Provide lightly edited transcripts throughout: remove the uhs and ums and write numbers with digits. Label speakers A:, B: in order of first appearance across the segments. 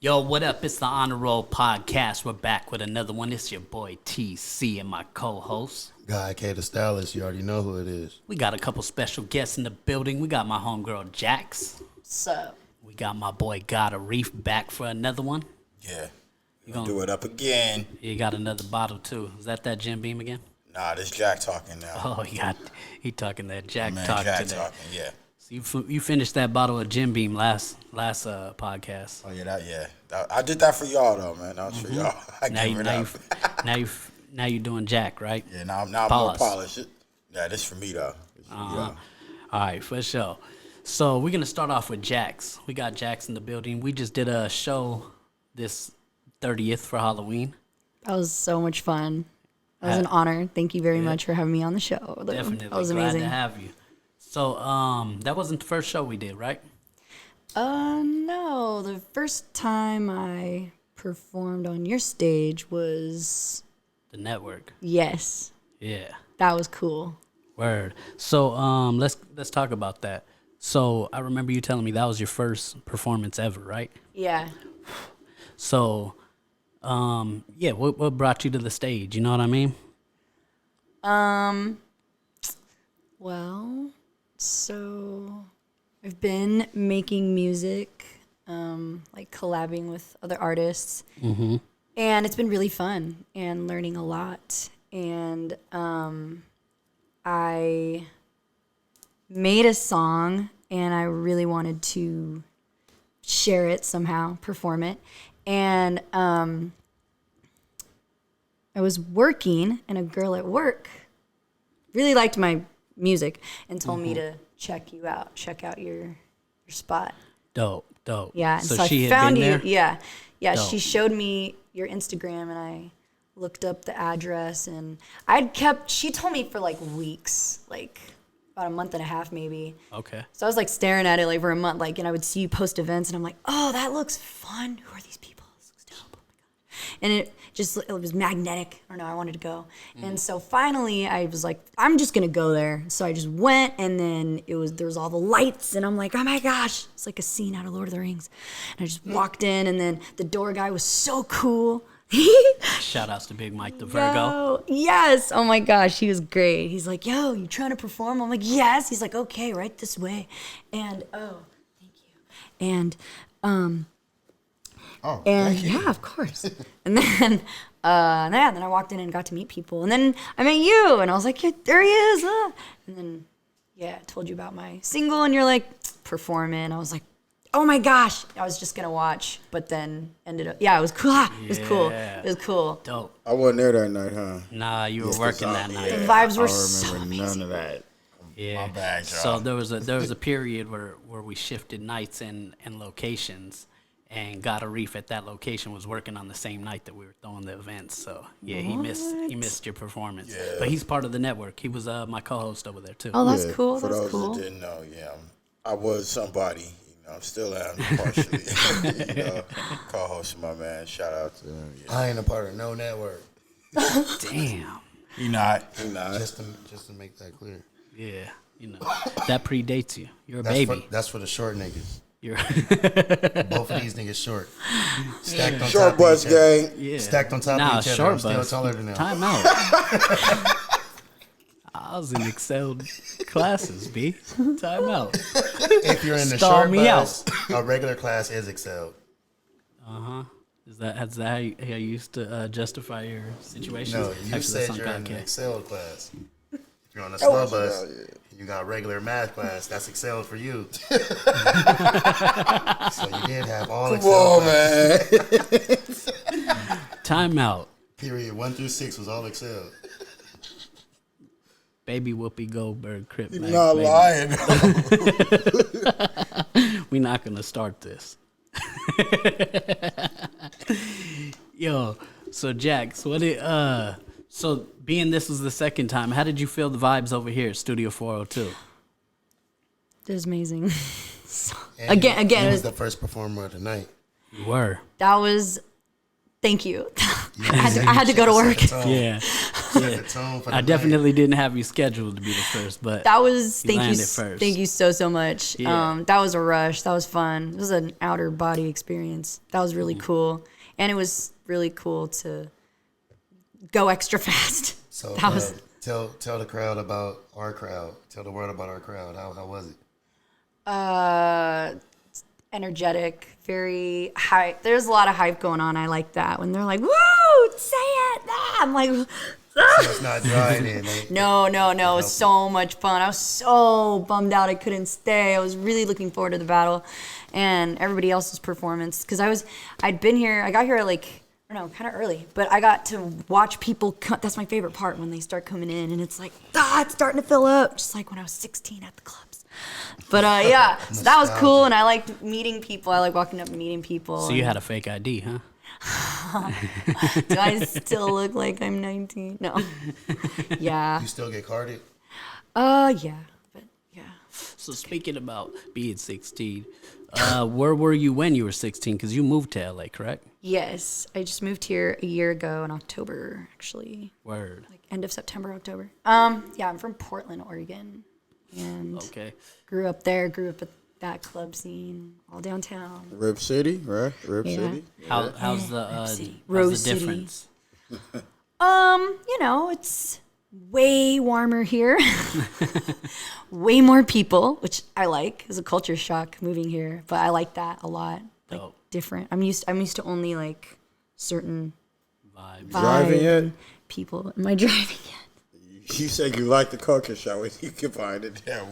A: Yo, what up? It's the Honor Roll Podcast. We're back with another one. It's your boy TC and my co-host
B: GodK the stylist. You already know who it is.
A: We got a couple special guests in the building. We got my homegirl Jaxxx.
C: What's up?
A: We got my boy Areef back for another one.
D: Yeah. You gonna do it up again.
A: You got another bottle too. Is that Jim Beam again?
D: Nah, this Jack talking now.
A: Oh, he talking that Jack
D: Man,
A: talk
D: Jack
A: today.
D: talking, yeah.
A: So you finished that bottle of Jim Beam last podcast.
D: Oh yeah, I did that for y'all though, man. That was for y'all. I gave it up.
A: Now you doing Jack, right?
D: Yeah, now I'm more polished. Yeah, this for me though.
A: All right, for sure. So we're gonna start off with Jaxxx. We got Jaxxx in the building. We just did a show this 30th for Halloween.
C: That was so much fun. That was an honor. Thank you very much for having me on the show.
A: Definitely,
C: that was
A: glad
C: amazing
A: to have you. So that wasn't the first show we did, right?
C: No. The first time I performed on your stage was
A: The network.
C: yes.
A: Yeah.
C: That was cool.
A: Word. So let's talk about that. So I remember you telling me that was your first performance ever, right?
C: Yeah.
A: So what brought you to the stage? You know what I mean?
C: Well, so I've been making music, like collabing with other artists, and it's been really fun and learning a lot. And I made a song, and I really wanted to share it somehow, perform it, and I was working, and a girl at work really liked my music and told me to check out your spot.
A: Dope.
C: Yeah, and so
A: she
C: I
A: had
C: found
A: been
C: you.
A: there?
C: Yeah.
A: Dope.
C: She showed me your Instagram, and I looked up the address, and she told me for like weeks, like about a month and a half maybe.
A: Okay.
C: So I was like staring at it like for a month, like, and I would see you post events, and I'm like, oh, that looks fun. Who are these people? This looks dope. Oh my God. And it was magnetic. I don't know, I wanted to go. And so finally I was like, I'm just gonna go there. So I just went, and then there was all the lights, and I'm like, oh my gosh, it's like a scene out of Lord of the Rings. And I just walked in, and then the door guy was so cool.
A: Shout outs to Big Mike the Virgo.
C: Yo, yes. Oh my gosh, he was great. He's like, yo, you trying to perform? I'm like, yes. He's like, okay, right this way. And thank you. And
B: Thank you.
C: yeah, of course. And then then I walked in and got to meet people. And then I met you, and I was like, yeah, there he is. And then I told you about my single, and you're like, performing. I was like, oh my gosh, I was just gonna watch, but then ended up. Yeah, it was cool. It was cool. It was cool.
A: Dope.
D: I wasn't there that night, huh?
A: Nah, you were working that night.
C: The vibes were
D: I
C: so
D: don't remember none of that.
A: Yeah.
D: My bad, y'all.
A: So there was a period where we shifted nights and locations, and Areef at that location was working on the same night that we were throwing the events. So yeah, he missed your performance. Yeah. But he's part of the network. He was my co-host over there too.
C: Oh, that's cool.
D: For
C: That's
D: those
C: cool.
D: that didn't know, I was somebody. I still am partially. Co-host my man. Shout out to him. Yeah.
B: I ain't a part of no network.
A: Damn.
D: He not.
B: Just to make that clear.
A: Yeah. That predates you. You're a baby.
B: That's for the short niggas.
A: You're
B: Both of these niggas short. Stacked on
D: Short
B: top
D: butts
B: of each other.
D: gang.
A: yeah.
B: Stacked on top
A: Nah,
B: of each other.
A: short
B: I'm still
A: bus.
B: taller than them.
A: Time out. I was in Excel classes, B. Time out.
B: If you're in the
A: Stall
B: short
A: me
B: bus, a regular class is excelled.
A: Is that how you used to justify your situations?
B: No, you
A: Actually,
B: said
A: that's
B: you're in
A: on
B: the
A: GodK.
B: excel class. If you're on a slow bus, you got regular math class. That's excelled for you. So you did have all
D: Come
B: excel
D: on,
B: classes.
D: man.
A: Time out.
B: Period 1 through 6 was all excelled.
A: Baby Whoopi Goldberg, Crip
D: You're
A: Mac,
D: not
A: baby.
D: lying.
A: We're not gonna start this. Yo, so Jaxxx, so being this was the second time, how did you feel the vibes over here at Studio 402?
C: It was amazing.
B: And
C: Again,
B: you
C: it
B: was
C: was,
B: the first performer of the night.
A: You were.
C: that was. Thank you. I had to go to work.
A: Yeah.
B: Set the tone for the
A: I
B: night.
A: definitely didn't have you scheduled to be the first, but
C: That was
A: you landed first.
C: thank you so much.
A: Yeah.
C: That was a rush. That was fun. It was an outer body experience. That was really cool, and it was really cool to go extra fast.
B: So
C: That was
B: tell the crowd about our crowd. Tell the world about our crowd. How was it?
C: energetic, very high. There's a lot of hype going on. I like that when they're like, "Woo, say it!" I'm like,
B: So it's not dry in.
C: No. It was so much fun. I was so bummed out I couldn't stay. I was really looking forward to the battle and everybody else's performance because I got here like, I don't know, kind of early, but I got to watch people that's my favorite part when they start coming in and it's like, it's starting to fill up, just like when I was 16 at the clubs. But yeah, so that was cool and I liked meeting people. I like walking up and meeting people.
A: So you had a fake ID, huh?
C: Do I still look like I'm 19? No. Yeah.
B: You still get carded?
C: Yeah. But yeah.
A: So speaking about being 16, where were you when you were 16? Because you moved to LA, correct?
C: Yes. I just moved here a year ago in October, actually.
A: Word.
C: Like end of September, October. Yeah, I'm from Portland, Oregon. And
A: Okay.
C: grew up there, grew up at that club scene, all downtown.
D: Rip City, right? Rip
C: Yeah.
D: City.
A: How's the
C: City.
A: how's
C: Rose
A: the
C: City.
A: difference?
C: It's way warmer here. Way more people, which I like. It was a culture shock moving here, but I like that a lot. Like
A: Dope.
C: different. I'm used to only like certain
A: Vibe.
D: Driving yet?
C: people. Am I driving yet?
D: You said you like the culture show. You can find it there.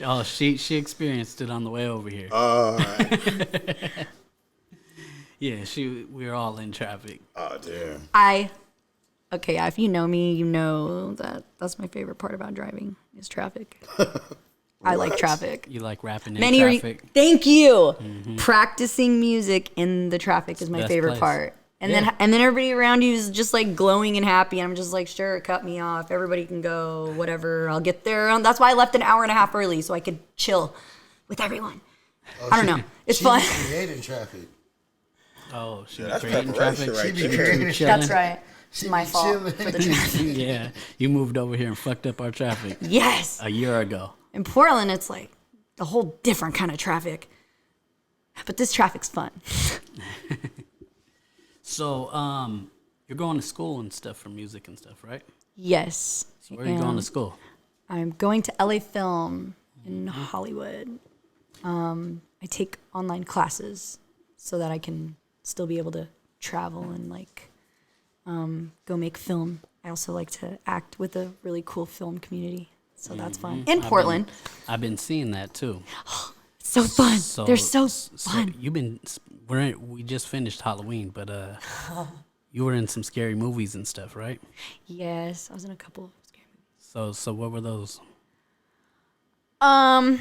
A: Oh, she experienced it on the way over here.
D: All right.
A: Yeah, we were all in traffic.
D: Oh, damn.
C: Okay, yeah, if you know me, you know that's my favorite part about driving is traffic. I like traffic.
A: You like rapping in traffic?
C: Thank you. Practicing music in the traffic is my
A: best
C: favorite
A: place.
C: part. And
A: Yeah.
C: then everybody around you is just like glowing and happy. And I'm just like, sure, cut me off. Everybody can go, whatever. I'll get there. That's why I left an hour and a half early so I could chill with everyone. I don't know. It's
B: she
C: fun.
B: be creating traffic.
A: Oh, she
D: That's
A: creating
D: preparation
A: traffic.
D: right
B: She be
D: there.
B: creating
A: Chilling.
C: That's right. It's my fault
B: chilling.
C: for the traffic.
A: Yeah, you moved over here and fucked up our traffic
C: Yes.
A: a year ago.
C: In Portland, it's like a whole different kind of traffic. But this traffic's fun.
A: So, you're going to school and stuff for music and stuff, right?
C: Yes.
A: So where are you going to school?
C: I'm going to LA Film in Hollywood. I take online classes so that I can still be able to travel and like go make film. I also like to act with a really cool film community, so that's fun. In Portland,
A: I've been seeing that too.
C: it's so fun. They're so fun.
A: You've been. We just finished Halloween, but you were in some scary movies and stuff, right?
C: Yes, I was in a couple of scary
A: So what were those?
C: movies.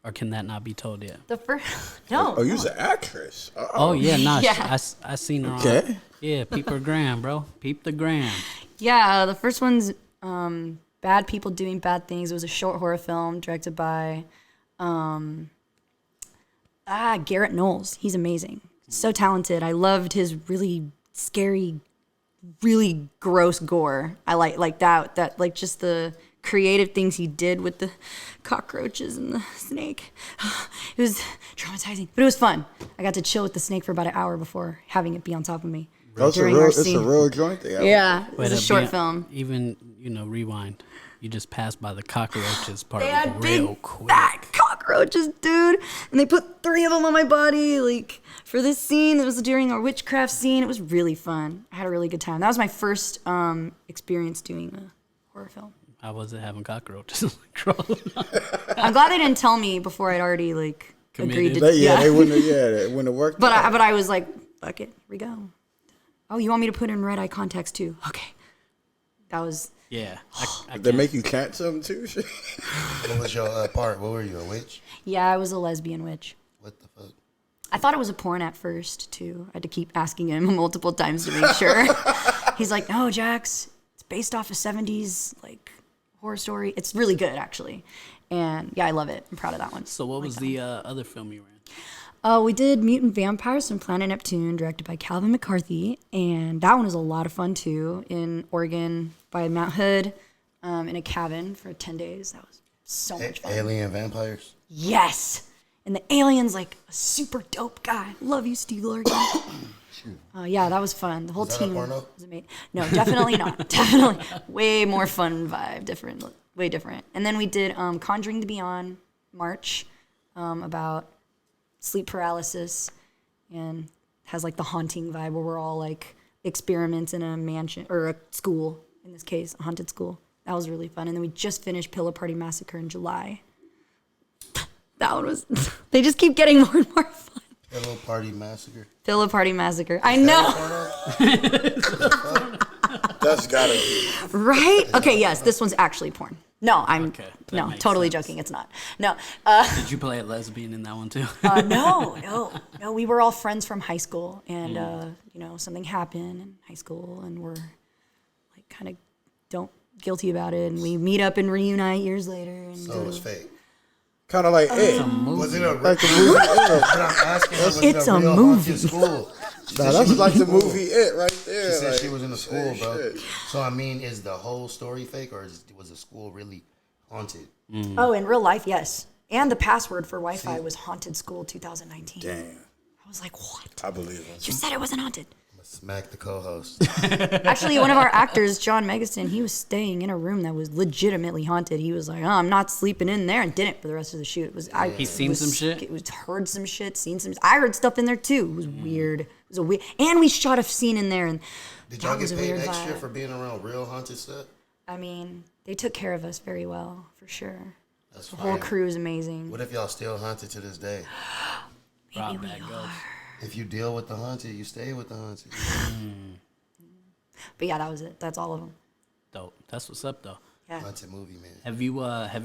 A: Or can that not be told yet?
C: The first no.
D: Oh, you're an actress.
A: Oh yeah, nah.
C: Yeah.
A: I seen her.
D: Okay.
A: On, yeah, peep her gram, bro. Peep the gram.
C: Yeah, the first one's Bad People Doing Bad Things. It was a short horror film directed by Garrett Knowles. He's amazing. So talented. I loved his really scary, really gross gore. I like that like just the creative things he did with the cockroaches and the snake. It was traumatizing, but it was fun. I got to chill with the snake for about an hour before having it be on top of me.
D: It's a
C: during our
D: real
C: scene.
D: joint thing.
C: Yeah, it was a
A: Wait,
C: short film.
A: Even rewind. You just passed by the cockroaches part
C: They had
A: real
C: big
A: quick.
C: fat cockroaches, dude, and they put 3 of them on my body, like for this scene. It was during our witchcraft scene. It was really fun. I had a really good time. That was my first experience doing a horror film.
A: How was it having cockroaches crawling on?
C: I'm glad they didn't tell me before I'd already like agreed to.
D: They wouldn't have worked.
C: But I was like, fuck it, here we go. Oh, you want me to put in red eye contacts too? Okay. That was.
A: Yeah. I
D: They
A: can't-
D: make you cat something too? Shit.
B: What was your part? What were you, a witch?
C: Yeah, I was a lesbian witch.
B: What the fuck?
C: I thought it was a porn at first too. I had to keep asking him multiple times to make sure. He's like, no, Jaxxx, it's based off a 70s like horror story. It's really good actually. And yeah, I love it. I'm proud of that one.
A: So what was the other film you were in?
C: We did Mutant Vampires from Planet Neptune, directed by Calvin McCarthy, and that one was a lot of fun too. In Oregon, by Mount Hood, in a cabin for 10 days. That was so much fun.
B: Alien vampires.
C: Yes, and the alien's like a super dope guy. Love you, Steve Largent. Yeah, that was fun. The whole
B: Is that a
C: team
B: porno?
C: was amazing. No, definitely not. Definitely way more fun vibe, different, way different. And then we did Conjuring the Beyond, March, about sleep paralysis, and has like the haunting vibe where we're all like experiments in a mansion or a school, in this case, a haunted school. That was really fun. And then we just finished Pillow Party Massacre in July. That one was, they just keep getting more and more fun.
B: Pillow Party Massacre.
C: Pillow Party Massacre. I know.
D: That's gotta be.
C: Right? Okay, yes, this one's actually porn. No,
A: Okay, that
C: no,
A: makes
C: totally
A: sense.
C: joking. It's not. No,
A: Did you play a lesbian in that one too?
C: no. We were all friends from high school, and something happened in high school, and we're like kind of guilty about it, and we meet up and reunite years later. And
B: So it was fake.
D: Kind of like it.
B: Was it a
D: Like the movie It.
B: But I'm asking her, was
C: It's
B: it a
C: a
B: real
C: movie.
B: haunted school? She
D: Nah,
B: said
D: that's
B: she
D: like
B: was
D: the
B: in school.
D: movie It right there.
B: She said
D: like,
B: she was in the school,
D: same
B: bro.
D: shit.
B: So I mean, is the whole story fake, or was the school really haunted?
C: Oh, in real life, yes. And the password for Wi-Fi was Haunted School 2019.
D: Damn,
C: I was like, what?
D: I believe him.
C: You said it wasn't haunted.
B: I'm gonna smack the co-host.
C: Actually, one of our actors, John Megaston, he was staying in a room that was legitimately haunted. He was like, "Oh, I'm not sleeping in there," and didn't for the rest of the shoot.
A: He's seen some shit?
C: It was heard some shit, seen some. I heard stuff in there too. It was weird. It was a weird, and we shot a scene in there, and
B: Did
C: that
B: y'all
C: was
B: get
C: a
B: paid
C: weird
B: extra
C: vibe.
B: for being around real haunted stuff?
C: I mean, they took care of us very well, for sure.
B: That's
C: The whole
B: fire.
C: crew is amazing.
B: What if y'all still haunted to this day?
A: Rob that ghost.
B: If you deal with the haunted, you stay with the haunted.
C: But yeah, that was it. That's all of them.
A: Dope. That's what's up though.
C: Yeah.
B: Haunted movie, man.
A: Have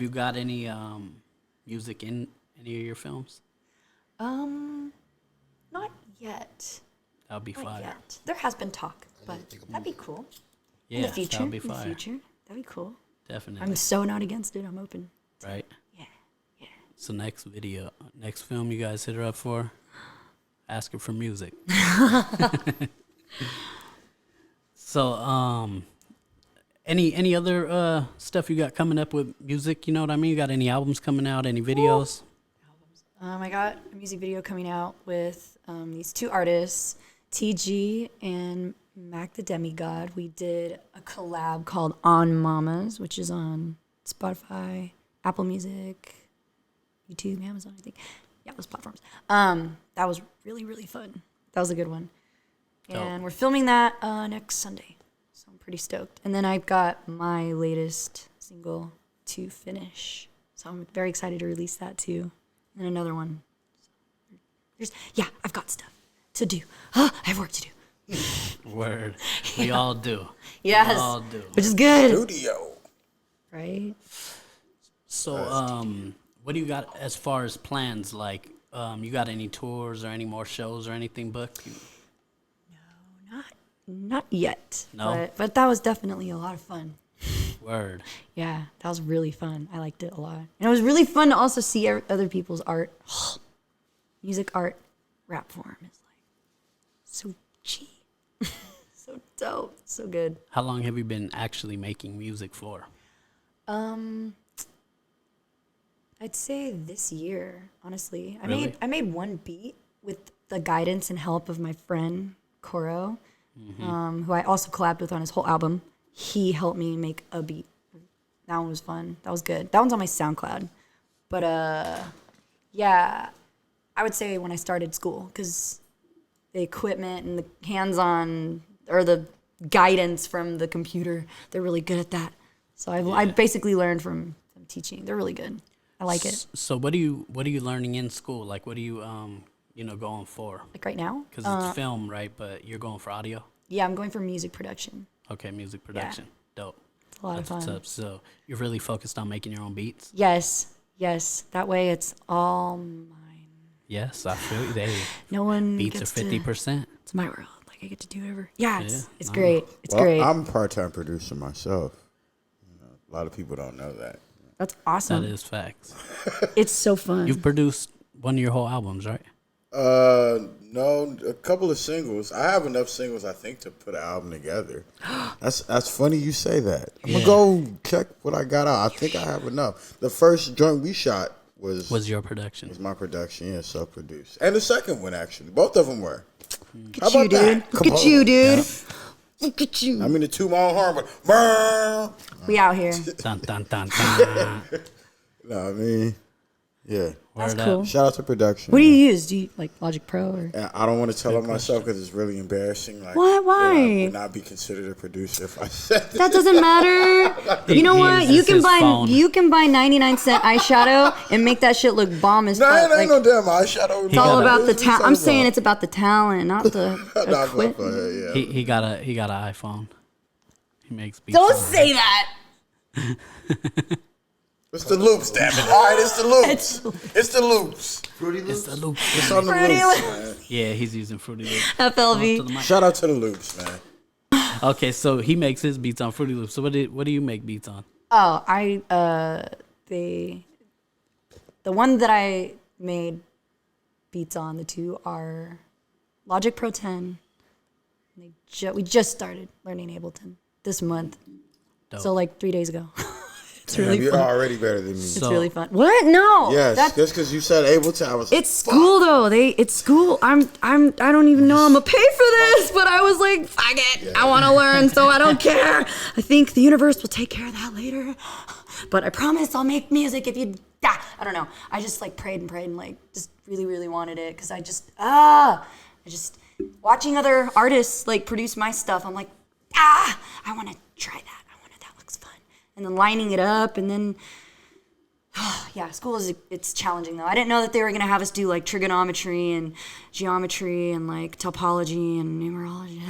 A: you got any music in any of your films?
C: Not yet.
A: That would be
C: Not
A: fire.
C: yet. There has been talk, but
B: think about
C: that'd be cool.
A: Yeah,
C: In the future.
A: that would be
C: In the
A: fire.
C: future. That'd be cool.
A: Definitely.
C: I'm so not against it. I'm open.
A: Right.
C: Yeah.
A: So next film you guys hit her up for, ask her for music. So any other stuff you got coming up with music? You know what I mean? You got any albums coming out? Any videos?
C: I got a music video coming out with these two artists, TG and Mac the Demigod. We did a collab called On Mamas, which is on Spotify, Apple Music, YouTube, Amazon, I think. Yeah, those platforms. That was really, really fun. That was a good one. And we're filming that next Sunday. So I'm pretty stoked. And then I've got my latest single to finish. So I'm very excited to release that too. And another one. I've got stuff to do. I have work to do.
A: Word. We all do.
C: Yes.
A: We all do.
C: Which is good.
D: Studio.
C: Right?
A: So what do you got as far as plans? Like you got any tours or any more shows or anything booked?
C: Not yet.
A: No?
C: But that was definitely a lot of fun.
A: Word.
C: Yeah, that was really fun. I liked it a lot. And it was really fun to also see other people's art. Music, art, rap form is like so G. So dope. So good.
A: How long have you been actually making music for?
C: I'd say this year, honestly.
A: Really?
C: I made one beat with the guidance and help of my friend Koro, who I also collabed with on his whole album. He helped me make a beat. That one was fun. That was good. That one's on my SoundCloud. But yeah, I would say when I started school, because the equipment and the hands-on or the guidance from the computer, they're really good at that. So I basically learned from them teaching. They're really good. I like it.
A: So what are you learning in school? Like what are you going for?
C: Like right now?
A: Because it's film, right? But you're going for audio.
C: Yeah, I'm going for music production.
A: Okay, music production. Dope.
C: It's a lot
A: That's
C: of
A: what's
C: fun.
A: up. So you're really focused on making your own beats?
C: Yes. That way it's all mine.
A: Yes, I feel you. Hey,
C: No one
A: beats
C: gets
A: are 50%.
C: It's my world. Like I get to do whatever. Yeah, it's
A: no.
C: great. It's
D: Well,
C: great.
D: I'm a part-time producer myself. A lot of people don't know that.
C: That's awesome.
A: That is facts.
C: It's so fun.
A: You've produced one of your whole albums, right?
D: No, a couple of singles. I have enough singles, I think, to put an album together. That's funny you say that. I'm gonna go check what I got out. I think I have enough. The first joint we shot was
A: your production.
D: Was my production, yeah, self-produced. And the second one, actually. Both of them were.
C: Look at you, dude. Look at you, dude. Look at you.
D: I mean, the two my own horn, but brr.
C: We out here.
A: Dun, dun, dun, dun.
D: No, I mean, yeah.
C: That's
A: Word
C: cool.
A: up.
D: Shout out to production.
C: What do you use? Do you like Logic Pro or?
D: And I don't want to tell on myself because it's really embarrassing. Like,
C: What? Why?
D: Yeah, I would not be considered a producer if I said
C: That doesn't matter. You know
A: He
C: what?
A: uses
C: You can
A: his
C: buy
A: phone.
C: 99-cent eyeshadow and make that shit look bomb as
D: No,
C: fuck.
D: it ain't
C: Like,
D: no damn eyeshadow.
C: it's all
A: gotta-
C: about the talent. I'm saying it's about the talent, not the
D: Nah,
C: equipment.
D: yeah.
A: He got an iPhone. He makes beats.
C: Don't
A: on it.
C: say that.
D: It's the loops, damn it. All right, it's the loops. It's the loops.
A: It's the loop.
D: It's on the
C: Fruity
D: loops,
C: Loops.
D: man.
A: Yeah, he's using Fruity Loops. To
C: FLV.
A: the mic.
D: Shout out to the loops, man.
A: Okay, so he makes his beats on Fruity Loops. So what do you make beats on?
C: Oh, the one that I made beats on, the two are Logic Pro 10. We just started learning Ableton this month.
A: Dope.
C: So like 3 days ago. It's
D: Damn,
C: really
D: you're
C: fun.
D: already better than me.
C: It's
A: So-
C: really fun. What? No.
D: Yes,
C: That's,
D: just because you said Ableton, I was like,
C: it's school though. It's school. I don't even know I'm gonna pay for this, but I was like, fuck it. I want to learn, so I don't care. I think the universe will take care of that later. But I promise I'll make music if you. I don't know. I just like prayed and like just really really wanted it because I just watching other artists like produce my stuff. I'm like I want to try that. That looks fun. And then lining it up and then. Yeah, school it's challenging though. I didn't know that they were gonna have us do like trigonometry and geometry and like topology and numerology.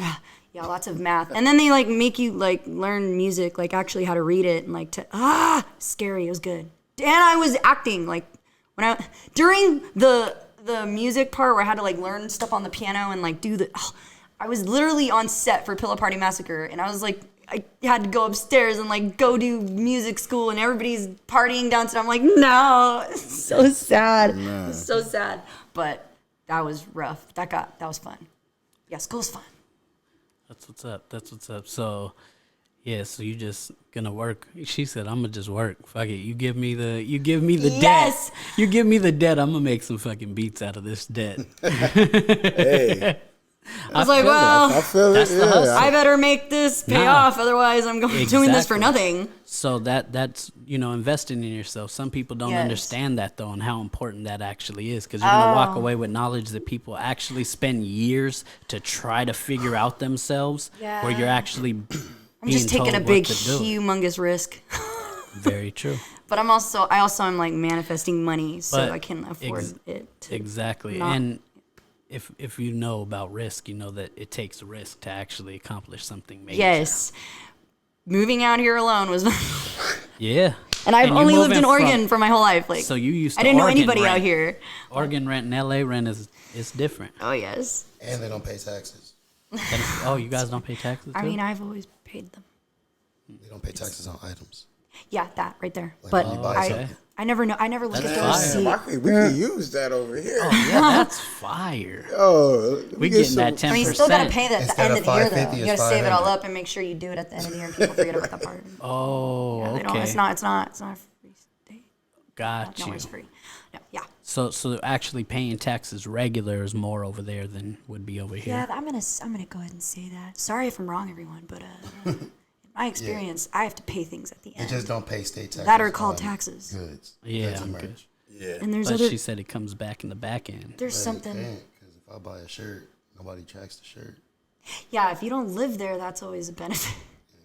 C: Yeah, lots of math. And then they like make you like learn music, like actually how to read it and like scary. It was good. And I was acting like during the music part where I had to like learn stuff on the piano and like do I was literally on set for Pillow Party Massacre and I was like I had to go upstairs and like go do music school and everybody's partying downstairs. I'm like, no, it's so sad. It's so sad. But that was rough. That was fun. Yeah, school's fun.
A: That's what's up. So, yeah. So you just gonna work? She said, "I'm gonna just work. Fuck it. You give me the
C: Yes.
A: debt. You give me the debt. I'm gonna make some fucking beats out of this debt."
D: hey.
C: I was like, well,
D: I feel
A: That's
D: it.
A: the hustle.
C: I better make this pay off. Otherwise, I'm doing this for
A: Exactly.
C: nothing.
A: So that's investing in yourself. Some people don't
C: Yes.
A: understand that though, and how important that actually is, because you're gonna walk away with knowledge that people actually spend years to try to figure out themselves.
C: Yeah.
A: Where you're actually
C: I'm just taking a big, humongous risk.
A: Very true.
C: But I also am like manifesting money so
A: But
C: I can afford it. To
A: Exactly.
C: not-
A: And if you know about risk, you know that it takes risk to actually accomplish something major.
C: Yes. Moving out here alone was,
A: Yeah.
C: and I've
A: you're
C: only lived
A: moving
C: in Oregon for my whole life. Like,
A: So you used to
C: I didn't know
A: Oregon
C: anybody
A: rent.
C: out here.
A: Oregon rent and LA rent is different.
C: Oh yes.
B: And they don't pay taxes.
A: Oh, you guys don't pay taxes?
C: I
A: too?
C: mean, I've always paid them.
B: They don't pay taxes on items.
C: Yeah, that right there.
B: Like
C: But
B: when you buy
C: I
B: something.
C: I never know. I never look at the
A: That's
C: receipt.
A: fire.
D: We can use that over here.
A: Yeah, that's fire.
D: Oh,
A: We getting that 10%.
C: I mean, you still gotta pay that at the
B: Instead
C: end
B: of
C: of the year, though.
B: $550,
C: You gotta
B: it's
C: save it all
B: $500.
C: up and make sure you do it at the end of the year, and people forget about that part.
A: Oh,
C: Yeah, they
A: okay.
C: don't. It's not a free state.
A: Got
C: No,
A: you.
C: it's free. No, yeah.
A: So actually paying taxes regular is more over there than would be over here.
C: Yeah, I'm gonna go ahead and say that. Sorry if I'm wrong, everyone, but in my experience, I have to pay things at the
B: They
C: end.
B: just don't pay state taxes.
C: That are called
B: on
C: taxes.
B: Goods.
A: Yeah,
B: Goods and
A: I'm good.
B: merch.
D: Yeah.
C: And there's
A: But
C: other.
A: she said it comes back in the back end.
C: There's
B: But
C: something.
B: it can't, 'cause if I buy a shirt, nobody tracks the shirt.
C: Yeah, if you don't live there, that's always a benefit.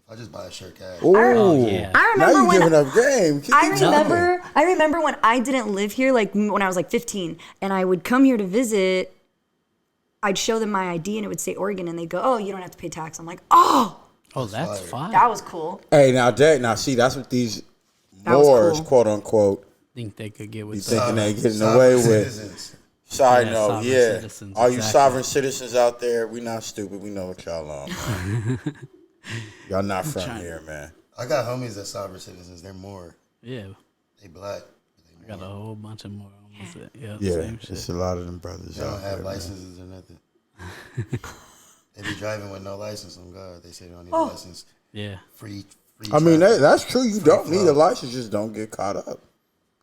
B: If I just buy a shirt cash,
D: Oh,
A: yeah.
C: I
D: now
C: remember
D: you
C: when
D: giving up game. Keep
C: I
D: it going.
C: remember when I didn't live here, like when I was like 15, and I would come here to visit. I'd show them my ID, and it would say Oregon, and they'd go, "Oh, you don't have to pay tax." I'm like, "Oh,
A: Oh, that's fine.
C: that was cool."
D: Hey, now see, that's what these
C: That was
D: Moors,
C: cool.
D: quote unquote,
A: Think they could get
D: be
A: with
D: thinking they getting
B: sovereign
D: away with.
B: citizens.
D: Side
A: Yeah,
D: note,
A: sovereign
D: yeah.
A: citizens,
D: All you
A: exactly.
D: sovereign citizens out there, we not stupid. We know what y'all on, man. Y'all not from here, man.
B: I got homies that sovereign citizens. They're more.
A: Yeah.
B: They black. But they
A: I got a whole bunch of more. Yeah,
D: Yeah,
A: same shit.
D: it's a lot of them brothers
B: They don't
D: out
B: have
D: there.
B: licenses or nothing. They be driving with no license. On God, they say they don't need a license.
A: Yeah.
B: Free.
D: I mean,
B: traffic.
D: that's true. You don't need
B: flow.
D: a license. Just don't get caught up.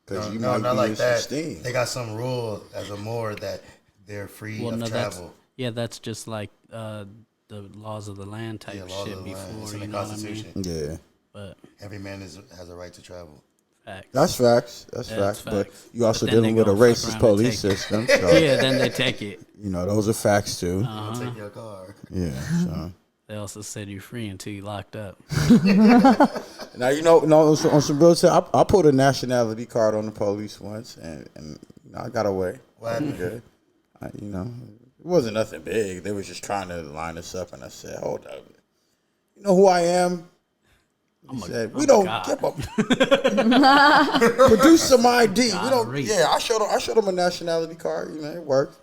D: Because you
B: No,
D: might
B: not
D: be
B: like
D: in some
B: that.
D: steam.
B: They got some rule as a more that they're free of
A: That's
B: travel.
A: that's just like the laws of the land type
B: Yeah, laws
A: shit
B: of the land.
A: before.
B: It's in
A: You
B: the
A: know what I mean?
B: Constitution.
D: Yeah.
A: But
B: Every man has a right to travel.
A: facts.
D: That's facts. That's
A: That's
D: facts. But
A: facts.
D: you also
A: But then
D: dealing
A: they
D: with a
A: gonna fuck
D: racist
A: around and
D: police
A: take it.
D: system. So,
A: Yeah, then they take it.
D: you know, those are facts too.
B: Don't take your car.
D: Yeah. So.
A: They also said you're free until you locked up.
D: Now, you know, on some real shit, I put a nationality card on the police once, and I got away.
B: What happened?
D: Good. You know, it wasn't nothing big. They was just trying to line us up, and I said, hold up. You know who I am? He said, we don't
A: God.
D: give up. Produce some ID. We don't.
A: Areef.
D: Yeah, I showed him a nationality card. You know, it worked.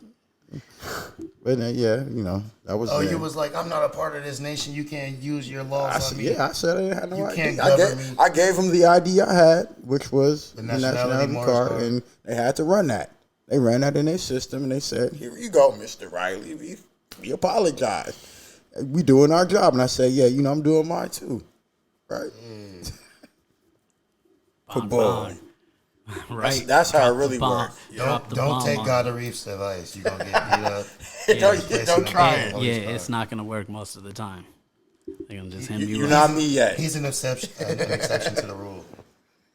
D: But then, yeah, you know, that was.
B: Oh,
D: then.
B: you was like, I'm not a part of this nation. You can't use your laws
D: I
B: on
D: said,
B: me.
D: yeah, I said I didn't have no
B: You
D: ID.
B: can't govern me.
D: I gave him the ID I had, which was the nationality
B: Morris
D: card,
B: card.
D: and they had to run that. They ran that in their system, and they said, "Here you go, Mr. Riley. We apologize. We doing our job." And I said, "Yeah, you know, I'm doing mine too, right?" Boy,
A: Right?
D: that's how it
A: Drop the
D: really
A: bomb.
D: works.
A: Drop the
B: Don't
A: bomb
B: take
A: on
B: God Areef's advice. You're going to get beat up.
D: Don't try it.
A: Yeah, it's not gonna work most of the time. They're gonna just hem you
D: You're
A: up.
D: not me yet.
B: He's an exception to the rule.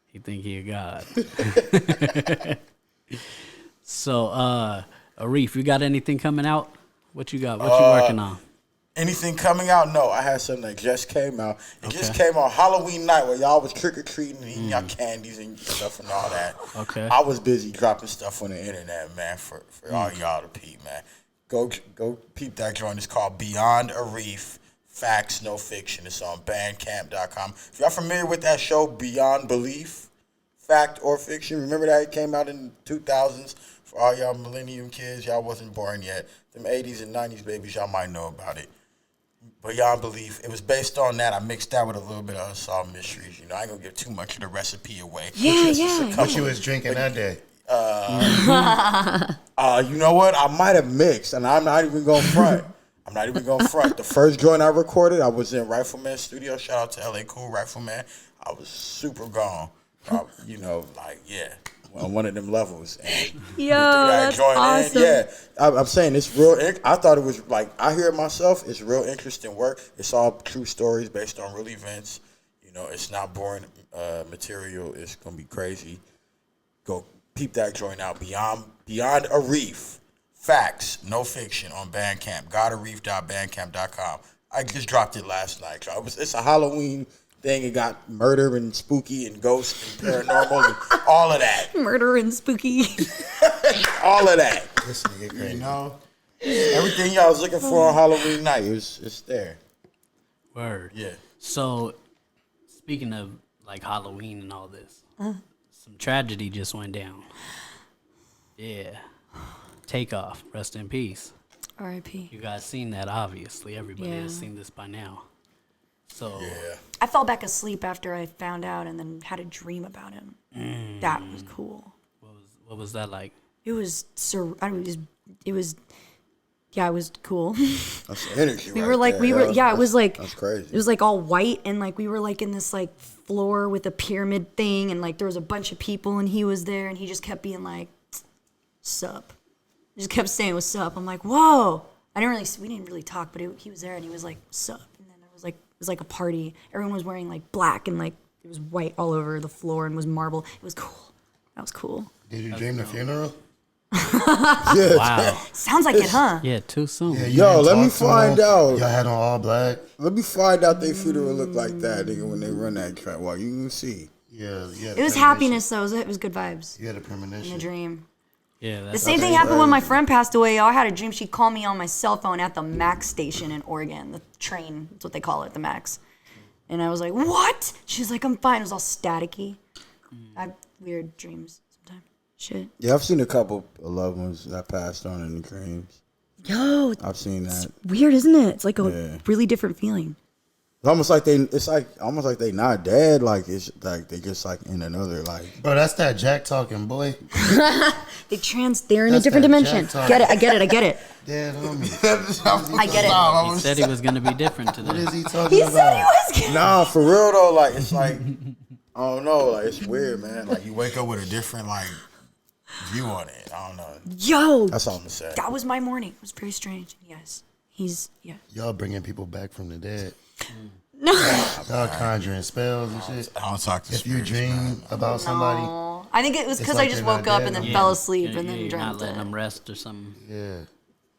A: He think he a god. So, Areef, you got anything coming out? What you got? What you working on?
D: Anything coming out? No, I had something that just came out. It just came out Halloween night where y'all was trick-or-treating and eating y'all candies and stuff and all that.
A: Okay.
D: I was busy dropping stuff on the internet, man, for all y'all to peep, man. Go peep that joint. It's called Beyond Areef, Facts, No Fiction. It's on Bandcamp.com. If y'all familiar with that show, Beyond Belief, Fact or Fiction, remember that? It came out in the 2000s. For all y'all millennium kids, y'all wasn't born yet. Them 80s and 90s babies, y'all might know about it. Beyond Belief. It was based on that. I mixed that with a little bit of Unsolved Mysteries. You know, I ain't gonna give too much of the recipe away.
B: What you was drinking that day?
D: You know what? I might have mixed, and I'm not even gonna front. The first joint I recorded, I was in Rifleman Studio. Shout out to LA Cool Rifleman. I was super gone. You know, like, yeah, on one of them levels. And
C: Yo, that's awesome.
D: Yeah, I'm saying it's real. I thought it was like, I hear it myself. It's real interesting work. It's all true stories based on real events. You know, it's not boring material. It's gonna be crazy. Go peep that joint out. Beyond Areef, Facts, No Fiction on Bandcamp. GodAreef.bandcamp.com. I just dropped it last night. It's a Halloween thing. It got murder and spooky and ghost and paranormal and all of that.
C: Murder and spooky.
D: All of that.
B: This nigga crazy.
D: You know, everything y'all was looking for on Halloween night, it's there.
A: Word.
D: Yeah.
A: So, speaking of like Halloween and all this, some tragedy just went down. Yeah. Takeoff. Rest in peace.
C: R.I.P.
A: You guys seen that, obviously. Everybody
C: Yeah.
A: has seen this by now. So,
D: Yeah.
C: I fell back asleep after I found out and then had a dream about him. That was cool.
A: what was that like?
C: It was yeah, it was cool.
D: That's the energy.
C: We
D: right
C: were like,
D: there.
C: it was like,
D: that's crazy.
C: It was like all white and like we were like in this like floor with a pyramid thing and like there was a bunch of people and he was there and he just kept being like, sup. He just kept saying, what's up? I'm like, whoa. We didn't really talk, but he was there and he was like, sup. And then it was like a party. Everyone was wearing like black and like it was white all over the floor and was marble. It was cool. That was cool.
B: Did you dream the funeral?
D: Yeah.
A: Wow.
C: Sounds like it, huh?
A: Yeah, too soon.
B: Yeah, you
D: Yo,
B: didn't
D: let me
B: talk to
D: find
B: him?
D: out.
B: Y'all had on all black.
D: Let me find out their funeral look like that, nigga, when they run that track. Well, you can see.
B: Yeah.
C: It was happiness though. It was good vibes
B: You had a
C: in the
B: premonition.
C: dream.
A: Yeah,
C: The
A: that's
C: same thing happened when my friend passed away. I had a dream. She called me on my cell phone at the Max station in Oregon. The train, that's what they call it, the Max. And I was like, what? She's like, I'm fine. It was all staticky. I have weird dreams sometimes. Shit.
D: Yeah, I've seen a couple of loved ones that passed on in the dreams.
C: Yo,
D: I've seen that.
C: weird, isn't it? It's like a
D: Yeah.
C: really different feeling.
D: It's almost like they not dead. Like it's like they just like in another like.
B: Bro, that's that Jack talking, boy.
C: They're in a
B: That's
C: different
B: that
C: dimension.
B: Jack talk.
C: Get it. I get it.
B: Dead homie.
C: I get it.
A: He said he was gonna be different today.
B: What is he talking
C: He
B: about?
C: said he was kidding.
D: Nah, for real though. Like it's like I don't know. Like it's weird, man. Like you wake up with a different like view on it. I don't know.
C: Yo,
D: That's all I'm saying.
C: that was my morning. It was very strange. Yes, yeah.
B: Y'all bringing people back from the dead.
C: No,
B: Y'all conjuring spells and shit.
D: I don't talk to
B: If you
D: spirits,
B: dream
D: man.
B: about somebody,
C: I think it was
B: It's
C: because
B: like
C: I just
B: they're not
C: woke up
B: dead
C: and then
B: no more.
C: fell asleep and
A: Yeah,
C: then
A: you're not
C: dreamt
A: letting
C: it.
A: them rest or something.
B: yeah.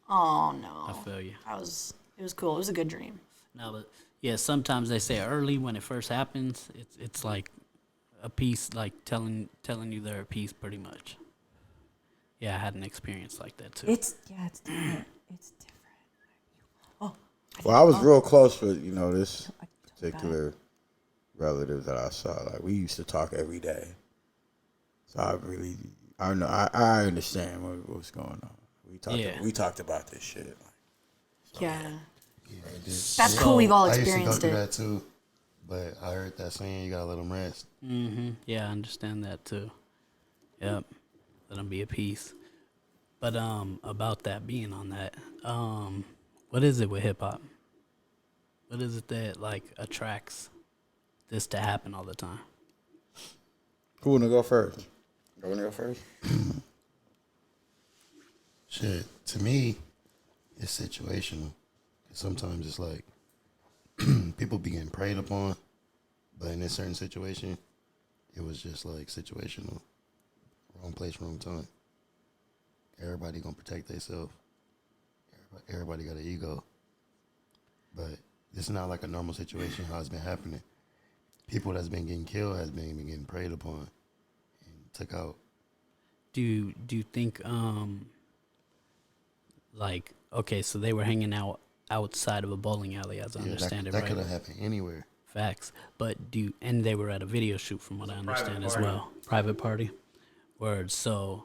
C: Oh no,
A: I feel you.
C: it was cool. It was a good dream.
A: No, but yeah, sometimes they say early when it first happens, it's like a piece, like telling you they're a piece, pretty much. Yeah, I had an experience like that too.
C: It's different. It's different.
D: Well, I was real close with this particular relative that I saw. Like we used to talk every day, so I know I understand what's going on. We talked about this shit.
C: Yeah,
B: That's
C: that's cool. We've all
B: I used to go
C: experienced
B: through
C: it.
B: that too, but I heard that saying you gotta let them rest.
A: Yeah, I understand that too. Yep, let them be a piece. But about that being on that, what is it with hip hop? What is it that like attracts this to happen all the time?
D: Who wanna go first? You wanna go first?
B: Shit, to me, it's situational. Sometimes it's like people be getting preyed upon, but in a certain situation, it was just like situational. Wrong place, wrong time. Everybody gonna protect themselves. Everybody got an ego. But it's not like a normal situation how it's been happening. People that's been getting killed has been getting preyed upon and took out.
A: Do you think like, okay, so they were hanging out outside of a bowling alley, as I understand
B: that,
A: it,
B: that
A: right?
B: could have happened anywhere.
A: Facts. But and they were at a video shoot from what I understand as well. Private party. Word. So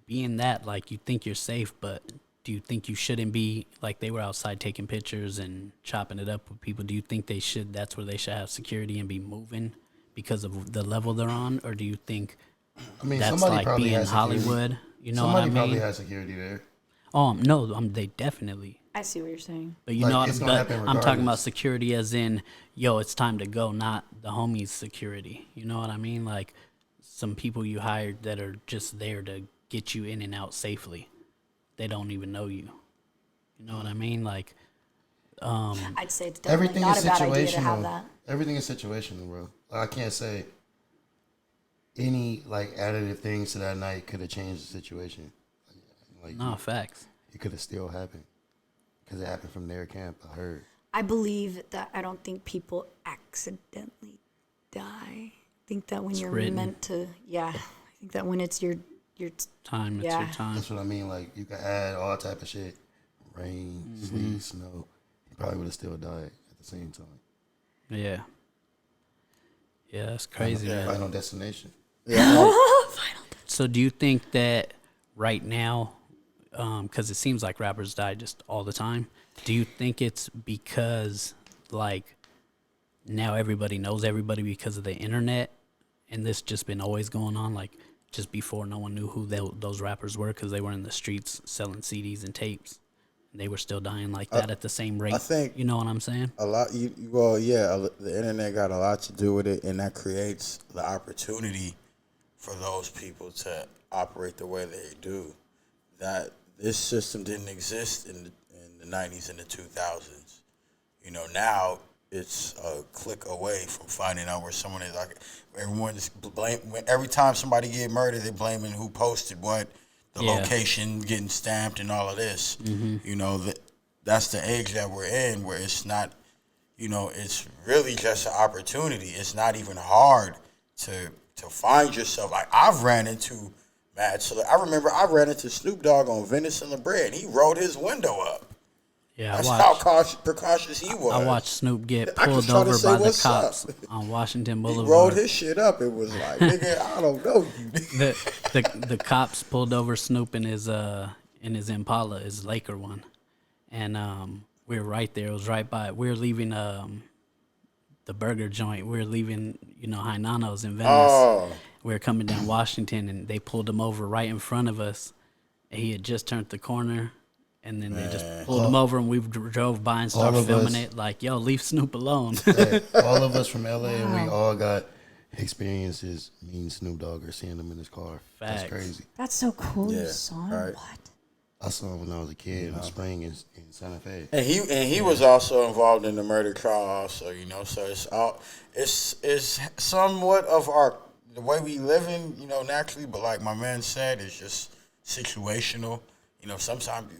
A: being that, like, you think you're safe, but do you think you shouldn't be, like, they were outside taking pictures and chopping it up with people? Do you think that's where they should have security and be moving because of the level they're on? Or do you think
B: I mean,
A: that's
B: somebody
A: like
B: probably
A: being
B: has security.
A: Hollywood? You know
B: Somebody
A: what I
B: probably
A: mean?
B: has security there.
A: No, they definitely.
C: I see what you're saying.
A: But you
B: Like,
A: know what
B: it's gonna happen
A: I'm talking about
B: regardless.
A: security as in, yo, it's time to go, not the homies security. You know what I mean? Like some people you hired that are just there to get you in and out safely. They don't even know you. You know what I mean? Like
C: I'd say it's definitely
B: Everything
C: not
B: is
C: a bad idea to have
B: situational.
C: that.
B: Everything is situational, bro. Like, I can't say any like additive things to that night could have changed the situation. Like,
A: no, facts.
B: it could have still happened because it happened from their camp. I heard.
C: I believe that I don't think people accidentally die. I think that when you're
A: written.
C: meant to, I think that when it's your
A: Time, it's
C: Yeah.
A: your time.
B: That's what I mean. Like, you could add all type of shit, rain, sleet, snow. You probably would have still died at the same time.
A: Yeah. Yeah, that's crazy, man.
B: Final destination.
A: So do you think that right now, because it seems like rappers die just all the time, do you think it's because, like, now everybody knows everybody because of the internet, and this just been always going on, like, just before no one knew who those rappers were because they were in the streets selling CDs and tapes, and they were still dying like that at the same rate?
D: I think
A: you know what I'm saying?
D: a lot. The internet got a lot to do with it, and that creates the opportunity for those people to operate the way they do. That this system didn't exist in the 90s and the 2000s. You know, now it's a click away from finding out where someone is. Like, everyone's every time somebody get murdered, they're blaming who posted what, the location getting stamped, and all of this. You know, that's the age that we're in, where it's not, you know, it's really just an opportunity. It's not even hard to find yourself. Like, I've ran into mad. So I remember I ran into Snoop Dogg on Venice and La Brea, and he rolled his window up.
A: Yeah,
D: That's how precautious he was.
A: I watched Snoop get
D: I was
A: pulled
D: trying to
A: over
D: say,
A: by the
D: "What's
A: cops
D: up?"
A: on Washington
D: He
A: Boulevard.
D: rolled his shit up. It was like, nigga, I don't know you.
A: the cops pulled over Snoop in his Impala, his Laker one, and we were right there. It was right by. We were leaving the burger joint. We were leaving, Hainano's in Venice.
D: Oh.
A: We were coming down Washington, and they pulled him over right in front of us. And he had just turned the corner, and then they just pulled him over, and we drove by and started filming it. Like, yo, leave Snoop alone.
B: Hey, all of us from LA, and we all got experiences meeting Snoop Dogg or seeing him in his car.
A: Facts.
B: That's crazy.
C: That's so cool.
D: Yeah,
C: You saw him.
D: right.
C: What?
B: I saw him when I was a kid in the spring in Santa Fe.
D: And he was also involved in the murder trial also, so it's somewhat of the way we live in, naturally, but like my man said, it's just situational. Sometimes,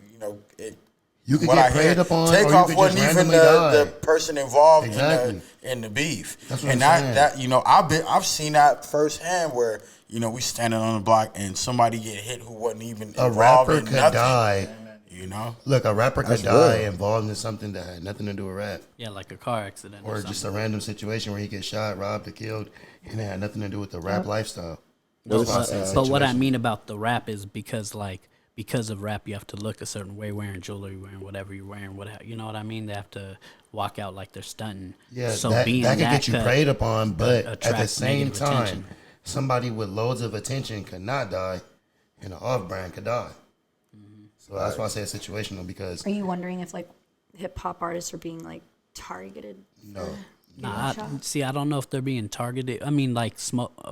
B: You could
D: what
B: get
D: I
B: preyed
D: hear,
B: upon, or
D: Takeoff
B: you could just
D: wasn't even
B: randomly die.
D: the person involved
B: Exactly.
D: in the beef.
B: That's what
D: and
B: I'm
D: that I've seen that firsthand where we standing on the block and somebody get hit who wasn't even
B: A
D: involved
B: rapper
D: in
B: could
D: nothing.
B: die. Look, a rapper could
D: That's
B: die
D: real.
B: involved in something that had nothing to do with rap.
A: Yeah, like a car accident
B: Or
A: something.
B: just a random situation where he gets shot, robbed, or killed, and it had nothing to do with the rap lifestyle.
A: But,
B: That's why I said
A: but what I
B: situation.
A: mean about the rap is because of rap, you have to look a certain way, wearing jewelry, wearing whatever you're wearing, you know what I mean? They have to walk out like they're stunting.
B: Yeah,
A: so
B: that
A: being
B: could get you
A: could
B: preyed upon, but at the
A: attract
B: same
A: negative
B: time,
A: attention.
B: somebody with loads of attention could not die, and an off-brand could die. So that's why I say it's situational, because
C: Are you wondering if like hip hop artists are being like targeted?
B: no,
A: Nah, I don't know if they're being targeted. I mean, like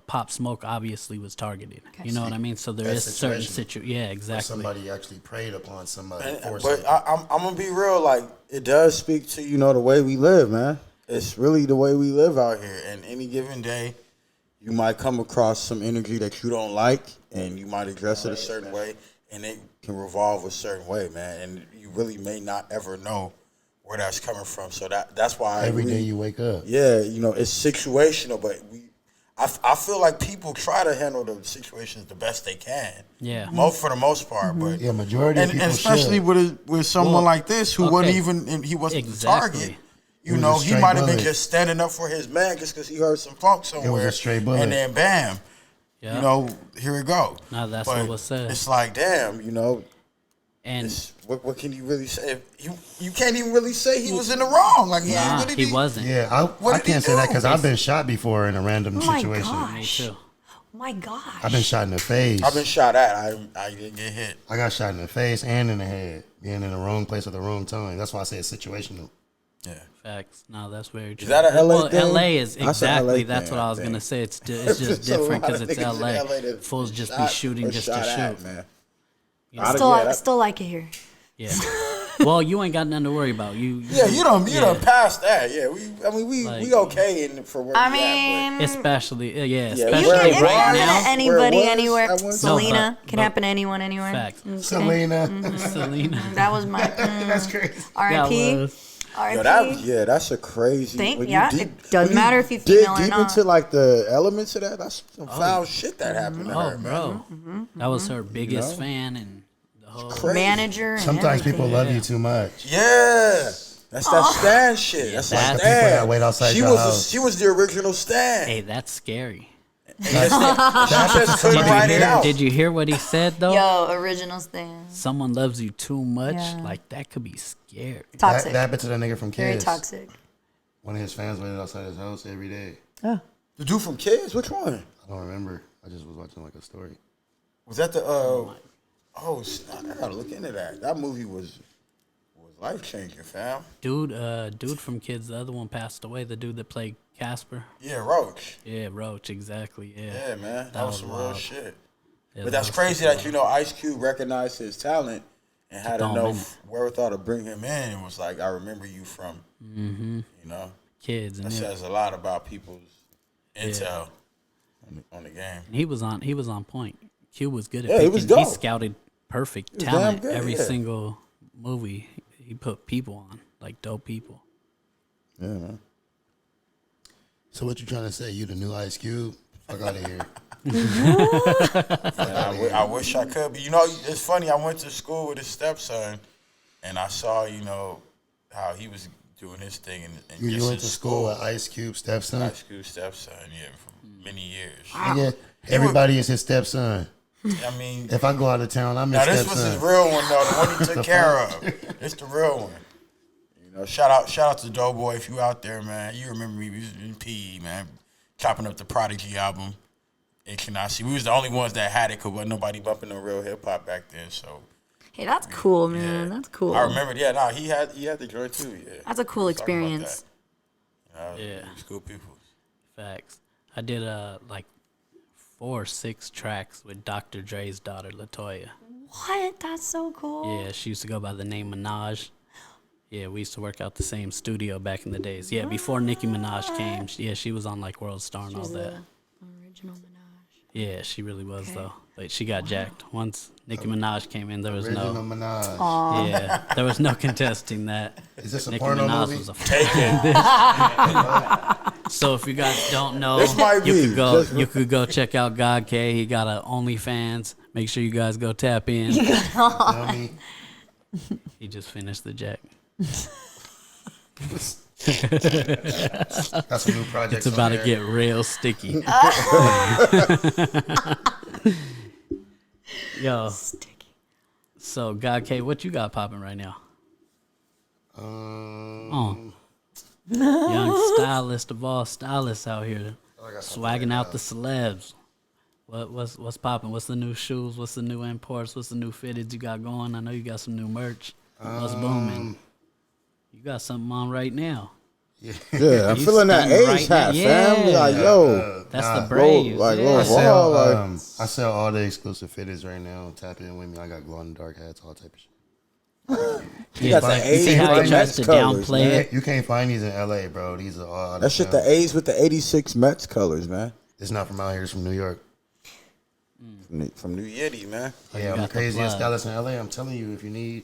A: Pop Smoke obviously was targeted.
C: Okay.
A: You know what I mean? So there
B: That's
A: is certain
B: situational.
A: Yeah, exactly.
B: somebody actually preyed upon somebody for
D: But
B: something.
D: I'm gonna be real. Like it does speak to the way we live, man. It's really the way we live out here. And any given day, you might come across some energy that you don't like, and you might address it a certain way, and it can revolve a certain way, man. And you really may not ever know where that's coming from. So that's why
B: Every day you wake up.
D: yeah, it's situational, but I feel like people try to handle the situations the best they can.
A: Yeah.
D: For the most part, but
B: Yeah, majority of
D: and
B: people
D: especially
B: should.
D: with someone
A: Well,
D: like this who wasn't
A: okay.
D: even he wasn't
A: Exactly.
D: the target.
B: It was a
D: He
B: straight
D: might have been
B: bullet.
D: just standing up for his man just because he heard some funk somewhere.
B: straight bullet.
D: And then bam,
A: Yeah.
D: here it go.
A: Nah, that's
D: But
A: what was said.
D: It's like damn,
A: And
D: what can you really say? You can't even really say he was in the wrong. Like
A: nah,
D: what did
A: he wasn't.
B: Yeah,
D: What
B: I
D: did he
B: can't say that
D: do?
B: because I've been shot before in a random
C: Oh my
B: situation.
C: gosh.
A: Me too.
C: Oh my gosh.
B: I've been shot in the face.
D: I've been shot at. I didn't get hit.
B: I got shot in the face and in the head, being in the wrong place at the wrong time. That's why I say it's situational.
D: Yeah.
A: Facts. No, that's very true.
D: that a LA
A: well,
D: thing?
A: LA is
D: That's a LA
A: exactly. That's
D: thing,
A: what I
D: I
A: was gonna
D: think.
A: say. It's just
D: There's a
A: different
D: lot
A: because
D: of
A: it's
D: niggas in
A: LA.
D: that
A: Fools just be
D: shot
A: shooting
D: or
A: just to
D: shot at,
A: shoot.
D: man.
C: Still like it here.
A: Yeah. Well, you ain't got nothing to worry about.
D: Yeah, you done passed that. Yeah, we
A: Like-
D: okay for where
C: I
D: we at,
C: mean,
A: especially
D: Yeah,
A: especially
D: where
C: it
D: it
C: can
A: right
C: happen
A: now.
C: to anybody
D: Where it was
C: anywhere.
D: at one time.
C: Selena
A: but-
C: can
A: but-
C: happen to anyone anywhere.
A: Facts.
C: Okay.
B: Selena.
A: Selena.
C: That was my
B: That's crazy.
C: R.I.P.
A: was-
C: R.I.P.
D: That's a crazy. when you
C: It doesn't
D: when
C: matter if you
D: dig
C: female or
D: deep
C: not.
D: into like the elements of that. That's some foul shit that happened to
A: Oh,
D: her, man.
A: bro, that was her biggest
D: know?
A: fan, and the whole.
D: Crazy.
C: Manager. And
B: Sometimes
C: everything.
B: people love you too much.
D: Yeah. That's that Stan shit. That's
A: That's
D: like
A: the
B: people
D: Stan.
B: that wait outside
D: she
B: your
D: was
B: house.
D: she was the original Stan.
A: Hey, that's scary.
D: She just couldn't write it out.
A: Did you hear what he said though?
C: Yo, original stand.
A: Someone loves you too much,
C: Yeah.
A: like that could be scary.
C: Toxic.
B: That happened to that nigga from
C: Very
B: Kids.
C: toxic.
B: One of his fans waited outside his house every day.
D: The dude from Kids? Which one?
B: I don't remember. I just was watching like a story.
D: Was that the I gotta look into that. That movie was life changing, fam.
A: Dude from Kids, the other one passed away. The dude that played Casper.
D: Yeah, Roach.
A: Yeah, Roach, exactly. Yeah.
D: Yeah, man. That was some real
A: wild.
D: shit.
A: Yeah,
D: But that's
A: was
D: crazy
A: super
D: that Ice Cube recognized his talent and had
A: Throw him in.
D: enough wherewithal to bring him in and was like, I remember you from you know.
A: Kids, and
D: That says a lot about people's intel on the game.
A: he was on point. Q was good at
D: Yeah, he
A: picking.
D: was dope.
A: He scouted perfect
D: was
A: talent.
D: damn good,
A: Every
D: yeah.
A: single movie, he put people on, like dope people.
D: Yeah, man.
B: So what you trying to say? You the new Ice Cube? Fuck out of here.
D: I wish I could, but it's funny. I went to school with his stepson, and I saw, how he was doing his thing. And
B: You
D: just
B: went to
D: his
B: school with Ice Cube stepson?
D: Ice Cube stepson, yeah, for many years.
B: Nigga, everybody is his stepson.
D: I mean,
B: If I go out of town, I'm his
D: now this
B: stepson.
D: was his real one though, the one he took care of. It's the real one.
E: You know, shout out to Doughboy if you out there, man. You remember me, we was in PE, man, chopping up the Prodigy album. And Can I See? We was the only ones that had it because wasn't nobody bumping no real hip hop back then. So
C: Hey, that's cool, man. That's cool.
E: I remember. Yeah, no, he had the joint too. Yeah,
C: That's a cool experience.
E: Yeah, school people.
A: Facts. I did like 4 or 6 tracks with Dr. Dre's daughter Latoya.
C: What? That's so cool.
A: Yeah, she used to go by the name Minaj. Yeah, we used to work out the same studio back in the days. Yeah, before Nicki Minaj came. She was on like World Star and all that.
C: Original Minaj.
A: Yeah, she really was though. But she got jacked. Once Nicki Minaj came in, there was
B: Original
A: no.
B: Minaj.
A: Yeah, there was no contesting that.
B: Is this a
A: Nicki
B: porno
A: Minaj
B: movie?
A: was a
E: Take it.
A: So if you guys don't know,
E: This might
A: you
E: be.
A: you could go check out GodK. He got a OnlyFans. Make sure you guys go tap in.
B: Feel me?
A: He just finished the jack.
B: Got some new projects.
A: It's about
B: on
A: to
B: there.
A: get real sticky. Yo,
C: Sticky.
A: so GodK, what you got popping right now? Young stylist of all stylists out here, swagging out the celebs. What's popping? What's the new shoes? What's the new imports? What's the new fitteds you got going? I know you got some new merch. What's booming? You got something on right now.
D: Yeah, I'm
A: You
D: feeling that
A: stunning
D: age
A: right
D: hat,
A: now.
D: fam.
A: Yeah.
D: Like, yo,
A: That's
B: Nah,
A: the Braves.
D: like,
A: yeah.
D: little
B: I sell,
D: Like-
B: I sell all the exclusive fitteds right now. Tap in with me. I got glow in the dark hats, all type of shit.
D: you
A: Yeah,
D: got the
A: you see
D: A's
A: how
D: with
A: he
D: the
A: tries
D: Mets
A: to
D: colors,
A: downplay
D: man.
A: it?
B: You can't find these in LA, bro. These are all out of
D: That shit,
B: town.
D: the A's with the 86 Mets colors, man.
B: It's not from out here. It's from New York.
D: From New Yiddy, man.
B: Yeah, I'm the
A: got the
B: craziest
A: plug.
B: stylist in LA. I'm telling you, if you need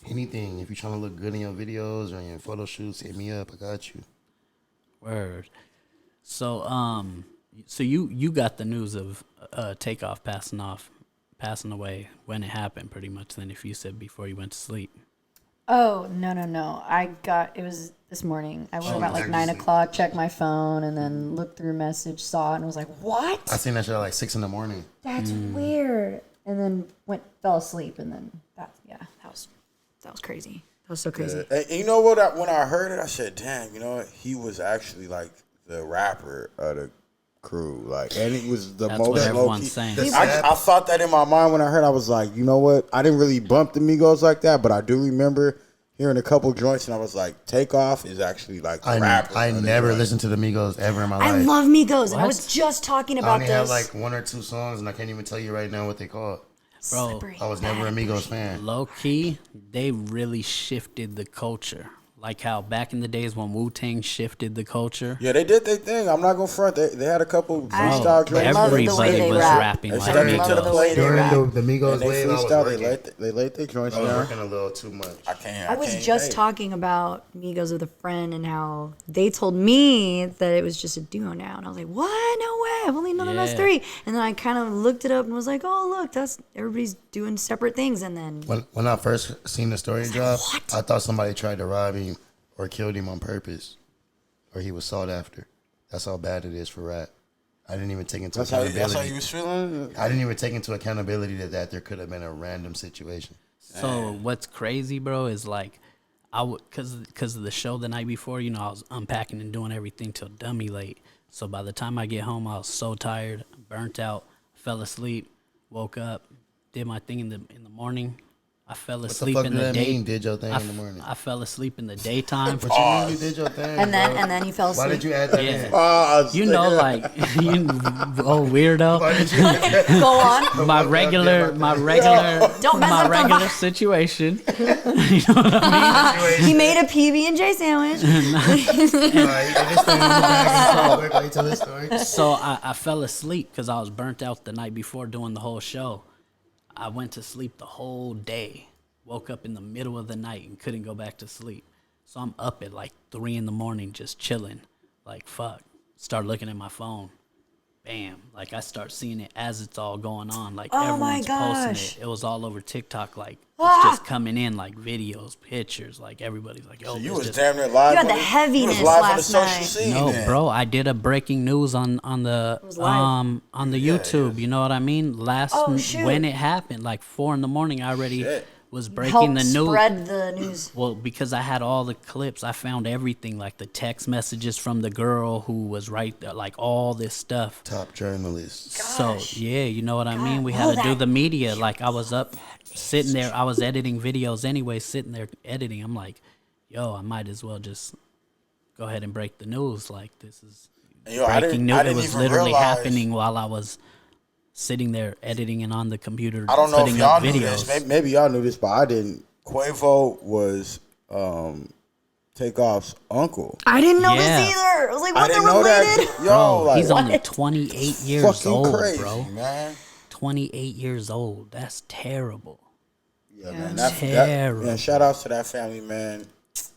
B: anything, if you're trying to look good in your videos or in your photo shoots, hit me up. I got you.
A: Word. So so you got the news of Takeoff passing away when it happened, pretty much. Then, if you said before you went to sleep.
C: Oh, no. It was this morning. I woke up at like 9 o'clock, checked my phone, and then looked through message, saw it, and was like, what?
B: I seen that shit at like 6 in the morning.
C: That's weird. And then fell asleep, and then that was crazy. That was so crazy.
E: And you know what? When I heard it, I said, "Damn, you know what? He was actually like the rapper of the crew, like, and he was the
A: That's
E: most
A: what everyone's
E: low-key.
A: saying.
E: I thought that in my mind when I heard. I was like, you know what? I didn't really bump the Migos like that, but I do remember hearing a couple joints, and I was like, Takeoff is actually like the rapper.
B: I
E: of the
B: never
E: joint.
B: listened to the Migos ever in my
C: I
B: life.
C: love Migos, and I
A: What?
C: was just talking
B: I
C: about
B: only have
C: this.
B: like 1 or 2 songs, and I can't even tell you right now what they called.
A: Bro,
C: Slippery.
B: I was never a Migos fan.
A: low key, they really shifted the culture. Like how back in the days when Wu-Tang shifted the culture.
E: Yeah, they did their thing. I'm not gonna front. They had a couple
C: I
E: freestyle
C: love
E: joints.
C: the way
A: Everybody
C: they
A: was
C: rap.
A: rapping
E: They
A: like
E: stuck
C: I
E: it
C: love
E: to the
C: the
A: Migos.
C: way they
B: During
C: rap.
B: the Migos
E: And they
B: wave, I was
E: freestyle.
B: working.
E: They laid their joints
B: I was
E: down.
B: working a little too much.
E: I
C: I was
E: can't
C: just
E: hate.
C: talking about Migos with a friend and how they told me that it was just a duo now. And I was like, what? No way. I've only known them as
A: Yeah.
C: 3. And then I kind of looked it up and was like, oh, look, that's everybody's doing separate things. And then
B: When I first seen the story drop,
C: what?
B: I thought somebody tried to rob him or killed him on purpose, or he was sought after. That's how bad it is for rap. I didn't even take into
E: That's how
B: accountability.
E: you was feeling.
B: I didn't even take into accountability that there could have been a random situation.
A: So what's crazy, bro, is like cause of the show the night before, you know, I was unpacking and doing everything till dummy late. So by the time I get home, I was so tired, burnt out, fell asleep, woke up, did my thing in the morning. I fell
B: What the
A: asleep
B: fuck
A: in
B: did
A: the
B: that
A: day.
B: mean? Did your thing in the morning?
A: I fell asleep in the daytime.
B: But you literally did your thing.
C: and
B: bro.
C: then you fell
B: Why
C: asleep.
B: did you add that
A: Yeah.
B: in?
A: You know, like oh weirdo.
B: Why did you?
C: Go on.
A: My
B: Fuck
A: regular
B: up, yeah,
C: Don't mess
A: my
C: up the
A: regular
C: vibe.
A: situation.
C: He made a PB&J sandwich.
B: Wait till this story.
A: So I fell asleep because I was burnt out the night before doing the whole show. I went to sleep the whole day. Woke up in the middle of the night and couldn't go back to sleep. So I'm up at like 3 in the morning just chilling. Like, fuck. Start looking at my phone. Bam. Like, I start seeing it as it's all going on. Like,
C: Oh my
A: everyone's
C: gosh.
A: posting it. It was all over TikTok. Like, it's just coming in, like, videos, pictures. Like, everybody's like, yo,
E: You
A: this
E: was
A: just-
E: damn near live.
C: You had
E: on
C: the
E: you
C: heaviness
E: was live on the
C: last
E: social
C: night.
E: scene.
A: No,
E: then.
A: bro, I did a breaking news on the
C: was live.
A: on the YouTube. You know what I mean?
C: Oh, shoot.
A: When it happened, like 4 in the morning, I already
E: Shit.
A: was breaking the news.
C: Spread the news.
A: Well, because I had all the clips, I found everything, like the text messages from the girl who was right there, like all this stuff.
B: Top journalists.
A: So yeah, you know what I mean. We had to do the media. Like I was up, sitting there. I was editing videos anyway, sitting there editing. I'm like, yo, I might as well just go ahead and break the news. Like this is breaking news. It was literally happening while I was sitting there editing and on the computer.
D: I don't know if y'all knew
A: videos.
D: this. Maybe y'all knew this, but I didn't. Quavo was Takeoff's uncle.
C: I didn't know
A: Yeah.
C: this either. I was like,
D: I
C: what,
D: didn't
C: they're
D: know
C: related?
D: that. Yo,
A: Bro,
D: like,
A: he's only 28 years
D: fucking
A: old,
D: crazy,
A: bro.
D: man.
A: 28 years old. That's terrible.
D: Yeah, man.
A: Terrible.
D: Man, shout outs to that family, man.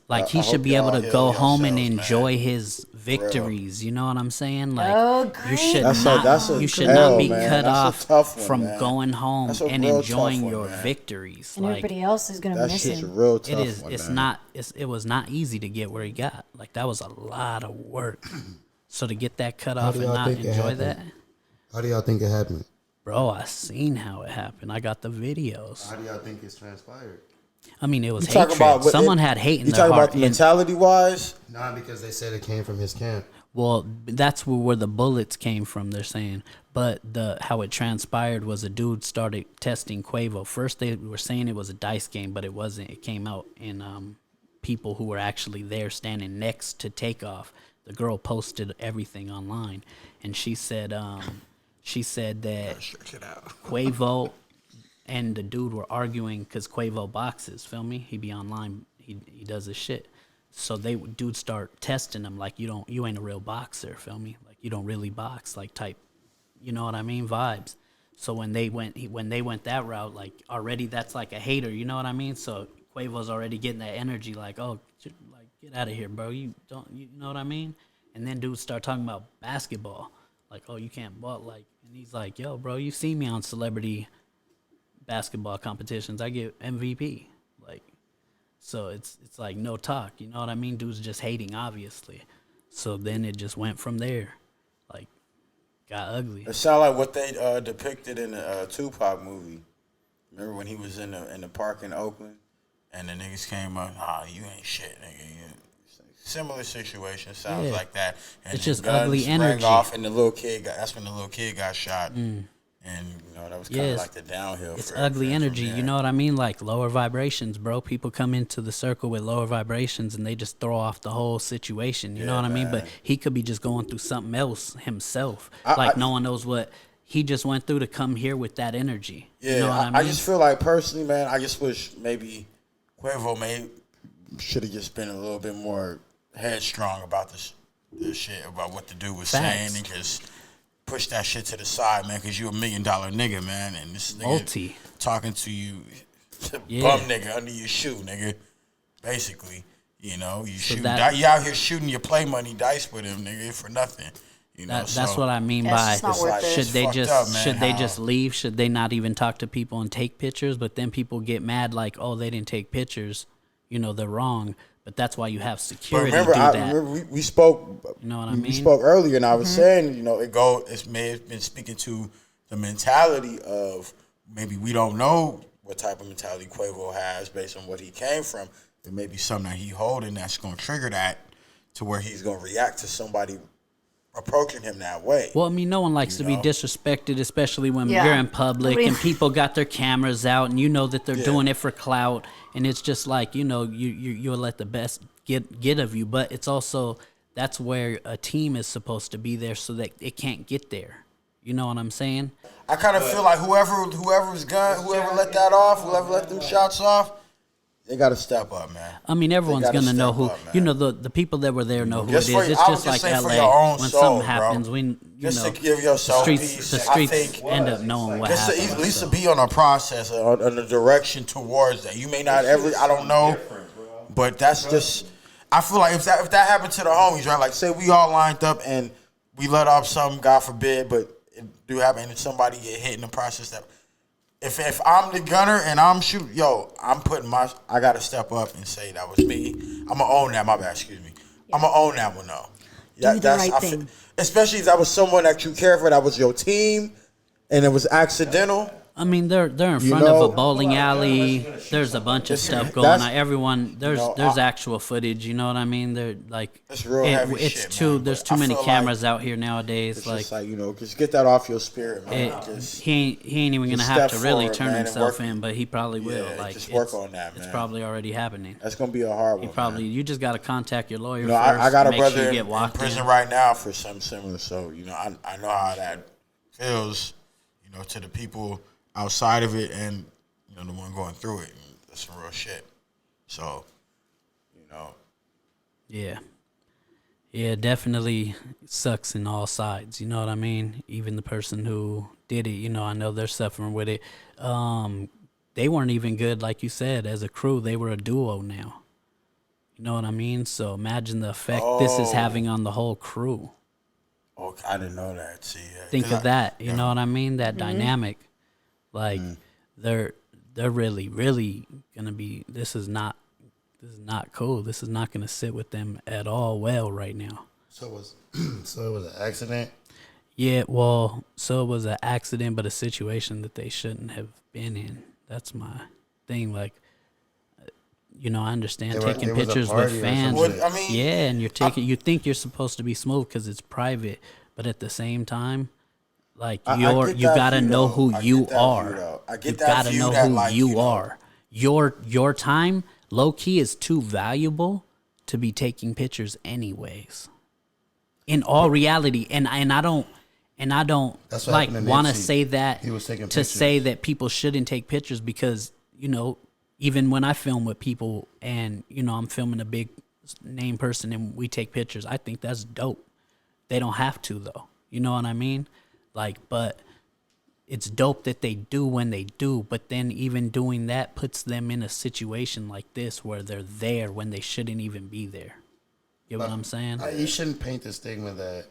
A: Like he
D: I
A: should
D: hope
A: be able
D: y'all
A: to
D: heal
A: go home and
D: yourselves, man.
A: enjoy his victories. You know what I'm saying? Like you
C: Agreed.
A: should
D: That's
A: not
D: a
A: you should
D: L,
A: not be
D: man.
A: cut
D: That's a
A: off
D: tough one,
A: from
D: man.
A: going home
D: That's a
A: and
D: real
A: enjoying
D: tough one,
A: your
D: man.
A: victories.
C: And
A: Like
C: everybody else is going to
D: That
C: miss
D: shit's a
C: him.
D: real tough
A: it is.
D: one,
A: It's
D: man.
A: not. It was not easy to get where he got. Like that was a lot of work. So to get that cut off
B: do
A: and
B: y'all
A: not
B: think it
A: enjoy that,
B: happened? How do y'all think it happened?
A: bro, I seen how it happened. I got the videos.
B: How do y'all think it's transpired?
A: I mean, it was
D: You talking
A: hatred.
D: about what
A: Someone
D: it-
A: had hate in
D: You
A: their
D: talking
A: heart.
D: about the
A: And-
D: mentality wise?
B: Nah, because they said it came from his camp.
A: Well, that's where the bullets came from. They're saying, but how it transpired was a dude started testing Quavo. First, they were saying it was a dice game, but it wasn't. It came out in people who were actually there, standing next to Takeoff. The girl posted everything online, and she said that Quavo and the dude were arguing because Quavo boxes. Feel me? He be online. He does his shit. So dudes start testing him like you ain't a real boxer. Feel me? Like you don't really box. Like type, you know what I mean? Vibes. So when they went that route, like already that's like a hater. You know what I mean? So Quavo's already getting that energy. Like like get out of here, bro. You know what I mean? And then dudes start talking about basketball. Like you can't ball. Like and he's like, yo, bro, you see me on celebrity basketball competitions. I get MVP. Like. So it's like no talk, you know what I mean? Dudes just hating, obviously. So then it just went from there, like got ugly.
D: It sounded like what they depicted in the Tupac movie. Remember when he was in the park in Oakland, and the niggas came up, you ain't shit, nigga. Similar situation sounds like that. And
A: It's
D: then
A: just
D: guns
A: ugly
D: sprang
A: energy.
D: off, and that's when the little kid got shot. And that was kind of
A: Yes.
D: like the downhill.
A: It's
D: for
A: ugly
D: from
A: energy,
D: there.
A: you know what I mean? Like lower vibrations, bro. People come into the circle with lower vibrations and they just throw off the whole situation, you know what I mean? But he could be just going through something else himself. No one knows what he just went through to come here with that energy.
D: Yeah,
A: you know what I mean?
D: I just feel like personally, man, I just wish maybe Quavo should have just been a little bit more headstrong about this shit, about what the dude was saying, and just push that shit to the side, man, because you $1 million nigga, man, and this nigga talking to you, bum nigga under your shoe, nigga, basically, you out here shooting your play money dice with him, nigga, for nothing.
A: That's what I mean by should they just leave? Should they not even talk to people and take pictures? But then people get mad like, oh, they didn't take pictures. They're wrong. But that's why you have security.
D: But remember, we spoke.
A: You know what I mean?
D: We spoke earlier, and I was saying, it may have been speaking to the mentality of maybe we don't know what type of mentality Quavo has based on what he came from. It may be something that he holding that's going to trigger that to where he's going to react to somebody approaching him that way.
A: Well, I mean, no one likes to be disrespected, especially when you're in public and people got their cameras out and you know that they're doing it for clout. And it's just like, you'll let the best get of you. But it's also, that's where a team is supposed to be there so that it can't get there. You know what I'm saying? I
D: kind of feel like whoever let that off, whoever let them shots off, they got to step up, man.
A: I mean, everyone's going to know who, the people that were there know who it is. It's just like LA. When something happens,
D: to give yourself
A: the
D: peace,
A: streets end up knowing what happened.
D: Just to at least be on a process, on a direction towards that. You may not I don't know, but that's just, I feel like if that happened to the homies, right? Like, say we all lined up and we let off something, God forbid, but it do happen and somebody get hit in the process that, If I'm the gunner and I'm shooting, I got to step up and say that was me. I'm going to own that. My bad, excuse me. I'm going to own that one, though.
C: Do the right thing.
D: Especially if that was someone that you care for, that was your team, and it was accidental.
A: I mean, they're in
D: You
A: front
D: know-
A: of a bowling alley. There's a bunch of stuff going
D: That's-
A: on. Everyone, there's
D: know,
A: there's actual footage. You know what I mean? They're like,
E: It's real heavy
A: it's
E: shit,
A: too.
E: man,
A: There's
E: but
A: too
E: I
A: many
E: feel
A: cameras out here nowadays.
D: It's
A: Like,
D: just like, just get that off your spirit, man.
A: he ain't even gonna
D: just
A: have to
D: step
A: really
D: forward,
A: turn
D: man, and
A: himself
D: work-
A: in, but he probably will.
D: Yeah,
A: Like,
D: just work
A: it's,
D: on that,
A: It's
D: man.
A: probably already happening.
D: That's gonna be a hard one.
A: You probably
D: man.
A: you just got to contact your lawyer
D: You know,
A: first.
D: I got a
A: make
D: brother
A: sure you
D: in
A: get walked
E: prison
A: in.
E: right now for something similar. So I know how that feels. To the people outside of it, and the one going through it. And that's some real shit. So,
A: Yeah. Yeah, definitely sucks in all sides. You know what I mean? Even the person who did it, I know they're suffering with it. They weren't even good, like you said, as a crew. They were a duo now. You know what I mean? So imagine the effect this is having on the whole crew.
E: oh, I didn't know that. See,
A: Think of that. You know what I mean? That dynamic. Like they're really, really gonna be. This is not cool. This is not gonna sit with them at all well right now.
B: So it was an accident.
A: Yeah, well, so it was an accident, but a situation that they shouldn't have been in. That's my thing. Like, I understand taking
B: there was a
A: pictures
B: party
A: with
B: or
A: fans.
B: something.
E: Well, I mean,
A: yeah, and you think you're supposed to be smooth because it's private, but at the same time, like
D: I
A: you
D: get that
A: gotta
D: view,
A: know
D: though.
A: who
D: I get
A: you
D: that view,
A: are.
D: though. I get
A: You
D: that
A: gotta
D: view
A: know
D: that,
A: who
D: like,
A: you are. Your time, low key, is too valuable to be taking pictures anyways. In all reality, and I don't
B: That's what
A: like
B: happened to
A: want to
B: Nipsey.
A: say that
B: He was taking
A: to
B: pictures.
A: say that people shouldn't take pictures because even when I film with people and I'm filming a big name person and we take pictures, I think that's dope. They don't have to though. You know what I mean? Like, but it's dope that they do when they do, but then even doing that puts them in a situation like this where they're there when they shouldn't even be there. Get what I'm saying?
B: You shouldn't paint the stigma that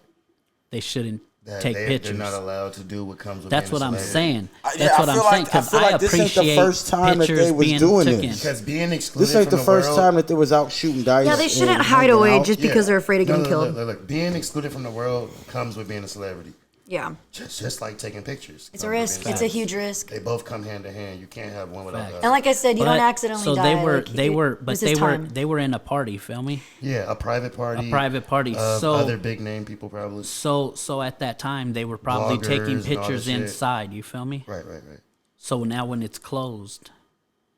A: They shouldn't
B: that
A: take
B: they're
A: pictures.
B: not allowed to do what comes with
A: That's
B: being
A: what
B: a
A: I'm
B: celebrity.
A: saying.
D: Yeah,
A: That's what
D: I
A: I'm
D: feel
A: saying
D: like- I
A: because
D: feel
A: I
D: like this ain't the
A: appreciate
D: first time that
A: pictures
D: they was
A: being
D: doing
A: taken.
D: this.
B: Because being excluded
D: This ain't the
B: from
D: first
B: world,
D: time that they was out shooting dice.
C: Yeah, they shouldn't
D: and
C: hide
D: hanging
C: away
D: out.
C: just because they're afraid of getting killed.
B: Look, being excluded from the world comes with being a celebrity.
C: Yeah,
B: Just like taking pictures.
C: it's a
B: comes with
C: risk.
B: being
C: It's a
B: celebrity.
C: huge risk.
B: They both come hand to hand. You can't have one without the
A: Facts.
B: other.
C: And like I said, you
A: But-
C: don't accidentally
A: so
C: die.
A: they were
C: like,
A: they
C: it
A: were
C: was
A: but
C: his
A: they were
C: time.
A: they were in a party, feel me?
B: Yeah, a private party.
A: A private party.
B: Of
A: So
B: other big name people probably.
A: so at that time they were probably
B: Bloggers
A: taking
B: and all
A: pictures
B: that shit.
A: inside, you feel me?
B: Right.
A: So now when it's closed,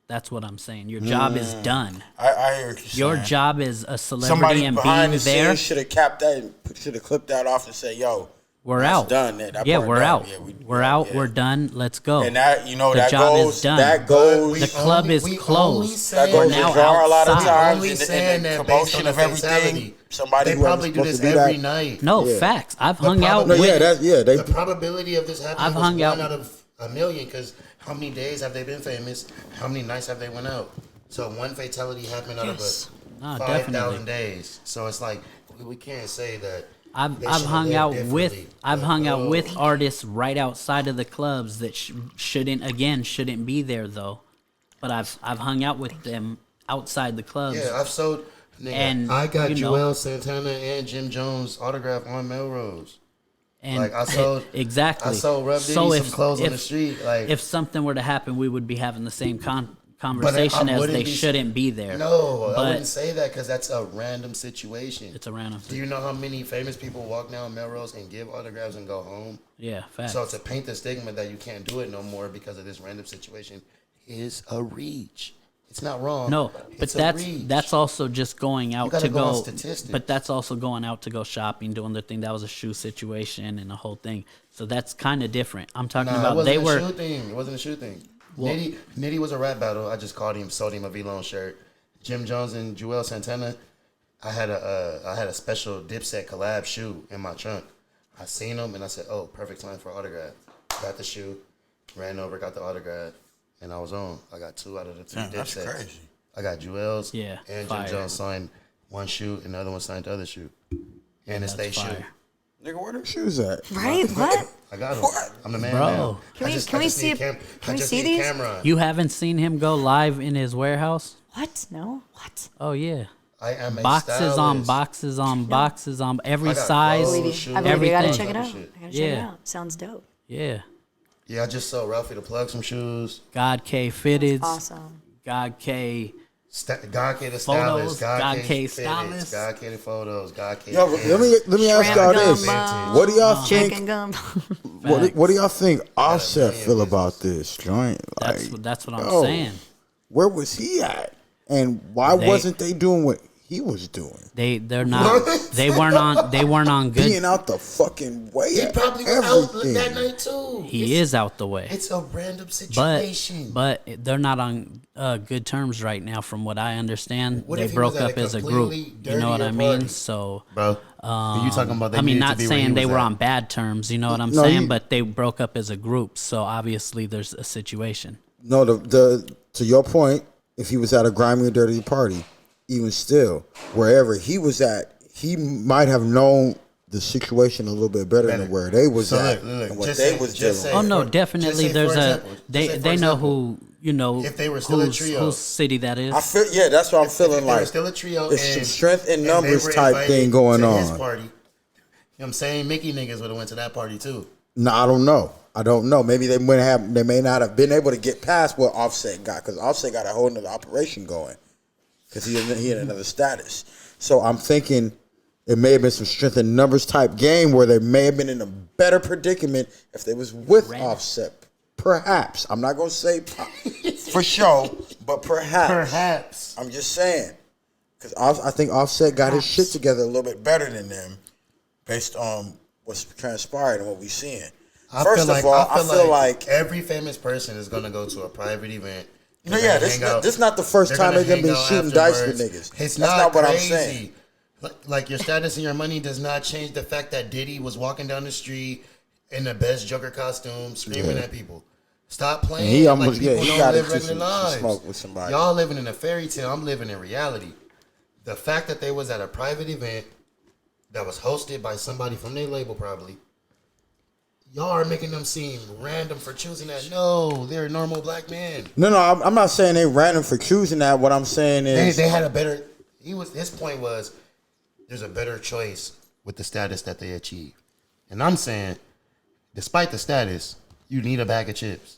A: that's what I'm saying. Your job is done.
E: I hear what you're
A: Your
E: saying.
A: job as a celebrity
E: Somebody
A: and
E: behind
A: being
E: the
A: there,
E: scenes should have capped that and should have clipped that off and said, "Yo,
A: we're
E: that's
A: out.
E: done. That
A: Yeah,
E: part
A: we're
E: done.
A: out.
E: Yeah,
A: we're
E: yeah,
A: out.
E: yeah.
A: We're done. Let's go.
E: And that
A: The
E: that
A: job is
E: goes
A: done.
E: that
B: But
E: goes
B: we
A: The club
B: only-
A: is
B: we
A: closed.
B: only
E: that
B: say
E: goes
A: now
E: to jar a lot of
A: outside.
E: times
B: Only
E: in
B: saying
E: the
B: that based
E: promotion
B: on
E: of
B: the
E: everything.
B: fatality.
E: Somebody
B: They
E: whoever's
B: probably do
E: supposed
B: this
E: to do
B: every
E: that.
B: night.
A: No
D: Yeah.
A: facts. I've
B: The
A: hung out
B: probability-
A: with.
D: Yeah, that's they.
B: The probability of this happening
A: I've
B: was
A: hung out-
B: one out of a million. Because how many days have they been famous? How many nights have they went out? So one fatality happened out
C: Yes.
B: of
A: No,
B: 5,000 days. So it's like we can't say that.
A: I've
B: they
A: I've
B: should've
A: hung
B: lived
A: out with
B: differently.
A: I've
B: But,
A: hung out
B: oh,
A: with artists right outside of the clubs that shouldn't be there though, but I've hung out with them outside the clubs.
B: Yeah, I've sold. Nigga,
A: And,
B: I got
A: you know-
B: Joel Santana and Jim Jones autograph on Melrose.
A: And
B: Like, I sold-
A: exactly.
B: I sold Rev Diddy some clothes on the street. Like,
A: if something were to happen, we would be having the same
B: but
A: conversation
B: I
A: as
B: wouldn't
A: they
B: be-
A: shouldn't be there.
B: No, I
A: but
B: wouldn't say that because that's a random situation.
A: it's a random.
B: Do you know how many famous people walk down Melrose and give autographs and go home?
A: Yeah, facts.
B: So to paint the stigma that you can't do it no more because of this random situation is a reach. It's not wrong.
A: No, but
B: It's a reach.
A: that's also just going out
B: gotta
A: to
B: go on
A: go.
B: statistics.
A: But that's also going out to go shopping, doing their thing. That was a shoe situation and the whole thing. So that's kind of different. I'm talking
B: Nah, it
A: about
B: wasn't
A: they
B: a
A: were.
B: shoe thing. It wasn't a shoe thing. Nitty was a rap battle. I just called him, sold him a V-Lone shirt. Jim Jones and Joel Santana. I had a special Dipset collab shoe in my trunk. I seen them and I said, "Oh, perfect time for autograph." Got the shoe, ran over, got the autograph, and I was on. I got 2 out of the 3
E: Damn, that's
B: Dipsets.
E: crazy.
B: I got Joel's,
A: Yeah,
B: and
A: fire.
B: Jim Jones signed one shoe, and the other one signed the other shoe, and it's they
A: That's
B: shoe.
A: fire.
E: Nigga, where them shoes at?
C: Right? What?
B: I got them.
E: What?
B: I'm the man
A: Bro.
B: now.
C: Can
B: I
C: we-
B: just-
C: can
B: I
C: we
B: just
C: see
B: need
C: it-
B: cam-
C: can
B: I
C: we
B: just
C: see
B: need
C: these?
B: camera.
A: You haven't seen him go live in his warehouse?
C: What? No. What?
A: Oh yeah.
B: I am a
A: Boxes on
B: stylist.
A: boxes on boxes on every
B: I got
A: size.
B: clothes,
C: I believe you.
B: shoes,
C: I believe you. I gotta
A: everything.
C: check it out.
B: Shit.
C: I gotta check it
A: Yeah.
C: out. Sounds dope.
A: Yeah.
B: Yeah, I just saw Ralphie to plug some shoes.
A: GodK Fitteds.
C: Awesome.
A: GodK.
B: GodK the
A: Photos,
B: stylist.
A: GodK
B: Fitteds,
A: stylist.
B: GodK the photos. GodK.
D: Yo, let me ask y'all this. What do y'all think?
C: Chicken gum.
D: What do y'all think Offset feel about this joint?
A: That's what I'm
D: yo,
A: saying.
D: Where was he at? And why wasn't they doing what he was doing?
A: They're not. They weren't on good.
D: Being out the fucking way.
B: He probably was out that night too.
A: He is out the way.
B: It's a random situation.
A: But they're not on good terms right now, from what I understand.
B: What
A: They
B: if he
A: broke
B: was at
A: up
B: a
A: as a group.
B: completely
A: You know what I
B: dirtier
A: mean?
B: party?
A: So,
B: Bro, you talking about? They
A: I mean,
B: needed to
A: not
B: be where he
A: saying they
B: was
A: were
B: at.
A: on bad terms. You know what I'm
D: No,
A: saying? But they broke up as a group. So obviously, there's a situation.
D: No, the to your point, if he was at a grimy or dirty party, even still, wherever he was at, he might have known the situation a little bit better than where they was
B: So
D: at
B: look,
D: and what
B: just
D: they
B: say-
D: was
B: just
D: dealing
B: say-
A: Oh no,
B: for-
A: definitely.
B: just say,
A: There's
B: for
A: a
B: example, just
A: they
B: say, for
A: they know
B: example,
A: who
B: if they were still a trio.
A: whose city that is.
D: I feel that's what I'm feeling
B: if they were
D: like.
B: still a trio,
D: It's
B: and,
D: some strength in
B: and
D: numbers
B: they were
D: type
B: invited
D: thing going
B: to his
D: on.
B: party. You know what I'm saying? Mickey niggas would have went to that party too.
D: No, I don't know. Maybe they may not have been able to get past what Offset got, because Offset got a whole nother operation going, because he had another status. So I'm thinking it may have been some strength in numbers type game where they may have been in a better predicament if they was with Offset. Perhaps. I'm not gonna say for sure, but perhaps. I'm just saying, because I think Offset got his shit together a little bit better than them, based on what's transpired and what we're seeing. First of all, I feel like
B: every famous person is gonna go to a private event.
D: no, yeah, this is not the first time they're gonna be shooting dice with niggas.
B: It's
D: That's
B: not
D: what
B: crazy.
D: I'm saying.
B: Like your status and your money does not change the fact that Diddy was walking down the street in the best Joker costume, screaming at people. Stop playing.
D: He almost
B: like people
D: he
B: don't
D: got
B: live
D: into
B: regular
D: some
B: lives.
D: smoke with somebody.
B: Y'all living in a fairy tale. I'm living in reality. The fact that they was at a private event that was hosted by somebody from their label, probably. Y'all are making them seem random for choosing that. No, they're normal black men.
D: No, I'm not saying they random for choosing that. What I'm saying is
B: They had a better. His point was there's a better choice with the status that they achieve, and I'm saying, despite the status, you need a bag of chips.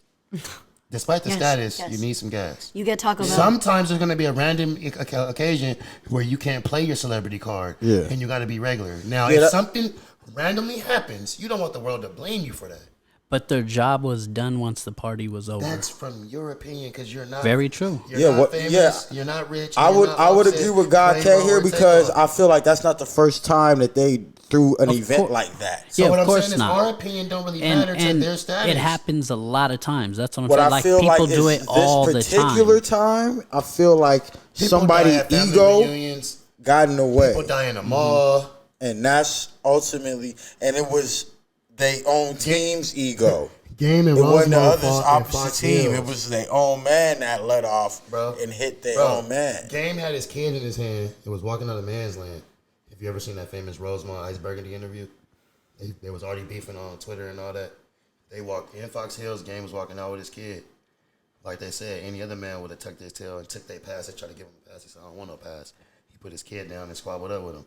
B: Despite the status, you need some gas.
C: You get Taco Bell.
B: Sometimes there's going to be a random occasion where you can't play your celebrity card, and you got to be regular. Now, if something randomly happens, you don't want the world to blame you for that.
A: But their job was done once the party was over.
B: That's from your opinion, because you're not
A: Very true.
B: You're not famous. You're not rich.
D: I would agree with GodK here, because I feel like that's not the first time that they threw an event like that.
B: So
A: Yeah,
B: what
A: of
B: I'm
A: course
B: saying is,
A: not.
B: our opinion don't really matter to their status.
A: It happens a lot of times. That's what I'm
D: What
A: saying.
D: I
A: Like
D: feel
A: people
D: like
A: do
D: is
A: it all the
D: this
A: time.
D: particular time, I feel like
B: People
D: somebody
B: die at family
D: ego
B: reunions.
D: got in the way,
B: People die in the mall.
D: and that's ultimately, and it was their own team's ego.
B: Game and
D: It wasn't the
B: Rosemont
D: other's
B: fought in
D: opposite
B: Fox
D: team.
B: Hills.
D: It was their own man that let off,
B: Bro.
D: and hit their own man.
B: Game had his kid in his hand and was walking out of man's land. If you ever seen that famous Rosemont Ice Burgundy interview, they was already beefing on Twitter and all that. They walked in Fox Hills. Game was walking out with his kid. Like they said, any other man would have tucked his tail and took their pass. They tried to give him a pass. He said, "I don't want no pass." He put his kid down and squabbled up with him.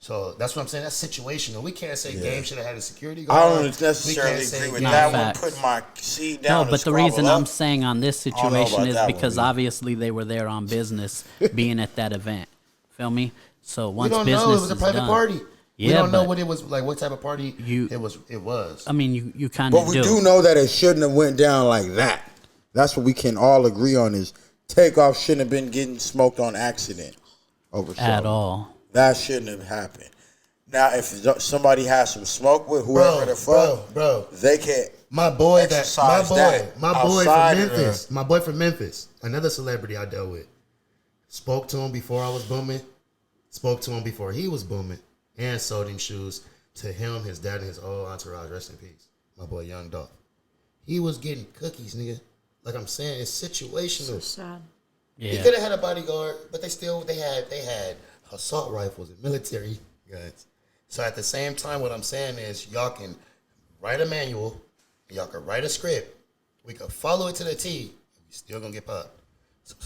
B: So that's what I'm saying. That's situational. We can't say Game should have had a security guard.
D: I don't necessarily agree with that one.
A: facts.
D: Putting my seed down.
A: No, but the reason I'm saying on this
D: don't know
A: situation
D: about
A: is
D: that one,
A: because
D: dude.
A: obviously they were there on business, being at that event. Feel me? So
B: We
A: once
B: don't
A: business
B: know. It was a
A: is
B: private
A: done,
B: party. We
A: Yeah,
B: don't know
A: but
B: what it was like. What type of party it was?
A: I mean, you kind
D: But
A: of
D: we
A: do.
D: do know that it shouldn't have went down like that. That's what we can all agree on, is Takeoff shouldn't have been getting smoked on accident over
A: at
D: something.
A: all.
D: That shouldn't have happened. Now, if somebody has some smoke with whoever the fuck,
B: bro,
D: they can.
B: my boy
D: exercise
B: my boy from
D: outside of
B: Memphis, my boy from Memphis, another celebrity I dealt with, spoke to him before I was booming, spoke to him before he was booming, and sold him shoes to him, his dad, and his whole entourage. Rest in peace, my boy Young Dolph. He was getting cookies, nigga. Like I'm saying, it's situational.
C: Sad.
A: Yeah.
B: He could have had a bodyguard, but they had assault rifles and military guns. So at the same time, what I'm saying is y'all can write a manual, y'all can write a script, we can follow it to the T, and we still gonna get popped.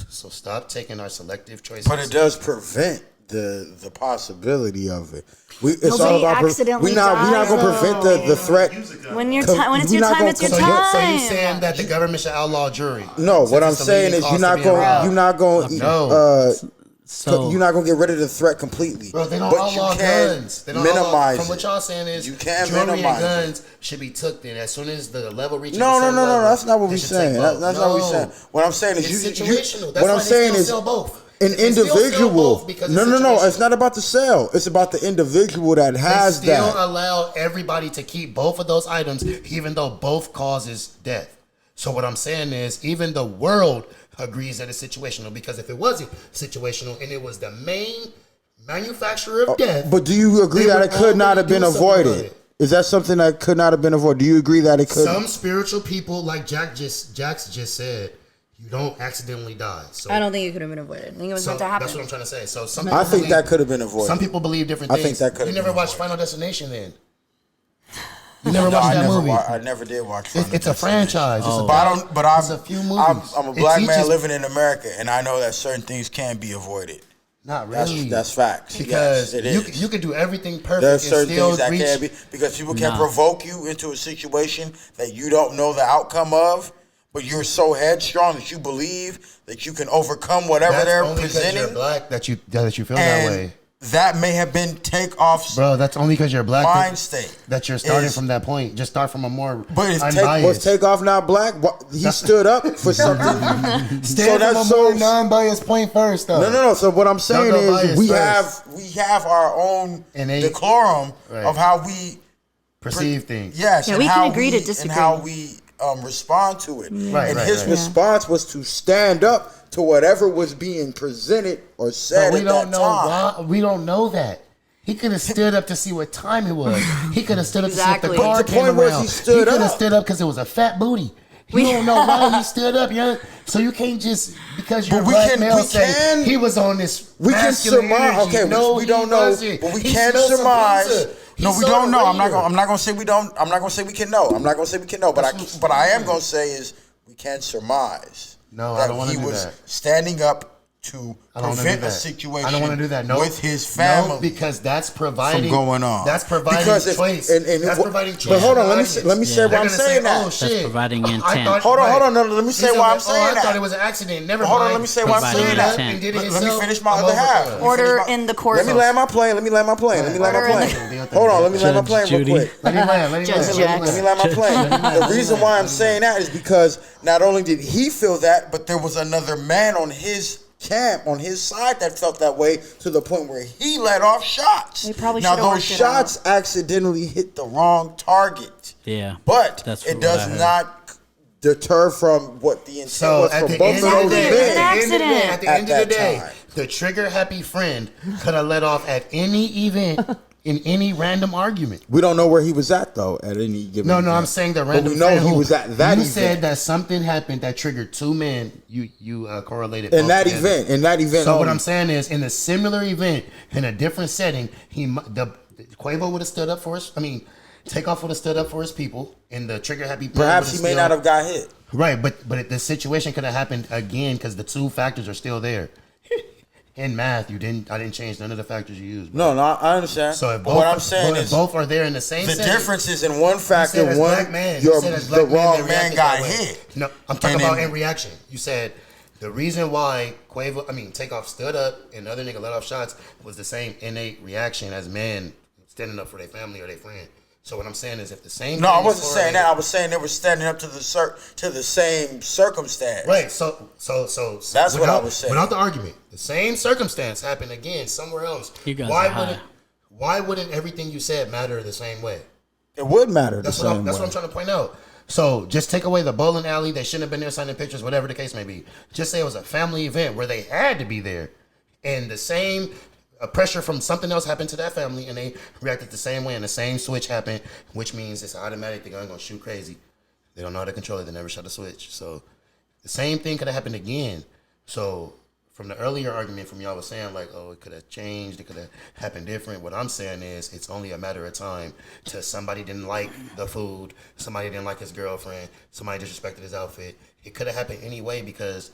B: So stop taking our selective choices.
D: But it does prevent the possibility of it. It's
C: Nobody
D: all about
C: accidentally
D: we not gonna
C: dies,
D: prevent the threat.
C: When it's your
D: not
C: time,
D: gonna
C: it's your
B: So
C: time.
B: you saying that the government should outlaw jury?
D: No, what I'm
B: Since it's the
D: saying
B: leading
D: is
B: cause to being robbed.
D: you're not going
A: So
D: you're not gonna get rid of the threat completely.
B: Bro, they don't
D: but
B: outlaw
D: you can
B: guns. They don't
D: minimize
B: From what
D: it.
B: y'all saying is,
D: You can
B: jewelry and
D: minimize it.
B: guns should be took in as soon as the level reaches.
D: No,
B: a certain level,
D: that's not what
B: they
D: we're
B: should
D: saying.
B: take both.
D: That's not what we're saying. What I'm saying is
B: It's
D: you
B: situational. That's
D: what
B: why
D: I'm
B: they
D: saying
B: still
D: is
B: sell both.
D: an
B: They still sell
D: individual.
B: both because
D: No,
B: it's
D: no.
B: situational.
D: It's not about the sale. It's about the individual that
B: They
D: has
B: still
D: that.
B: allow everybody to keep both of those items, even though both causes death. So what I'm saying is, even the world agrees that it's situational, because if it wasn't situational and it was the main manufacturer of death,
D: But do you agree
B: they
D: that
B: would
D: it could not
B: already
D: have been
B: do something about
D: avoided?
B: it.
D: Is that something that could not have been avoided? Do you agree that it could?
B: Some spiritual people, like Jaxxx just said, you don't accidentally die. So,
C: I don't think it could have been avoided. I think it was meant to happen.
B: that's what I'm trying to say. So some
D: I
B: people
D: think
B: believe-
D: that could have been avoided.
B: Some people believe different
D: I
B: things.
D: think that could have
B: You never
D: been
B: watched
D: avoided.
B: Final Destination, then? You never
E: No,
B: watched
E: I
B: that
E: never,
B: movie?
E: I never did watch. Final
B: It's a
E: Destination.
B: franchise. It's
A: Oh.
E: But I don't. But I'm
B: It's a few movies.
E: I'm a
B: It
E: black man
B: teaches-
E: living in America, and I know that certain things can be avoided.
B: Not really.
D: That's facts.
B: because
D: Yes, it
B: you
D: is.
B: you can do everything perfect
D: There are
B: and
D: certain
B: still
D: things that
B: reach.
D: can be because people can
A: Nah.
D: provoke you into a situation that you don't know the outcome of, but you're so headstrong that you believe that you can overcome whatever
B: That's
D: they're
B: only because you're
D: presenting.
B: black that you feel that
D: And
B: way,
D: that may have been Takeoff's
B: bro. That's only because you're black
D: mind state.
B: that you're starting
D: Is-
B: from that point. Just start from a more
D: But is
B: unbiased.
D: was Takeoff not black? He stood up for something.
B: Stand from a more non-biased point first, though.
D: No. So what I'm saying
B: Don't go
D: is
B: biased first.
D: we have our own
B: Innate-
D: decorum
B: Right.
D: of how we
B: Perceive things.
D: Yes,
C: Yeah,
D: and
C: we can
D: how
C: agree to
D: and
C: disagree.
D: how we respond to it.
B: Right,
D: and
B: right,
D: his
B: right.
D: response was to stand up to whatever was being presented or said
B: But we
D: at
B: don't
D: that
B: know
D: time.
B: why. We don't know that. He could have stood up to see what time it was. He could have stood up to see
C: Exactly.
B: if the car
D: But the
B: came
D: point was
B: around.
D: he stood
B: could have
D: up.
B: stood up because it was a fat booty. You don't know why he stood up, yeah. So you can't just because you're
D: But we
B: black
D: can-
B: male
D: we
B: say
D: can-
B: he was on this.
D: We can
B: masculine
D: surmise.
B: energy.
D: Okay,
B: no,
D: we don't
B: he
D: know,
B: wasn't.
D: but we
B: He
D: can
B: smelled some
D: surmise.
B: pizza. He
D: No, we
B: saw
D: don't
B: the
D: know. I'm
B: waiter.
D: not gonna say we don't. I'm not gonna say we can know. I'm not gonna say we can know. But I am gonna say is we can surmise.
B: No, I
D: that
B: don't wanna
D: he
B: do
D: was
B: that.
D: standing up to
B: I don't wanna
D: prevent
B: do
D: a
B: that.
D: situation.
B: I don't want to do that. No,
D: with his family.
B: No, because that's providing
D: going on.
B: That's providing
D: Because if-
B: choice.
D: and
B: that's
D: wh-
B: providing choice.
D: but hold on,
B: for
D: let me
B: the
D: say- let me
B: audience.
D: say why
B: They're
D: I'm
B: gonna
D: saying
B: say,
D: that.
B: Oh, shit.
A: That's providing
B: I
A: intent.
B: thought-
D: Hold on,
B: right.
D: hold on. No, let me
B: He
D: say
B: said,
D: why I'm
B: "Oh,
D: saying
B: I
D: that.
B: thought it was an accident. Never
D: Hold on,
B: mind.
D: let me say why I'm
A: Providing
D: saying that.
A: intent.
B: And did it
D: Let me
B: himself.
D: finish my
B: I'm
D: other
B: over
D: half.
B: it.
D: Let me
C: Order
D: finish my-
C: in the course.
D: Let me land my plane. Let me land my plane. Let me land my
C: Order in
D: plane.
B: the-
D: Hold on, let me land my
A: Judge
D: plane real
A: Judy.
D: quick.
B: Let him land. Let him
C: Judge
B: land.
C: Jaxxx.
D: Let me land my plane. The reason why I'm saying that is because not only did he feel that, but there was another man on his camp, on his side, that felt that way to the point where he let off shots.
C: They probably
D: now
C: should've
D: those
C: worked it
D: shots accidentally hit the wrong target.
A: Yeah.
D: But
A: That's
D: it
A: what I
D: does
A: heard.
D: not deter from what the intent
B: So
D: was
B: at
D: from
B: the
D: both
B: end
D: of
B: of
D: those
B: the day,
C: It's an
D: men.
C: accident.
B: At the
D: At
B: end of the
D: that
B: day,
D: time.
B: the trigger happy friend could have let off at any event in any random argument.
D: We don't know where he was at though at any given.
B: No,
D: event.
B: I'm saying the
D: But
B: random
D: we know
B: friend
D: he
B: who-
D: was at that
B: You
D: event.
B: said that something happened that triggered two men. You correlated
D: in
B: both
D: that
B: together.
D: event. In that event.
B: So what
D: only.
B: I'm saying is, in a similar event, in a different setting, Quavo would have stood up for us. I mean, Takeoff would have stood up for his people, and the trigger happy. friend
D: Perhaps
B: would've
D: he may
B: still-
D: not have got hit.
B: Right, but the situation could have happened again because the two factors are still there. In math, I didn't change none of the factors you used.
D: No, I understand.
B: So if
D: But
B: both,
D: what I'm saying
B: if
D: is
B: both are there in the same
D: the
B: setting,
D: difference is in one
B: you
D: factor,
B: said as
D: one
B: black man,
D: you're,
B: you said as
D: the
B: black men,
D: wrong
B: they
D: man
B: reacted
D: got
B: that way.
D: hit.
B: No, I'm talking
D: And
B: about
D: then-
B: in reaction. You said the reason why Takeoff stood up and the other nigga let off shots was the same innate reaction as men standing up for their family or their friend. So what I'm saying is, if the same
D: No,
B: thing
D: I
B: is
D: wasn't saying that. I
B: correlated-
D: was saying they were standing up to the same circumstance.
B: Right. So
D: That's what I was saying.
B: Without the argument, the same circumstance happened again somewhere else.
A: You guys
B: Why
A: are high.
B: wouldn't Why wouldn't everything you said matter the same way?
D: It would matter
B: That's
D: the
B: what
D: same
B: that's what I'm
D: way.
B: trying to point out. So just take away the bowling alley. They shouldn't have been there signing pictures, whatever the case may be. Just say it was a family event where they had to be there, and the same pressure from something else happened to that family, and they reacted the same way, and the same switch happened, which means it's automatic. They're gonna shoot crazy. They don't know how to control it. They never shot the switch. So the same thing could have happened again. So from the earlier argument from y'all was saying like, oh, it could have changed, it could have happened different. What I'm saying is it's only a matter of time till somebody didn't like the food, somebody didn't like his girlfriend, somebody disrespected his outfit. It could have happened anyway because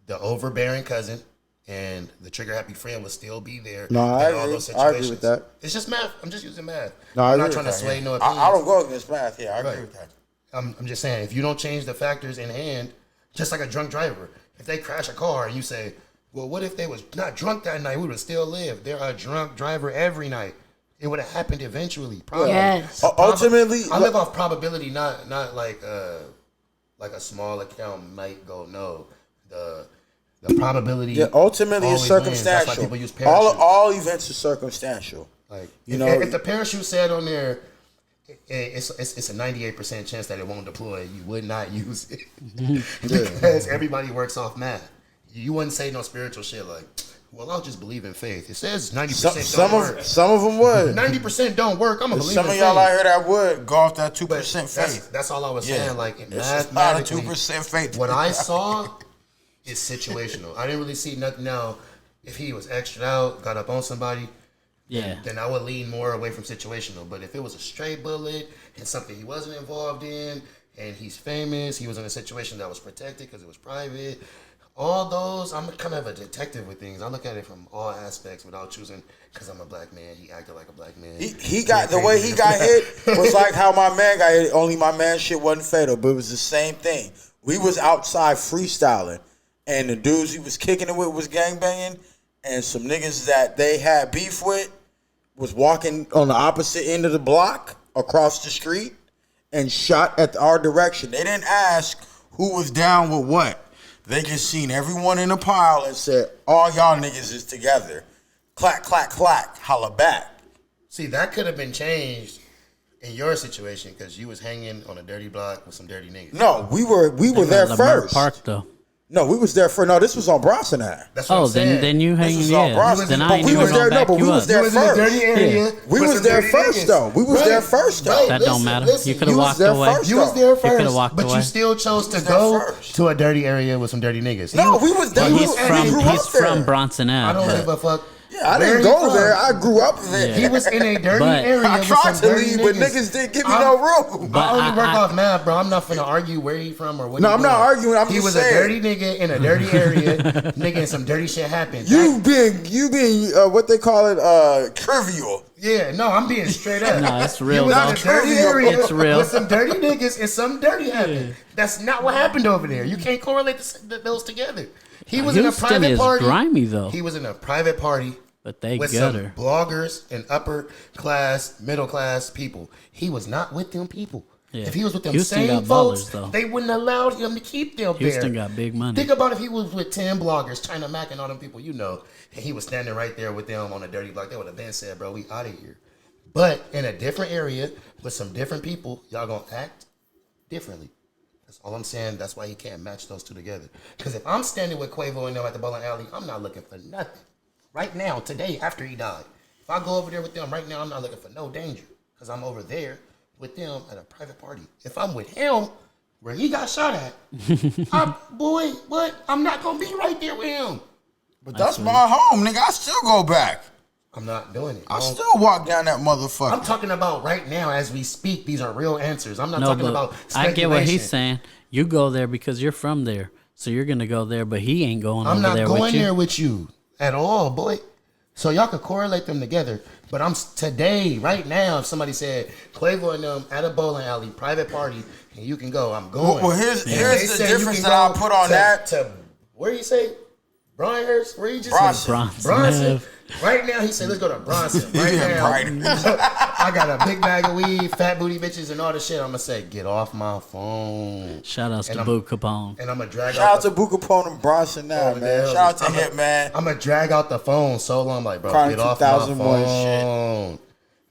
B: the overbearing cousin and the trigger happy friend would still be there.
D: No, I
B: in all
D: agree.
B: those
D: I agree
B: situations.
D: with that.
B: It's just math. I'm just using math.
D: No, I
B: I'm
D: agree
B: not
D: with
B: trying to
D: that,
B: sway
D: yeah.
B: no opinions.
E: I don't go against math. Yeah, I agree
B: Right.
E: with that.
B: I'm just saying, if you don't change the factors in hand, just like a drunk driver, if they crash a car and you say, well, what if they was not drunk that night? We would have still lived. They're a drunk driver every night. It would have happened eventually. Probably.
C: Yes.
D: Ultimately,
B: I live off probability, not like a small account might go no. The probability.
D: yeah, ultimately it's
B: always wins. That's why
D: circumstantial.
B: people use parachutes.
D: All events are circumstantial.
B: Like
D: You
B: if the parachute said on there, it's a 98% chance that it won't deploy. You would not use it because everybody works off math. You wouldn't say no spiritual shit like, well, I'll just believe in faith. It says 90%
D: Some of them would.
B: 90% don't work. I'm gonna believe
D: Some
B: in
D: of y'all
B: faith.
D: out here that would.
E: Go off that 2%
B: But
E: faith.
B: that's all I was
E: Yeah.
B: saying. Like
E: It's just not a
B: mathematically,
E: 2% faith.
B: what I saw is situational. I didn't really see nothing. Now, if he was extra out, got up on somebody,
A: Yeah.
B: then I would lean more away from situational. But if it was a stray bullet and something he wasn't involved in, and he's famous, he was in a situation that was protected because it was private. All those, I'm kind of a detective with things. I look at it from all aspects without choosing. Because I'm a black man, he acted like a black man.
D: He got the way he got hit was like how my man got hit. Only my man shit wasn't fatal, but it was the same thing. We was outside freestyling, and the dudes he was kicking it with was gangbanging, and some niggas that they had beef with was walking on the opposite end of the block across the street and shot at our direction. They didn't ask who was down with what. They just seen everyone in a pile and said, all y'all niggas is together. Clack, clack, clack, holla back.
B: See, that could have been changed in your situation because you was hanging on a dirty block with some dirty niggas.
D: No, we were there
A: Lamar
D: first.
A: Park though.
D: No, we was there first. No, this was on Bronson Ave.
B: That's what
A: Oh,
B: I'm saying.
A: then you hanging,
D: was all
A: yeah.
D: Bronson.
A: Then
B: But
A: I ain't
D: we
A: even
D: was
A: gonna
D: there, no,
A: back
D: but
A: you
D: we was
A: up.
D: there
B: You was in a
D: first.
B: dirty area.
A: Yeah.
D: We
B: with
D: was
B: some
D: there
B: dirty
D: first,
B: niggas.
D: though. We was there first, though.
A: That don't matter. You could have
B: you was
A: walked
D: there
A: away.
D: first.
B: You was there
A: You coulda
B: first,
A: walked
B: but
A: away.
B: you still chose to
D: there
B: go
D: first.
B: to a dirty area with some dirty niggas.
D: No, we was there.
A: Well,
D: we
A: he's
D: was-
A: from
D: we grew
A: he's
D: up there.
A: from Bronson
B: I
A: Ave.
B: don't give a fuck.
D: Yeah, I
B: Where
D: didn't
B: he
D: go
B: from.
D: there. I grew up there.
A: Yeah.
B: He was in a dirty
A: But-
B: area
D: I
B: with
D: tried
B: some
D: to
B: dirty
D: leave, but
B: niggas.
D: niggas didn't give me
B: I'm-
D: no room.
A: But
B: I only work
A: I-
B: off math, bro. I'm not finna argue where he from or what.
D: No,
B: he
D: I'm not
B: doing.
D: arguing. I'm
B: he
D: just
B: was
D: saying.
B: a dirty nigga in a dirty area, nigga, and some dirty shit happened.
D: You being what they call it, trivial.
B: Yeah, no, I'm being straight up.
A: No, it's
B: He
A: real,
B: was
A: though.
B: in a dirty area
A: It's real.
B: with some dirty niggas and some dirty happened. That's not what happened over there. You can't correlate those together. He was in a
A: Houston
B: private
A: is
B: party.
A: grimy, though.
B: He was in a private party
A: But they
B: with
A: got
B: some
A: her.
B: bloggers and upper class, middle class people. He was not with them people.
A: Yeah.
B: If he was with them
A: Houston
B: same
A: got
B: folks,
A: ballers, though.
B: they wouldn't allow him to keep them
A: Houston
B: there.
A: got big money.
B: Think about if he was with 10 bloggers, China Mac and all them people, you know, and he was standing right there with them on a dirty block. They would have been said, bro, we out of here. But in a different area with some different people, y'all gonna act differently. That's all I'm saying. That's why he can't match those two together. Because if I'm standing with Quavo and them at the bowling alley, I'm not looking for nothing. Right now, today, after he died. If I go over there with them right now, I'm not looking for no danger. Because I'm over there with them at a private party. If I'm with him, where he got shot at, boy, what? I'm not gonna be right there with him.
E: But that's my home, nigga. I still go back.
B: I'm not doing it.
E: I still walk down that motherfucker.
B: I'm talking about right now as we speak. These are real answers. I'm not
A: No,
B: talking
A: but
B: about
A: I get what he's
B: speculation.
A: saying. You go there because you're from there, so you're gonna go there. But he ain't going
B: I'm
A: over
B: not
A: there
B: going
A: with you.
B: there with you at all, boy. So y'all could correlate them together. But today, right now, if somebody said Quavo and them at a bowling alley, private party, and you can go, I'm going.
E: Well, here's
B: And
E: here's
B: they
E: the
B: say you
E: difference
B: can
E: that I'll
B: go
E: put on that.
B: To where you say? Bryanhurst? Where you just
E: Bronson.
B: said?
A: Bronson.
B: Right now, he said, let's go to Bronson. Right
E: Yeah,
B: now,
E: Brighton.
B: I got a big bag of weed, fat booty bitches, and all the shit. I'm going to say, get off my phone.
A: Shout outs
B: And
A: to
B: I'm-
A: Boo Capone.
B: And I'm going to drag
D: Shout out to
B: the
D: Buka Pone and Bronson now,
B: Oh,
D: man.
B: man.
D: Shout out to
B: I'm a-
D: Hitman.
B: I'm going to drag out the phone so long. I'm like, bro,
D: Crying
B: get off my
D: 2001
B: phone.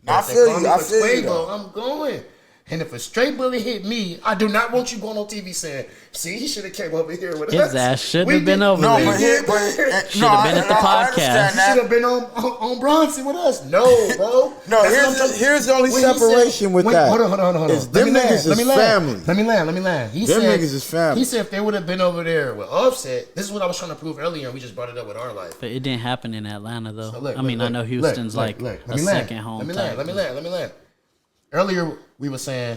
D: I
B: If they
D: feel
B: call
D: you.
B: me
D: I
B: for
D: feel you,
B: Quavo,
D: though.
B: I'm going. And if a straight bullet hit me, I do not want you going on TV saying, see, he should have came over here with
A: His
B: us.
A: ass shouldn't
B: We
A: have been
B: did-
A: over
E: No,
A: there.
E: but here, but
A: Should have been at the
E: I
A: podcast.
E: understand
B: He
E: that.
B: should have been on Bronson with us. No, bro.
D: No,
B: That's what I'm talking-
D: here's the only
B: When he
D: separation with that.
B: Hold on.
D: Is
B: Let
D: them
B: me land,
D: niggas
B: let me
D: is
B: land.
D: family.
B: Let me land. He
D: Them
B: said,
D: niggas is family.
B: He said if they would have been over there with Offset, this is what I was trying to prove earlier, and we just brought it up with our life.
A: But it didn't happen in Atlanta though.
B: So look,
A: I mean, I
B: look,
A: know
B: look,
A: Houston's
B: look.
A: like
B: Let
A: a
B: me land.
A: second home.
B: Let me
A: type.
B: land. Earlier we were saying,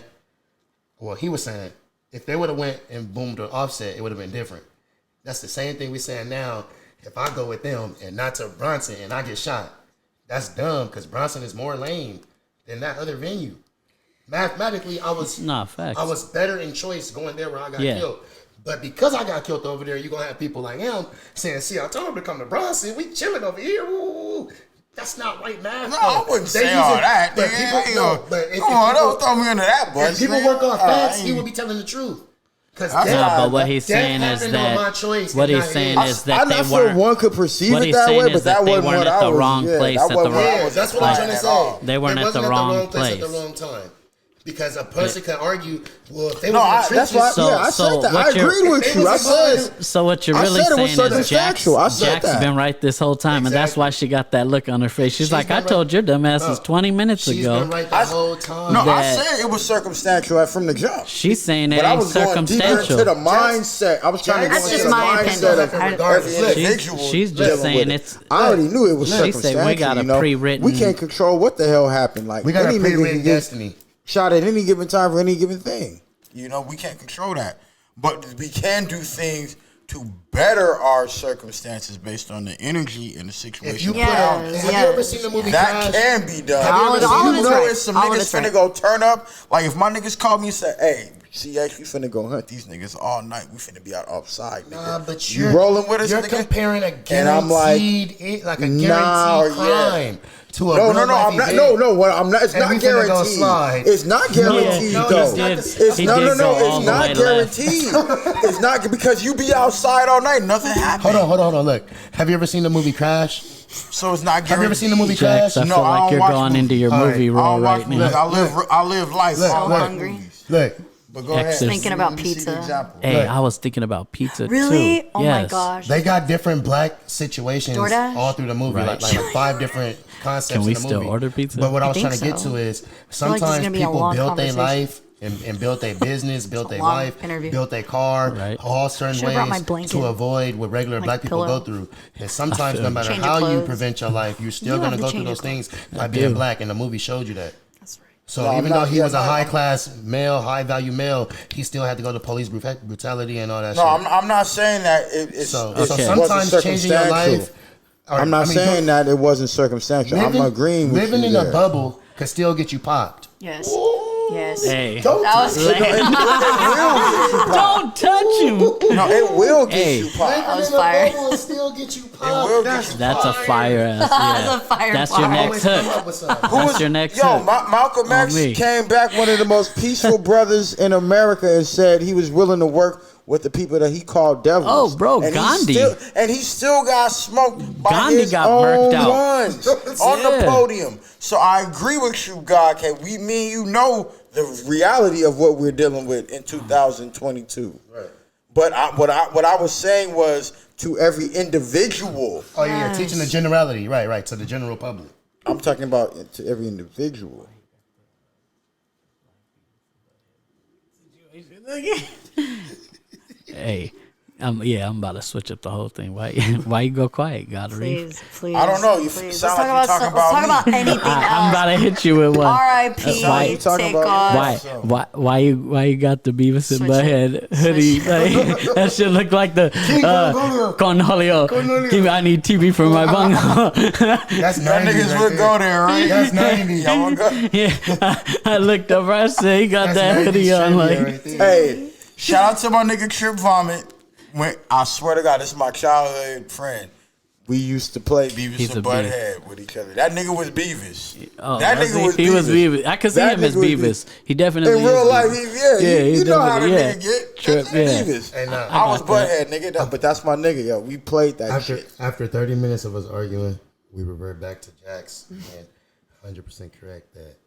B: well, he was saying if they would have went and boomed or Offset, it would have been different. That's the same thing we're saying now. if I go with them and not to Bronson and I get shot, that's dumb because Bronson is more lame than that other venue. Mathematically, I was
A: facts.
B: I was better in choice going there where I got
A: Yeah.
B: killed. But because I got killed over there, you're gonna have people like him saying, "See, I told him to come to Bronson. We chilling over here." Ooh. That's not right math.
E: No, I wouldn't
B: They
E: say all
B: using-
E: that.
B: But
E: Nigga.
B: people, no, but if
E: Come on,
B: people-
E: don't throw me under that bus.
B: if people
E: nigga.
B: work off facts,
E: I
B: he
E: ain't-
B: would be telling the truth. Because
E: That's
A: No,
E: not-
A: but what he's
B: That
A: saying is
B: happened on my
A: that
B: choice
A: what
B: and
A: he's
B: not
A: saying
B: his.
A: is that
D: I'm
A: they
D: not sure
A: weren't.
D: one could perceive
A: What
D: it
A: he's
D: that
A: saying
D: way,
A: is
D: but
A: that
D: that
A: they
D: wasn't
A: weren't
D: what
A: at
D: I
A: the
D: was.
A: wrong
D: yeah,
A: place
D: that
A: at the
D: wasn't what I
A: wrong-
D: was
B: That's what I'm trying to
D: implying at all.
B: say.
A: They weren't at
B: wasn't
A: the wrong
B: at the
A: place.
B: wrong time. Because a person could argue, well, if they
D: No,
B: was in the
D: that's why.
B: trenches,
A: So-
D: I
A: so
D: said that.
A: what
D: I
A: you're-
D: agreed with
B: If they
D: you. I
B: was in
D: said.
A: So what you're
D: I
A: really
D: said it was
A: saying is
D: circumstantial. I said
A: Jax's
D: that.
A: been right this whole time, and that's
B: Exactly.
A: why she got that look on her face. She's like,
B: been
A: I told
B: right-
A: your dumb asses
B: No.
A: 20 minutes
B: she's
A: ago.
B: been right the whole time.
D: No, I
A: that-
D: said it was circumstantial from the jump.
A: She's saying it
D: But I
A: ain't
D: was going deeper
A: circumstantial.
D: into the mindset. I was trying to go
B: That's
D: into
C: just
D: the
C: my
D: mindset
C: opinion.
D: of
B: Regardless.
D: every
B: Look,
D: individual.
A: she's just
D: dealing
A: saying
D: with it.
A: it's-
D: I already knew it was
A: She said
D: circumstantial.
A: we got a
D: you know?
A: pre-written-
D: We can't control what the hell happened. Like
B: We got a
D: any nigga
B: pre-written
D: can get
B: destiny.
D: shot at any given time for any given thing.
E: You know, we can't control that. But we can do things to better our circumstances based on the energy and the situation.
B: If you put
C: Yes,
B: out, have
C: yes.
B: you ever seen the movie
E: That
B: Crash?
E: can be done.
C: All of it- all of
E: you
C: it's
E: know
C: right.
E: it's some
C: All of
E: niggas
C: it's
E: finna
C: right.
E: go turn up. Like if my niggas call me and say, "Hey, CX, we finna go hunt these niggas all night. We finna be out offside, nigga."
B: Nah, but
E: you
B: you're
E: rolling with us,
B: You're
E: nigga?
B: comparing a
D: And I'm like,
B: guaranteed, like a guaranteed
D: nah, yeah.
B: crime to a
D: No,
B: real
D: no, no.
B: life
D: I'm not.
B: event.
D: No. What I'm not. It's
B: And
D: not
B: we finna go
D: guaranteed.
B: slide.
D: It's not guaranteed
B: no,
D: though.
B: it's not the-
D: It's
A: he
D: no.
A: did go all
D: It's
A: the
D: not
A: way left.
D: guaranteed. It's not because you be outside all night. Nothing happens.
B: Hold on. Look, have you ever seen the movie Crash?
E: So it's not guaranteed.
B: Have you ever seen the movie
A: Jax,
B: Crash?
A: I
E: No,
A: feel
E: I
A: like
E: don't
A: you're
E: watch
A: going
E: movies.
A: into your
B: All right,
A: movie
E: I
A: role
E: don't watch
A: right
E: movies.
A: now.
E: I live life.
B: Look,
E: I don't
B: look.
E: watch
C: hungry.
E: movies.
B: Look,
E: But go ahead.
A: Exorcist.
C: Thinking about
E: Let me see the
C: pizza.
E: example.
A: Hey,
B: Look.
A: I was thinking about pizza
C: Really?
A: too.
C: Oh
A: Yes.
C: my gosh.
B: they got different black situations
C: DoorDash?
B: all through the movie,
A: Right.
B: like 5 different concepts
A: Can we
B: in the
A: still
B: movie.
A: order pizza?
B: But what I
C: I
B: was trying
C: think
B: to get
C: so.
B: to is
C: like this is
B: sometimes
C: gonna be a
B: people
C: long
B: built their
C: conversation.
B: life and built their business, built their
C: long
B: life,
C: interview.
B: built their car,
A: Right.
B: all certain
C: Should've brought my
B: ways
C: blanket.
B: to avoid what regular
C: Like
B: black people
C: pillow.
B: go through. And sometimes,
A: feel
B: no
A: you.
B: matter
C: Change your
B: how you
C: clothes.
B: prevent your life, you're still
C: You
B: going to
C: have to
B: go through
C: change
B: those
C: your
B: things by being
A: do.
B: black. And the movie showed you that.
C: That's right.
B: So
D: No, I'm
B: even though
D: not-
B: he
D: yeah,
B: was a
D: no,
B: high
D: I'm-
B: class male, high value male, he still had to go to police brutality and all that
E: No,
B: shit.
E: I'm not saying that it's.
B: So
A: Okay.
B: sometimes changing your life. or-
D: I'm not
B: I mean,
D: saying that it wasn't circumstantial. I'm agreeing with
B: living
D: you
B: in
D: there.
B: a bubble could still get you popped.
C: Yes. Yes.
A: Hey,
D: Don't,
C: That was-
D: it, it will get you popped.
A: don't touch him.
D: No, it will get
A: Hey.
D: you popped.
B: Living
C: was
B: in a
C: fire.
B: bubble and still get you
E: will
B: popped.
E: get you
A: That's a fire ass.
C: That's
A: Yeah.
C: a fire
A: That's
C: bar.
A: your next
B: Always come
A: hook.
B: up with something.
A: That's your next
D: Yo,
A: hook.
D: Malcolm X
A: me.
D: came back one of the most peaceful brothers in America and said he was willing to work with the people that he called devils.
A: Oh, bro,
D: and
A: Gandhi.
D: He still got smoked by
A: Gandhi
D: his
A: got
D: own
A: murked out.
D: ones on the
A: Yeah.
D: podium. So I agree with you, GodK. Me and you know the reality of what we're dealing with in 2022.
B: Right.
D: But what I was saying was to every individual.
B: Oh yeah, you're teaching the generality, right, to the general public.
D: I'm talking about to every individual.
A: Hey, I'm about to switch up the whole thing. Why you go quiet, God?
C: Please, please.
E: I don't know. You
C: please.
E: sound like
C: Let's
E: you're
C: talk
E: talking
C: let's talk
E: about
C: about anything
A: I'm
C: else.
A: about to hit you with one.
C: R.I.P.
A: why
D: you talking
C: Take
D: about.
C: off.
A: Why you got the Beavis and
C: Switch
A: Butthead hoodie? Like, that shit look like the Cornholio. I need TV for my bungalow.
B: That's
E: Y'all
B: 90s
E: niggas
B: right
E: would
B: there.
E: go there, right?
B: That's 90s.
E: Y'all wanna go?
A: Yeah, I looked up. I said he got
B: That's
A: that
B: 90s
A: hoodie on.
B: trivia
A: Like,
B: right there.
D: Hey,
E: Shout out to my nigga Trip Vomit. I swear to God, this is my childhood friend.
D: we used to play.
E: Beavis
A: He's a
E: and Butthead with each other. That nigga was Beavis.
A: oh,
E: That nigga was
A: he
E: Beavis.
A: was Beavis. I could see
D: That
A: him as
D: nigga was
A: Beavis. He definitely
D: In
A: is
D: real
A: Beavis.
D: life, you
A: he
D: know how the
A: definitely-
D: nigga get.
A: Trip,
D: That's
A: yeah.
D: Beavis.
B: And,
E: I was
A: got that.
E: Butthead, nigga.
D: But that's my nigga, yo. We played that shit.
B: After 30 minutes of us arguing, we revert back to Jaxx and 100% correct that.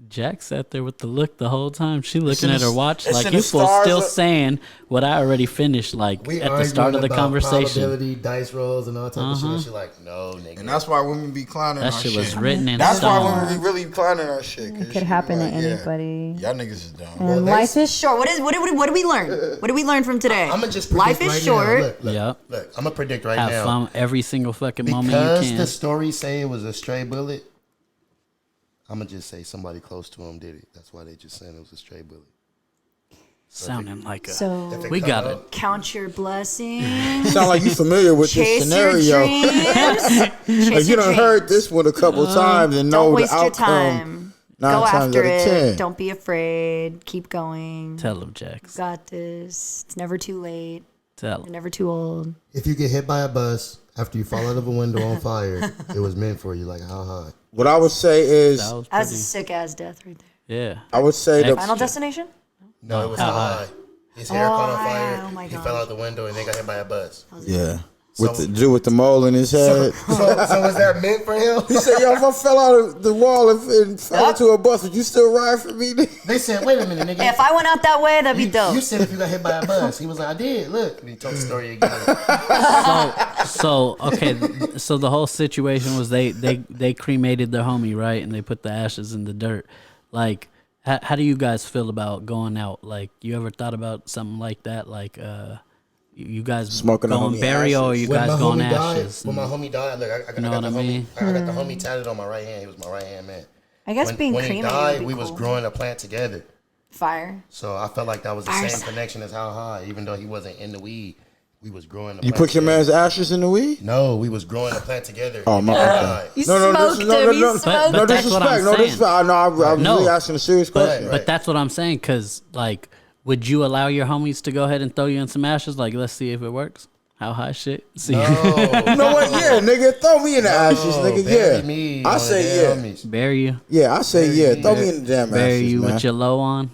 A: Jack sat there with the look the whole time. She looking
E: in
A: at her
E: the-
A: watch
E: it's
A: like
E: in
A: you
E: the
A: fool
E: stars
A: still
E: of-
A: saying what I already finished like
B: We
A: at the start of the
B: arguing about
A: conversation.
B: probability, dice rolls, and all type of shit. And she like, no, nigga.
E: And that's why women be clowning
A: That
E: our
A: shit
E: shit.
A: was written in
E: That's why
A: stone.
E: women be really clowning our shit. 'cause
F: It
E: she
F: could
E: be
F: happen to
E: like, yeah,
F: anybody.
E: Y'all niggas is dumb.
F: And
B: Well,
F: life
B: they-
F: is short.
C: What did we learn? What did we learn from today?
B: I'm gonna just
C: Life
B: predict
C: is
B: right
C: short.
B: Now. Look,
A: Yep.
B: look, I'm gonna predict right
A: Have
B: now.
A: fun every single fucking moment you
B: Because
A: can.
B: the story say it was a stray bullet, I'm gonna just say somebody close to him did it. That's why they just saying it was a stray bullet.
A: Sounding like a.
C: So
A: we
B: come
A: got
B: up-
A: it.
C: count your blessings.
D: Sound like you familiar with this
C: Chase
D: scenario.
C: your dreams. Chase
D: Like you
C: your
D: done
C: dreams.
D: heard this one a couple times and know
C: Don't
D: the
C: waste your
D: outcome.
C: time.
D: 9
C: Go
D: times
C: after
D: out of
C: it.
D: 10.
C: Don't be afraid. Keep going.
A: Tell them, Jaxxx.
C: Got this. It's never too late.
A: Tell
C: You're
A: them.
C: never too old.
B: If you get hit by a bus after you fall out of a window on fire, it was meant for you. Like how high?
D: What I would say is,
A: That was
C: That's a
A: pretty.
C: sick ass death right there.
A: Yeah.
D: I would say the
C: Final Destination?
B: No, it was
A: how
B: how
A: high?
B: high. His hair caught on
C: yeah.
B: fire.
C: Oh my
B: He
C: God.
B: fell out the window and then got hit by a bus.
D: yeah, with the dude with the mole in his head.
B: So was that meant for him?
D: He said, "Yo, if I fell out of the wall and fell into a bus, would you still ride for me?"
B: They said, "Wait a minute, nigga."
C: If I went out that way, that'd be dope.
B: You said if you got hit by a bus. He was like, "I did." Look, and he told the story again.
A: So okay, so the whole situation was they cremated their homie, right, and they put the ashes in the dirt. Like, how do you guys feel about going out? Like, you ever thought about something like that? Like, you guys
D: Smoking a
A: going
D: homie
A: burial, or
D: ashes.
A: you
B: When
A: guys
B: my
A: going
B: homie died,
A: ashes?
B: when my homie died, look, I
A: know
B: got
A: what
B: the
A: I mean?
B: homie. I got the homie tatted on my right hand. He was my right hand man.
C: I guess being
B: when he
C: cremated
B: died,
C: would be
B: we
C: cool.
B: was growing a plant together.
C: Fire.
B: So I felt like that was the
C: Fire
B: same
C: sign.
B: connection as how high, even though he wasn't in the weed, we was growing. A
D: You
B: plant
D: put your
B: together.
D: man's ashes in the weed?
B: No, we was growing a plant together.
D: Oh, my
B: He
D: bad.
B: died.
C: You
D: No,
C: smoked him. You smoked
A: But
D: No
A: that's what I'm
D: disrespect. No
A: saying.
D: disrespect. No, I'm
A: No.
D: really asking a serious question.
A: But that's what I'm saying, because, like, would you allow your homies to go ahead and throw you in some ashes? Like, let's see if it works. How high shit? See,
D: You know what? Yeah, nigga, throw me in the ashes, nigga.
B: bury
D: Yeah,
B: me
D: I
B: on
D: say
B: the
D: yeah.
B: homies.
A: bury you,
D: Yeah, I say yeah. Throw
B: me.
D: me in the damn
A: bury
D: ashes,
A: you
D: man.
A: with your low on.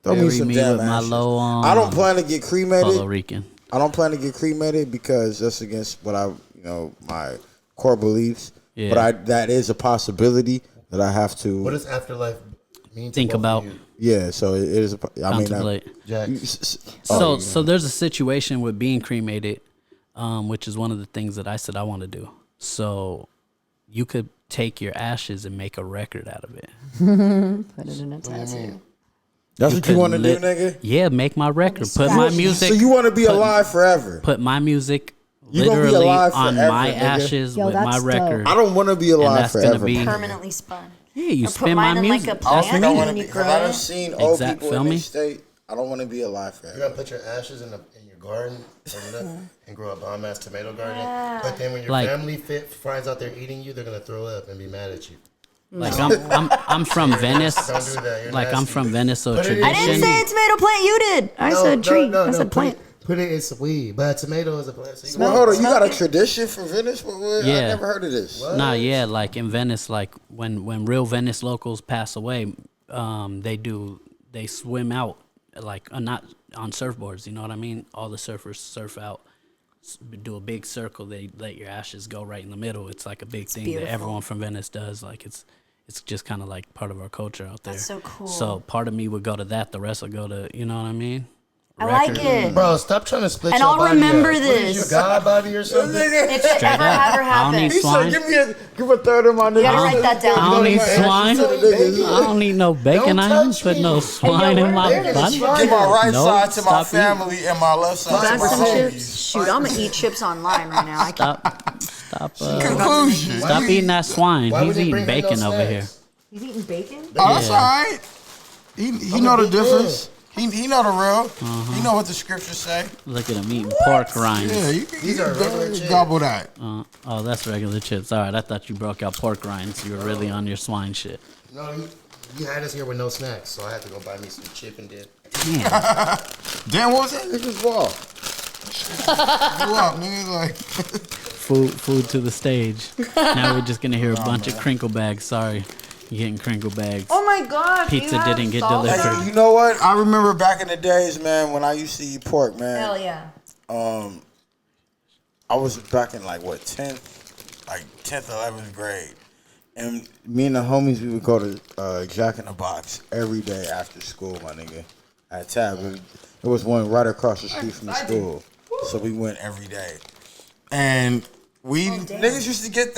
D: Throw me
A: bury
D: some
A: me
D: damn
A: with my
D: ashes.
A: low on.
D: I don't plan to get
A: Puerto
D: cremated.
A: Rican.
D: I don't plan to get cremated because that's against what my core beliefs.
A: Yeah.
D: But that is a possibility that I have to.
B: What does afterlife mean? To
A: Think
B: both of
A: about.
B: you?
D: Yeah, so it is. I mean,
A: Contemplate.
B: Jax.
A: So there's a situation with being cremated, which is one of the things that I said I want to do. So you could take your ashes and make a record out of it.
C: Put it in a tattoo.
D: that's what you
A: could
D: want to do,
A: lit-
D: nigga.
A: Yeah, make my record. Put my music.
D: So you want to be alive forever?
A: Put my music
D: You gonna be
A: literally
D: alive
A: on
D: forever,
A: my
D: nigga.
A: ashes
C: Yo,
A: with my
C: that's dope.
A: record.
D: I don't want to be
A: And
D: alive
A: that's gonna
D: forever.
A: be-
D: man.
C: Permanently spun.
A: Yeah, you
C: Or put
A: spin my
C: mine in, like,
A: music.
C: a
A: That's
C: plant.
A: me.
D: I want to
C: When
D: be
C: you
D: because
C: grow
D: I done
C: it.
D: seen old
A: Exact-
D: people
A: feel
D: in
A: me?
D: this state. I don't want to be alive
B: You're
D: forever.
B: gonna put your ashes in your garden and grow a bomb ass tomato garden. But then when your
A: Like-
B: family finds out they're eating you, they're gonna throw up and be mad at you.
A: Like I'm from Venice.
B: Don't do that. You're
A: Like I'm
B: nasty.
A: from Venice, so
B: Put it in-
C: I didn't
A: tradition.
C: say tomato plant. You did. I said tree. I said plant.
B: Put it in some weed, but a tomato is a plant. So you
D: Well,
B: want-
D: hold on. You got a
C: Smoking.
D: tradition for Venice? I
A: Yeah.
D: never heard of this.
A: Nah, yeah, like in Venice, like when real Venice locals pass away, they swim out, like not on surfboards. You know what I mean? All the surfers surf out, do a big circle. They let your ashes go right in the middle. It's like a big thing
C: beautiful.
A: that everyone from Venice does. Like it's just kind of like part of our culture out there.
C: That's so cool.
A: So part of me would go to that. The rest would go to, you know what I mean?
C: I like
A: Record.
C: it.
B: Bro, stop trying to split
C: And
B: your
C: I'll
B: body
C: remember
B: up. What is
C: this.
B: your God body or something?
C: If it
A: Straight
C: ever
A: up.
C: ever
A: I don't need
C: happens,
D: He said,
A: swine.
D: give a third of my nigga.
C: you gotta write that down.
A: I don't need
B: Hey,
A: swine.
B: you said bacon.
A: I don't need no bacon.
B: Don't
A: I ain't
B: touch
A: put
B: me.
A: no swine
C: yo,
A: in my
B: where-
A: body.
E: Give my right
A: No,
E: side to my
A: stop eating.
E: family and my left side to
C: Got
E: my
C: some
E: homies.
C: chips. Shoot, I'm gonna eat chips online right now. I can't.
A: Stop
E: Conclusion.
A: Stop eating that swine.
B: Why would
A: He's
B: they
A: eating
B: bring him no
A: bacon over here.
B: snacks?
C: He's eating bacon.
E: Oh, that's
A: Yeah.
E: all right. He know the difference. He know the real. He know what the scriptures say.
A: Look at him eating pork rinds.
E: Yeah,
B: These are regular chips.
E: gobble that.
A: Oh, that's regular chips. All right, I thought you broke out pork rinds. You were really on your swine shit.
B: No, you had us here with no snacks, so I had to go buy me some chip and dip.
E: Damn, what was that?
D: Niggas walk.
E: Blew up, nigga. Like,
A: Food to the stage. Now we're just gonna hear a bunch of crinkle bags. Sorry, you're getting crinkle bags.
C: Oh my god.
A: Pizza didn't get delivered.
E: hey, you know what? I remember back in the days, man, when I used to eat pork, man.
C: Hell yeah.
E: I was back in like what 10th, 11th grade,
D: And me and the homies, we would go to Jack in the Box every day after school, my nigga. At Tab. It was one right across the street from the school.
E: so we went every day, and we
C: Oh, damn.
E: niggas used to get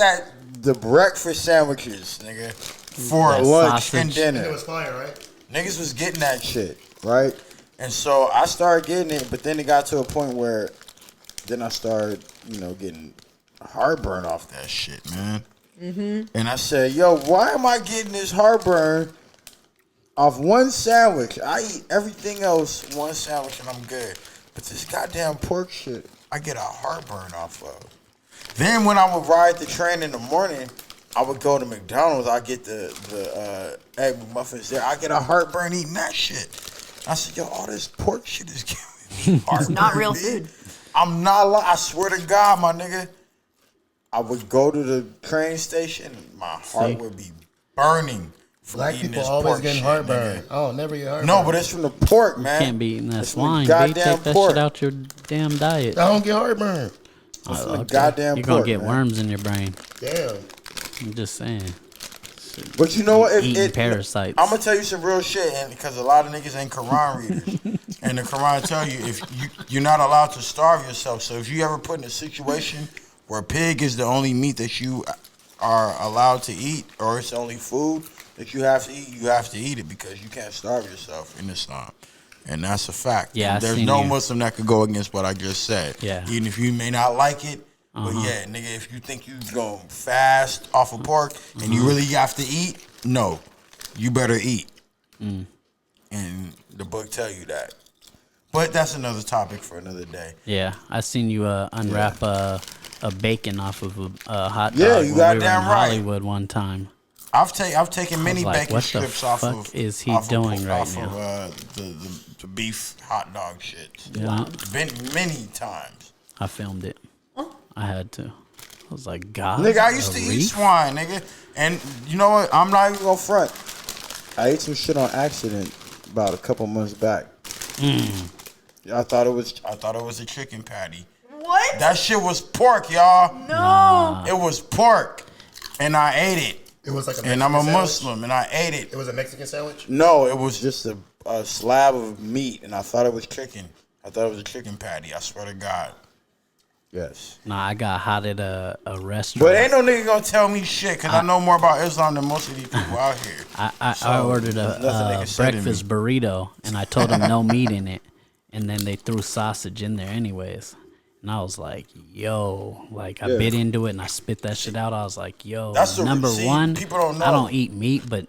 E: the breakfast sandwiches, nigga, for
A: That
E: lunch
A: sausage.
E: and
B: It
E: dinner.
B: was fire, right?
E: Niggas was getting that shit.
D: Shit, right?
E: And so I started getting it, but then it got to a point where then I started, getting heartburn off that shit, man. And I said, yo, why am I getting this heartburn Off one sandwich, I eat everything else one sandwich and I'm good. But this goddamn pork shit, I get a heartburn off of. Then when I would ride the train in the morning, I would go to McDonald's. I get the egg McMuffins there. I get a heartburn eating that shit. I said, yo, all this pork shit is giving me heartburn.
C: It's not real food.
E: I'm not lying. I swear to God, my nigga. I would go to the train station. My heart would be burning.
B: Black people always getting heartburn. Oh, never get heartburn.
E: No, but it's from the pork, man.
A: Can't be eating that
E: It's from the
A: swine.
E: goddamn
A: Take that
E: pork.
A: shit out your damn diet.
B: I don't get heartburn.
E: It's from the goddamn
A: You're
E: pork,
A: gonna get
E: man.
A: worms in your brain.
B: Damn.
A: I'm just saying.
E: But you know what?
A: Eating parasites.
E: I'm gonna tell you some real shit, and because a lot of niggas ain't Quran readers, and the Quran tell you if you're not allowed to starve yourself. So if you ever put in a situation where pig is the only meat that you are allowed to eat, or it's the only food that you have to eat it because you can't starve yourself in Islam. And that's a fact.
A: Yeah,
E: There's
A: seen
E: no
A: you.
E: Muslim that could go against what I just said.
A: Yeah.
E: Even if you may not like it, but yeah, nigga, if you think you go fast off of pork and you really have to eat, no, you better eat. And the book tell you that. But that's another topic for another day.
A: Yeah, I seen you unwrap a bacon off of a hot dog.
E: Yeah, you
A: when we were in
E: goddamn right.
A: Hollywood one time.
E: I've taken many
A: like,
E: bacon
A: what the
E: strips off
A: fuck
E: of
A: is he
E: off
A: doing
E: of,
A: right
E: off
A: now?
E: Of, the beef hot dog shit.
A: Yeah.
E: Many times.
A: I filmed it. I had to. I was like, God.
E: Nigga, I used to
A: Areef?
E: eat swine, nigga. And you know what? I'm not even gonna front. I ate some shit on accident about a couple months back. Yeah, I thought it was a chicken patty.
C: What?
E: That shit was pork, y'all.
C: No.
E: It was pork. And I ate it.
B: It was like a Mexican
E: And I'm a
B: sandwich?
E: Muslim and I ate it.
B: It was a Mexican sandwich?
E: No, it was just a slab of meat and I thought it was chicken. I thought it was a chicken patty. I swear to God. Yes.
A: Nah, I got hot at a restaurant.
E: But ain't no nigga gonna tell me shit because I know more about Islam than most of these people out here.
A: I ordered
E: nothing they
A: a
E: can say to me.
A: breakfast burrito, and I told them no meat in it, and then they threw sausage in there anyways. And I was like, yo, like I
E: Yeah.
A: bit into it and I spit that shit out. I was like, yo,
E: That's the-
A: number
E: see,
A: one,
E: people don't know.
A: I don't eat meat, but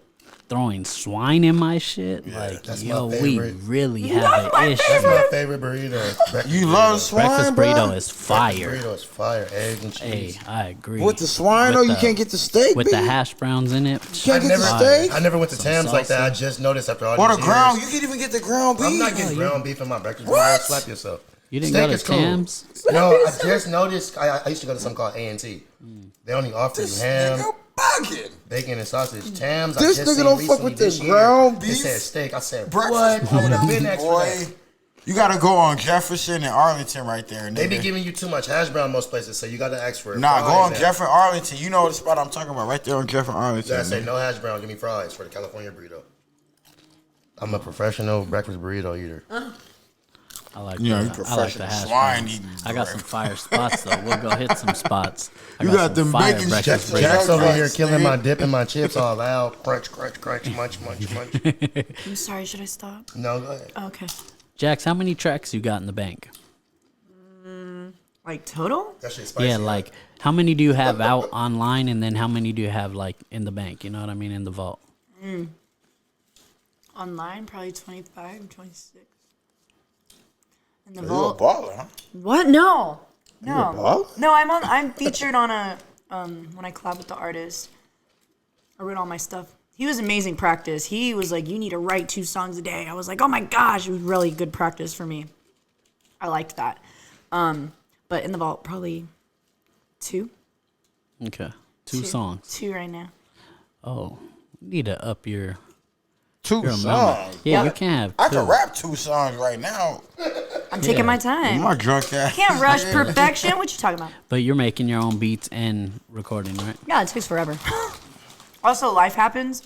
A: throwing swine in my shit, like,
B: that's
A: yo,
B: my
A: we
B: favorite.
A: really have an issue.
B: That's my favorite burrito. Breakfast
E: You
B: burrito.
E: love swine,
A: Breakfast
E: bro?
A: burrito is fire.
B: Burrito is fire. Eggs and
A: Hey,
B: cheese.
A: I agree.
E: With the swine,
A: With
E: though, you
A: the-
E: can't get the steak,
A: with the
E: baby.
A: hash browns in it.
E: Can't get the steak?
B: I never went to
A: Some
B: Sam's like that. I
A: salsa.
B: just noticed after all
E: Or
B: these
E: the ground.
B: years.
E: You can't even get the ground beef.
B: I'm not getting ground beef in my breakfast
E: What?
B: burrito. Slap yourself.
A: You didn't
B: Steak
A: go to
B: is cool.
A: Sam's?
B: No, I just noticed. I used to go to something called A&T. They only offer you
E: This
B: ham,
E: nigga bugging.
B: bacon, and sausage. Tams.
E: This
B: I just
E: nigga
B: seen
E: don't fuck
B: recently
E: with
B: this
E: the
B: year.
E: ground
B: They
E: beef.
B: said steak. I said,
E: Breakfast
B: what? I would have been extra.
E: Boy, you gotta go on Jefferson and Arlington right there.
B: They be
E: nigga.
B: giving you too much hash brown most places, so you got to ask for it.
E: Nah, go
B: Fries
E: on
B: and-
E: Jefferson Arlington. You know the spot I'm talking about, right there on Jefferson Arlington.
B: I say
E: nigga.
B: no hash brown. Give me fries for the California burrito. I'm a professional breakfast burrito eater.
A: I like
E: Yeah, you
A: the, I like the
E: professional
A: hash
E: swine
A: browns.
E: eating,
A: I got
E: bro.
A: some fire spots though. We'll go hit some spots. I
E: You got
A: some
E: them
A: fire
E: bacon
A: breakfast
E: strips.
A: burritos.
B: Jaxxx over here
E: Right,
B: killing
E: nigga.
B: my dip and my chips all loud. Crunch, crunch, crunch, munch, munch, munch.
C: I'm sorry. Should I stop?
B: No, go ahead.
C: Okay.
A: Jaxxx, how many tracks you got in the bank?
C: Like total?
B: That shit's spicy.
A: Yeah,
B: huh?
A: like how many do you have out online, and then how many do you have like in the bank? You know what I mean, in the vault.
C: Online, probably 25, 26. In the
E: You a
C: vault.
E: baller, huh?
C: What? No.
E: a
C: No.
E: baller?
C: No, I'm featured on a when I collab with the artist. I wrote all my stuff. He was amazing practice. He was like, you need to write 2 songs a day. I was like, oh my gosh, it was really good practice for me. I liked that. But in the vault, probably 2.
A: Okay, two songs.
C: 2 right now.
A: Oh, you need to up your
E: 2
A: amount.
E: songs.
A: Yeah, you can't have
E: I
A: two.
E: can rap 2 songs right now.
C: I'm taking my time.
E: My drunk ass.
C: Can't rush perfection. What you talking about?
A: But you're making your own beats and recording, right?
C: Yeah, it takes forever. Also, life happens,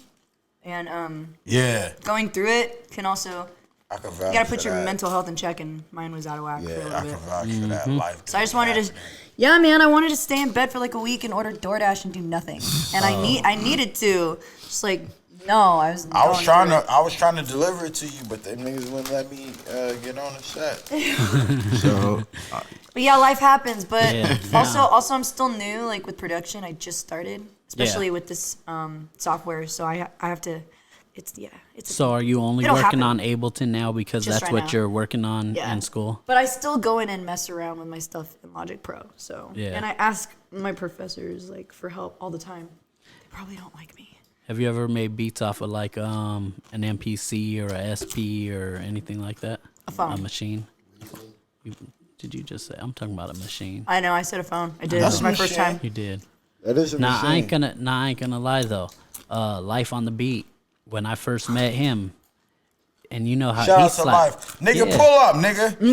C: and
E: Yeah,
C: going through it can also.
E: I can vouch
C: You gotta
E: for
C: put your
E: that.
C: mental health in check, and mine was out of whack for a
E: Yeah,
C: little
E: I
C: bit.
E: can vouch for that life.
C: So I just wanted to, yeah, man, I wanted to stay in bed for like a week and order DoorDash and do nothing. And I needed to, just like, no, I was.
E: I was
C: going
E: trying
C: through
E: to, I was trying to deliver it to you, but them niggas wouldn't let me get on the set. So
C: But yeah, life happens. But
A: Yeah.
C: also, I'm still new, like with production. I just started, especially
A: Yeah.
C: with this software. So I have to. It's
A: So are you only
C: It'll
A: working
C: happen.
A: on Ableton now because
C: Just
A: that's
C: right
A: what
C: now.
A: you're working on
C: Yeah.
A: in school?
C: But I still go in and mess around with my stuff in Logic Pro. So
A: Yeah.
C: and I ask my professors like for help all the time. They probably don't like me.
A: Have you ever made beats off of like an MPC or a SP or anything like that?
C: A phone.
A: A machine? Did you just say? I'm talking about a machine.
C: I know. I said a phone. I did.
E: That's
C: This is my
E: a
C: first
E: machine.
C: time.
A: You did.
E: That is a
A: Nah,
E: machine.
A: I ain't gonna lie though. Life on the Beat. When I first met him, and you know how
E: Shout
A: he
E: out to
A: slapped.
E: Life. Nigga,
A: Yeah.
E: pull up, nigga.
A: He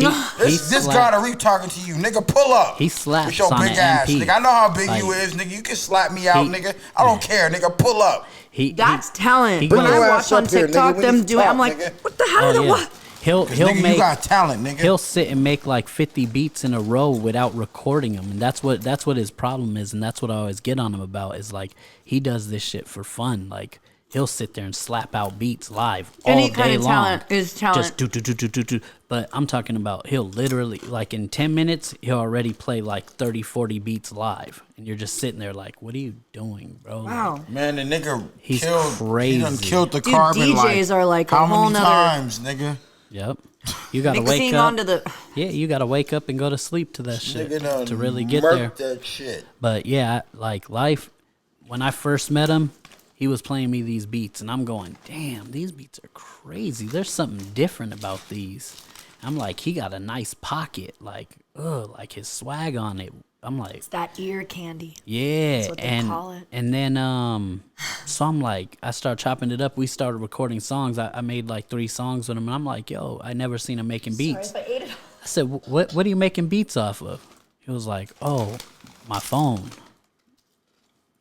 E: This
A: slapped-
E: God Areef talking to you. Nigga, pull up.
A: He slaps
E: with your
A: on
E: big
A: the
E: ass.
A: MP.
E: Nigga, I know how big you
A: Like,
E: is, nigga. You can slap me out,
A: he-
E: nigga. I don't care, nigga. Pull up.
C: That's talent.
A: he
C: When
A: goes-
C: I
E: Bring your
C: watch
E: ass
C: on
E: up here,
C: TikTok
E: nigga. We
C: them
E: need to
C: doing, I'm
E: talk,
C: like,
E: nigga.
C: what the hell?
A: Oh,
C: are the
A: yeah.
C: what?
A: He'll
E: Nigga,
A: make
E: you got talent, nigga.
A: he'll sit and make like 50 beats in a row without recording them, and that's what his problem is, and that's what I always get on him about is like he does this shit for fun. Like he'll sit there and slap out beats live all
C: Any
A: day
C: kind of
A: long.
C: talent is talent.
A: Just do. But I'm talking about he'll literally like in 10 minutes he'll already play like 30, 40 beats live, and you're just sitting there like, what are you doing, bro?
C: Wow.
E: Man, the nigga
A: He's
E: killed. He done
A: crazy.
E: killed the
C: Dude,
E: carbon.
C: DJs are like a
E: how
C: whole
E: many
C: nother-
E: times, nigga?
A: Yep. You gotta wake
C: Mixing
A: up.
C: onto the.
A: Yeah, you gotta wake up and go to sleep to that shit
E: Nigga done
A: to really get there.
E: murked that shit.
A: But yeah, like Life, when I first met him, he was playing me these beats, and I'm going, damn, these beats are crazy. There's something different about these. I'm like, he got a nice pocket, like his swag on it. I'm like,
C: That ear candy.
A: yeah,
C: That's what they call it.
A: and then so I'm like, I start chopping it up. We started recording songs. I made like 3 songs with him, and I'm like, yo, I never seen him making beats.
C: Sorry if I ate it.
A: I said, what are you making beats off of? He was like, oh, my phone.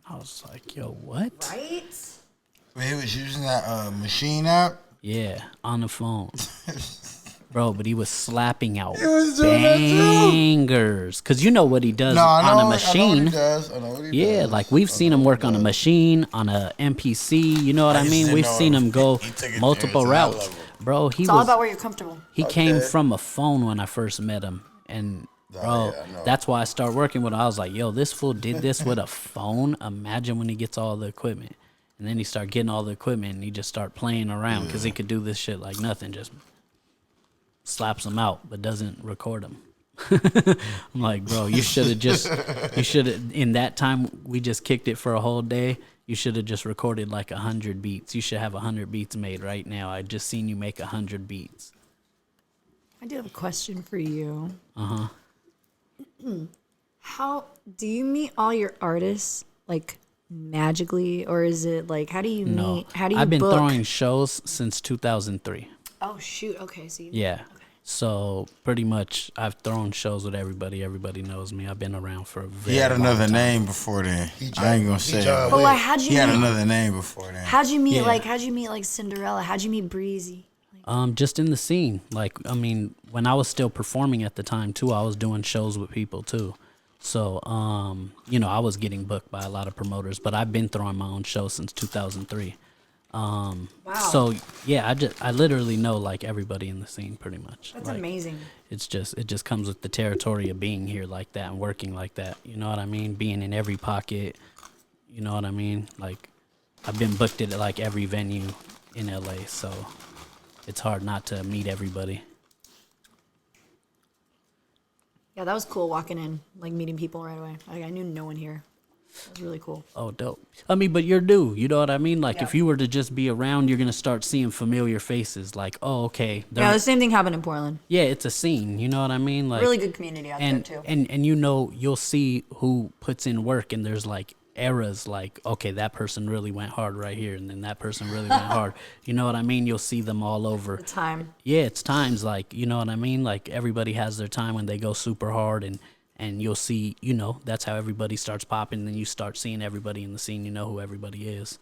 A: I was like, yo, what?
C: Right?
E: He was using that machine app.
A: Yeah, on the phone. Bro, but he was slapping out
E: was doing that too.
A: bangers. Because you know what he does
E: No, I know.
A: on a
E: I know what
A: machine.
E: he does. I know what he
A: Yeah,
E: does.
A: like we've seen him work on a machine, on a MPC. You know what I
E: just
A: mean?
E: didn't
A: We've
E: know
A: seen him go
E: he took it
A: multiple
E: to that
A: routes.
E: level.
A: Bro, he
C: It's all
A: was
C: about where you're comfortable.
A: he came
E: Okay.
A: from a phone when I first met him, and bro,
E: yeah, I know.
A: that's why I started working with him. I was like, yo, this fool did this with a phone. Imagine when he gets all the equipment, and then he start getting all the equipment, and he just start playing around because he could do this shit like nothing, just slaps them out, but doesn't record them. I'm like, bro, you should have in that time we just kicked it for a whole day. You should have just recorded like 100 beats. You should have 100 beats made right now. I just seen you make 100 beats.
C: I do have a question for you.
A: Uh-huh.
C: How do you meet all your artists like magically, or is it like how do you
A: No,
C: meet? How do you
A: I've been
C: book?
A: throwing shows since 2003.
C: Oh shoot! Okay, so you,
A: Yeah. So pretty much I've thrown shows with everybody. Everybody knows me. I've been around for a very
E: He had
A: long
E: another
A: time.
E: name before then. I ain't gonna say it.
C: But like, how'd you
E: He had
C: meet?
E: another name before then.
C: How'd you meet?
A: Yeah.
C: Like, how'd you meet like Cinderella? How'd you meet Breezy?
A: Just in the scene. Like, I mean, when I was still performing at the time too, I was doing shows with people too. So, you know, I was getting booked by a lot of promoters, but I've been throwing my own show since 2003.
C: Wow,
A: So yeah, I literally know like everybody in the scene pretty much.
C: that's
A: Like,
C: amazing.
A: it just comes with the territory of being here like that and working like that. You know what I mean? Being in every pocket. You know what I mean? Like, I've been booked at like every venue in LA, so it's hard not to meet everybody.
C: Yeah, that was cool walking in, like meeting people right away. Like I knew no one here. That was really cool.
A: Oh, dope. I mean, but you're new. You know what I mean? Like,
C: Yeah.
A: if you were to just be around, you're gonna start seeing familiar faces. Like, oh, okay.
C: Yeah, the same thing happened in Portland.
A: Yeah, it's a scene. You know what I mean? Like,
C: Really good community out
A: and
C: there too.
A: and you know, you'll see who puts in work, and there's like eras. Like, okay, that person really went hard right here, and then that person really went hard. You know what I mean? You'll see them all over.
C: The time.
A: Yeah, it's times like, you know what I mean? Like, everybody has their time when they go super hard, and you'll see, you know, that's how everybody starts popping. And then you start seeing everybody in the scene. You know who everybody is.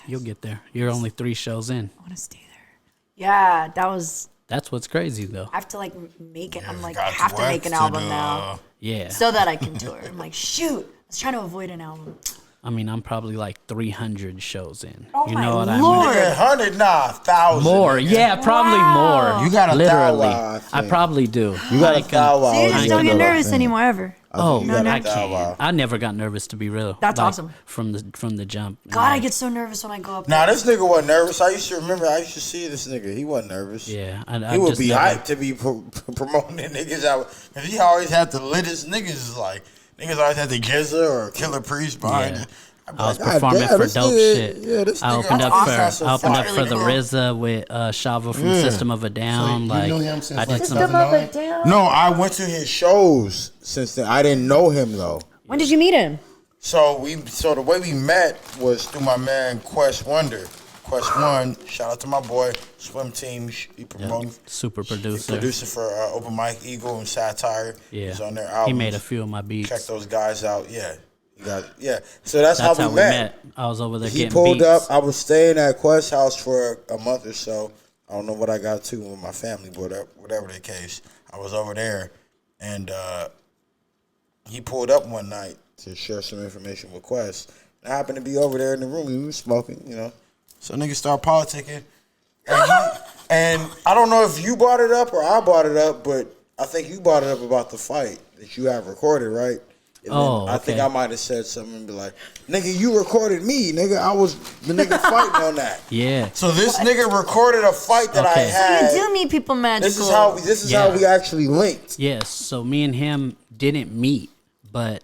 A: You'll get there. You're only 3 shows in.
C: I want to stay there. Yeah, that was.
A: That's what's crazy though.
C: I have to like make it. I'm like
E: got
C: have to
E: work
C: make an
E: to
C: album
E: do.
C: now
A: Yeah.
C: so that I can tour. I'm like shoot. I was trying to avoid an album.
A: I mean, I'm probably like 300 shows in.
C: Oh
A: you
C: my
A: know what I
C: Lord.
A: mean?
E: Nigga, 100, nah, 1,000.
A: More,
E: nigga.
A: yeah, probably
C: Wow.
A: more.
E: You got a
A: literally.
E: thou, I
A: I
E: think.
A: probably do.
E: You got a
A: I can-
E: thou.
C: See, you just
A: I
C: don't
A: ain't
C: get
A: gonna-
C: nervous anymore ever.
A: Oh,
E: you gotta
A: I
E: dive
A: can't. I never got nervous, to be real.
C: That's awesome.
A: From the jump.
C: God, I get so nervous when I go up
E: Nah,
C: there.
E: this nigga wasn't nervous. I used to see this nigga. He wasn't nervous.
A: Yeah,
E: He would be hyped to be promoting niggas out. Cause he always had the littest niggas. Like, niggas always had the Gizza or Killer Priest behind
A: Yeah.
E: it.
A: I was performing for dope shit.
E: Yeah, this
A: I
E: nigga.
A: opened up
E: That's
A: for
E: awesome.
A: RZA with Shava from System of a Down.
B: you
A: like
B: knew him since
A: I did
B: like
A: some.
B: 2009?
E: No, I went to his shows since then. I didn't know him though.
C: When did you meet him?
E: So the way we met was through my man Quest Wonder. Quest One, shout out to my boy, Swim Team. He promoting.
A: Super
E: He
A: producer.
E: producer for Open Mic Eagle and Satire.
A: Yeah,
E: He's on their album.
A: he made a few of my beats.
E: Check those guys out. Yeah. So that's
A: That's
E: how we met.
A: I was over there
E: He
A: getting
E: pulled
A: beats.
E: up. I was staying at Quest's house for a month or so. I don't know what I got to with my family, but whatever the case, I was over there, and he pulled up one night to share some information with Quest. I happened to be over there in the room. We were smoking, So niggas start politicking, and I don't know if you brought it up or I brought it up, but I think you brought it up about the fight that you have recorded, right? And then I think I might have said something and be like, nigga, you recorded me, nigga. I was the nigga fighting on that.
A: Yeah.
E: So this nigga recorded a fight that I
A: Okay.
E: had.
C: You do meet people magical.
E: This is how we actually linked.
A: Yes. So me and him didn't meet, but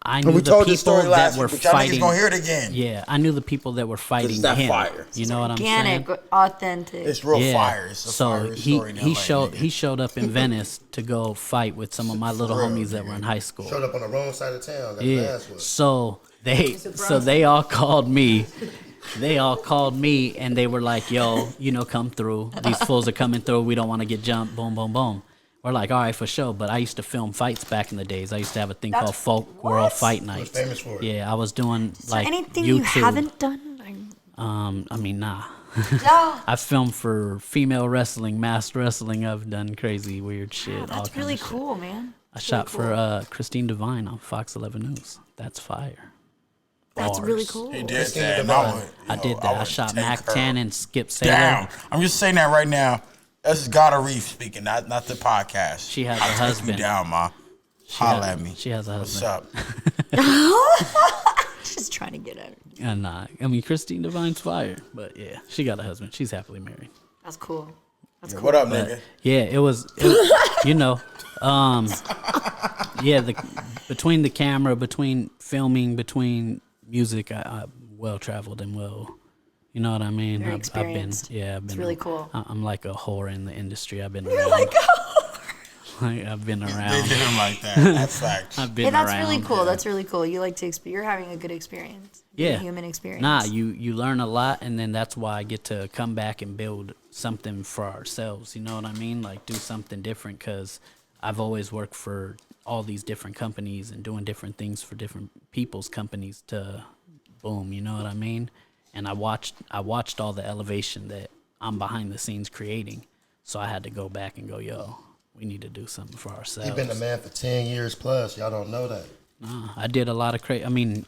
A: I
E: And
A: knew
E: we
A: the
E: told this
A: people
E: story
A: that
E: last
A: were
E: week, but y'all niggas
A: fighting.
E: gonna hear it again.
A: Yeah, I knew the people that were fighting
E: that
A: him.
E: fire.
A: You know what I'm saying?
C: organic, authentic.
E: It's real
A: Yeah.
E: fire. It's a
A: So
E: fire story in LA, nigga.
A: he showed up in Venice to go fight with some of my little homies that were in high school.
B: Showed up on the wrong side of town. Got his
A: Yeah.
B: ass whooped.
A: So they all called me. They all called me and they were like, "Yo, come through. These fools are coming through. We don't want to get jumped. Boom, boom, boom." We're like, "All right, for sure." But I used to film fights back in the days. I used to have a thing called Folk World Fight
B: He was
A: Nights.
B: famous for it.
A: Yeah, I was doing like
C: Anything
A: YouTube.
C: you haven't done?
A: I mean, nah.
C: No.
A: I filmed for female wrestling, masked wrestling. I've done crazy, weird shit. all
C: That's
A: kind
C: really
A: of shit.
C: cool, man.
A: I shot for Christine Devine on Fox 11 News. That's fire.
C: That's really
A: Bars.
C: cool.
E: He did
B: Christine
E: that. and
B: Devine.
A: I did that. I
E: would
A: shot
E: take
A: Mac
E: her
A: 10 and Skip Saylor.
E: down. I'm just saying that right now. That's God Areef speaking, not the podcast.
A: She has a
E: I'll take
A: husband.
E: you down, ma. Holla at me.
A: She has a
E: What's
A: husband.
E: up?
C: Just trying to get at it.
A: And I mean, Christine Devine's fire. But yeah, she got a husband. She's happily married.
C: That's cool. That's cool.
E: What up,
A: But
E: nigga?
A: yeah, it was yeah, between the camera, between filming, between music, I'm well traveled and well, you know what I mean?
C: Very
A: I've been,
C: experienced.
A: I've been.
C: It's really cool.
A: I'm like a whore in the industry. I've been
C: You're
A: around.
C: like,
E: They
A: I've been
E: did
A: around.
E: him like that. That's facts.
A: I've been
C: hey, that's
A: around.
C: really cool. That's really cool. You like to you're having a good experience.
A: Yeah.
C: A human experience.
A: Nah, you learn a lot, and then that's why I get to come back and build something for ourselves. You know what I mean? Like do something different, because I've always worked for all these different companies and doing different things for different people's companies to boom. You know what I mean? And I watched all the elevation that I'm behind the scenes creating, so I had to go back and go, yo, we need to do something for ourselves.
B: He been the man for 10 years plus. Y'all don't know that.
A: Nah, I did a lot of I mean,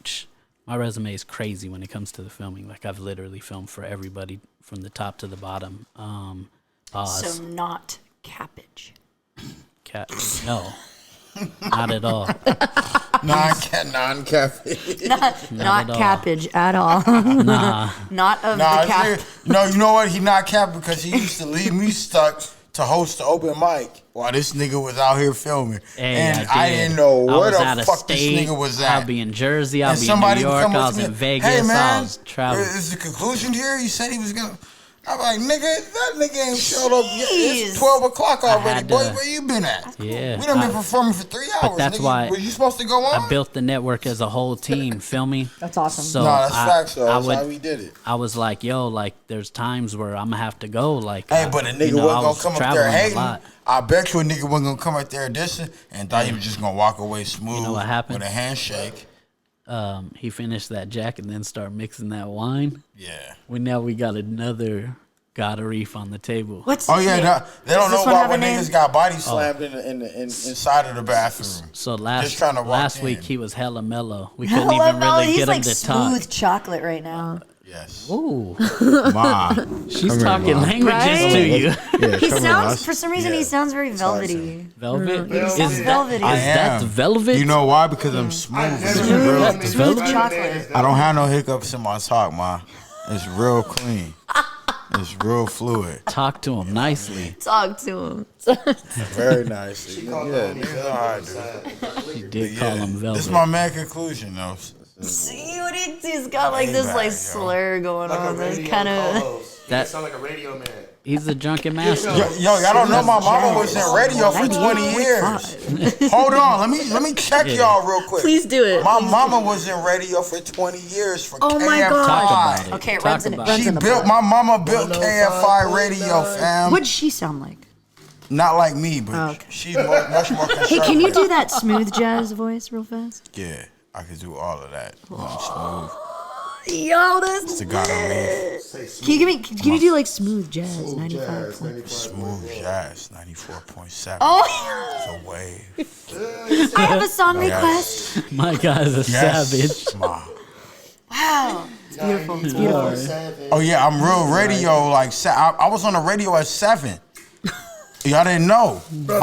A: my resume is crazy when it comes to the filming. Like I've literally filmed for everybody from the top to the bottom. Pause.
C: So not cabbage.
A: No, not at all.
E: Non-caffeine.
C: Not
A: at all.
C: cabbage at all.
A: Nah,
C: Not of
E: Nah,
C: the cap.
E: no, you know what? He not capped because he used to leave me stuck to host the open mic while this nigga was out here filming.
A: hey,
E: and
A: I
E: didn't know
A: I
E: where
A: was
E: the
A: out of
E: fuck
A: state.
E: this nigga was at.
A: I'll be in Jersey. I'll
E: And
A: be in
E: somebody
A: New
E: would
A: York.
E: come
A: I
E: up
A: was
E: to me,
A: in Vegas.
E: Hey, man,
A: I was traveling.
E: is the conclusion here? You said he was going to. I'm like, nigga, that nigga ain't showed up yet.
C: Jeez.
E: It's 12 o'clock already.
A: had
E: Boy,
A: to-
E: where you been at?
A: Yeah,
E: We done been performing for 3 hours.
A: that's
E: nigga.
A: why
E: Were you supposed to go on?
A: I built the network as a whole team filming.
C: That's awesome.
A: So
E: No, that's
A: I,
E: facts, though.
A: I
E: That's
A: would,
E: how we did it.
A: I was like, yo, like there's times where I'm gonna have to go. Like,
E: Hey, but a nigga
A: you know, I
E: wasn't
A: was
E: gonna come up there
A: traveling a
E: hating.
A: lot.
E: I bet you a nigga wasn't gonna come up there dissing and thought he was just gonna walk away smooth
A: You know what happened?
E: with a handshake.
A: He finished that jack and then started mixing that wine.
E: Yeah.
A: We got another God Areef on the table.
C: What's
E: Oh
C: his
E: yeah,
C: name?
E: they don't
C: Does
E: know
C: this one
E: about
C: have a
E: when
C: name?
E: niggas got body slammed inside of the bathroom.
A: So
E: Just trying to walk
A: last week
E: in.
A: he was hella mellow. We couldn't
C: Hello,
A: even
C: Mello.
A: really
C: He's
A: get
C: like
A: him to talk.
C: smooth chocolate right now.
E: Yes.
A: Ooh,
E: Ma.
A: she's
E: Come here,
A: talking
E: Ma.
A: languages
C: Right?
A: to you.
E: Yeah,
C: He
E: come here,
C: sounds, for some reason,
E: yeah.
C: he sounds very velvety.
A: Velvet?
C: He sounds
A: Is
C: velvety.
E: I
A: that
E: am.
A: velvet?
E: You know why? Because I'm smooth. It's real.
C: Smooth chocolate.
E: I don't have no hiccups in my talk, ma. It's real clean. It's real fluid.
A: Talk to him nicely.
C: Talk to him.
E: Very nicely. Yeah, niggas know how I do.
A: She did call him velvet.
E: This is my man conclusion, though.
C: See what he's got like this like slur going on. That's kind of.
A: That
B: sound like a radio man.
A: he's a drunken master.
E: Yo, y'all don't know my mama was in radio for 20 years. Hold on, let me check y'all real quick.
C: Please do it.
E: My mama was in radio for 20 years for
C: Oh my
E: KFI.
C: God.
A: Talk about it.
C: Okay, it
A: Talk
C: runs in it.
A: about
C: Runs
E: She
C: in the
E: built
C: blood.
E: my mama built KFI radio, fam.
C: What'd she sound like?
E: Not like me, but
C: Oh, okay.
E: she's much more conservative.
C: Hey, can you do that smooth jazz voice real fast?
E: Yeah, I could do all of that. I'm smooth.
C: Yo, that's
E: It's the God Areef.
C: Can you give me? Can you do like smooth jazz? 95.
E: Smooth jazz, 94.7.
C: Oh,
E: It's a wave.
C: I have a song
E: Yes.
C: request.
A: My guy's a
E: Yes,
A: savage.
E: ma.
C: Wow, it's beautiful. It's beautiful.
E: Oh yeah, I'm real radio. Like I was on the radio at 7. Y'all didn't know.
A: Luther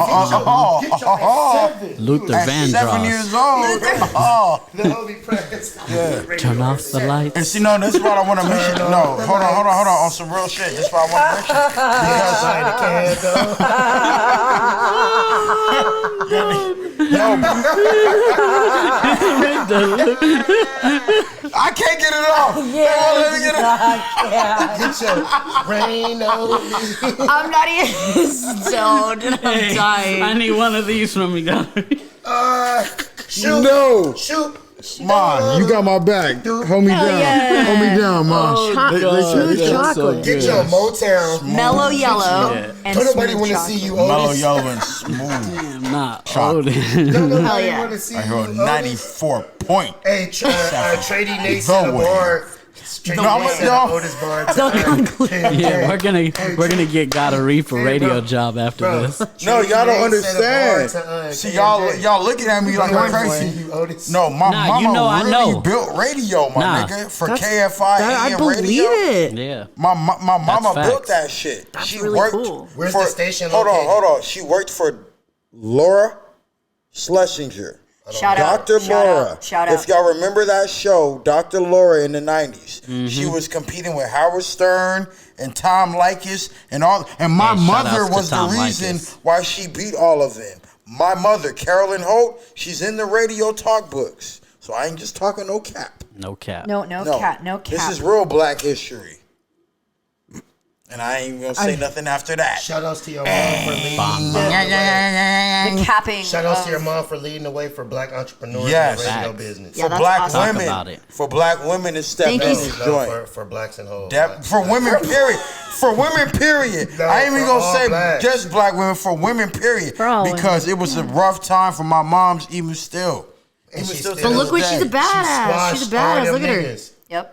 E: At 7
A: Vandross.
E: years old. Oh.
B: The Holy Press.
E: Yeah.
A: Turn off the
E: And
A: lights.
E: see, no, this is what I want to mention. No, hold on. On some real shit. This is what I want to mention. I can't get it off. Yeah, let me get it.
B: Get your rain on me.
C: I'm not even stoned and I'm dying.
A: I need one of these from you guys.
B: Shoot.
E: No.
B: Shoot.
E: Ma, you got my back. Hold me down.
C: yeah.
E: Hold me down, Ma.
C: Smooth chocolate.
B: Get your Motown.
C: Mellow yellow
A: Yeah.
C: and
B: Don't nobody
C: smooth
B: want to
C: chocolate.
B: see you,
E: Mellow,
B: Otis.
E: yellow, and smooth.
A: I'm not
E: Chocolate.
A: old.
B: Don't
C: Hell
B: nobody
C: yeah.
B: want to see
E: I
B: you,
E: heard
B: Otis.
E: 94 point.
B: Hey, Trading Nate
E: The
B: at the
E: way.
B: bar. Trading
E: No,
B: Nate
E: no.
B: at Otis bar.
A: Yeah, we're gonna get God Areef a radio job after this.
E: No, y'all don't understand. See, y'all looking at me like I'm crazy. No, my
A: Nah,
E: mama
A: you know I
E: really
A: know.
E: built radio, my
A: Nah.
E: nigga, for KFI
C: I
E: AM
C: believe
E: radio.
C: it.
A: Yeah.
E: My mama
A: That's
E: built
A: facts.
E: that shit. She
C: really
E: worked
C: cool.
B: Where's
E: for,
B: the station
E: Hold
B: located?
E: on. She worked for Laura Schlesinger.
C: Shout out.
E: Dr.
C: Shout
E: Laura.
C: out. Shout
E: If
C: out.
E: y'all remember that show, Dr. Laura in the 90s,
A: Mm-hmm.
E: she was competing with Howard Stern and Tom Likas and all. And my
A: Hey, shout
E: mother
A: outs to
E: was the
A: Tom
E: reason
A: Likas.
E: why she beat all of them. My mother, Carolyn Holt, she's in the radio talk books. So I ain't just talking no cap.
A: No cap.
C: No cat. No cat.
E: This is real black history. And I ain't gonna say nothing after that.
B: Shout outs to your mom for leading.
C: the capping.
B: Shout outs to your mom for leading the way for black entrepreneurs
E: Yes.
B: in the radio
A: Facts.
B: business.
C: Yeah,
E: For
C: that's
E: black
C: awesome.
A: Talk
E: women,
A: about it.
E: for black women to step
C: Thank
E: in
C: you.
E: this
B: No,
E: joint.
B: for blacks and hoes.
E: For women, period. For women, period.
B: No,
E: I ain't even
B: for
E: gonna
B: all
E: say
B: blacks.
E: just black women. For women, period.
C: For all
E: Because it was a rough time for my moms, even still.
B: And
E: Even
B: she
E: still.
B: still-
E: to
C: But look
E: this
C: what she's a
E: day.
C: badass. She's a
B: Squashed all
C: badass.
B: them
C: Look at her.
B: niggas.
C: Yep.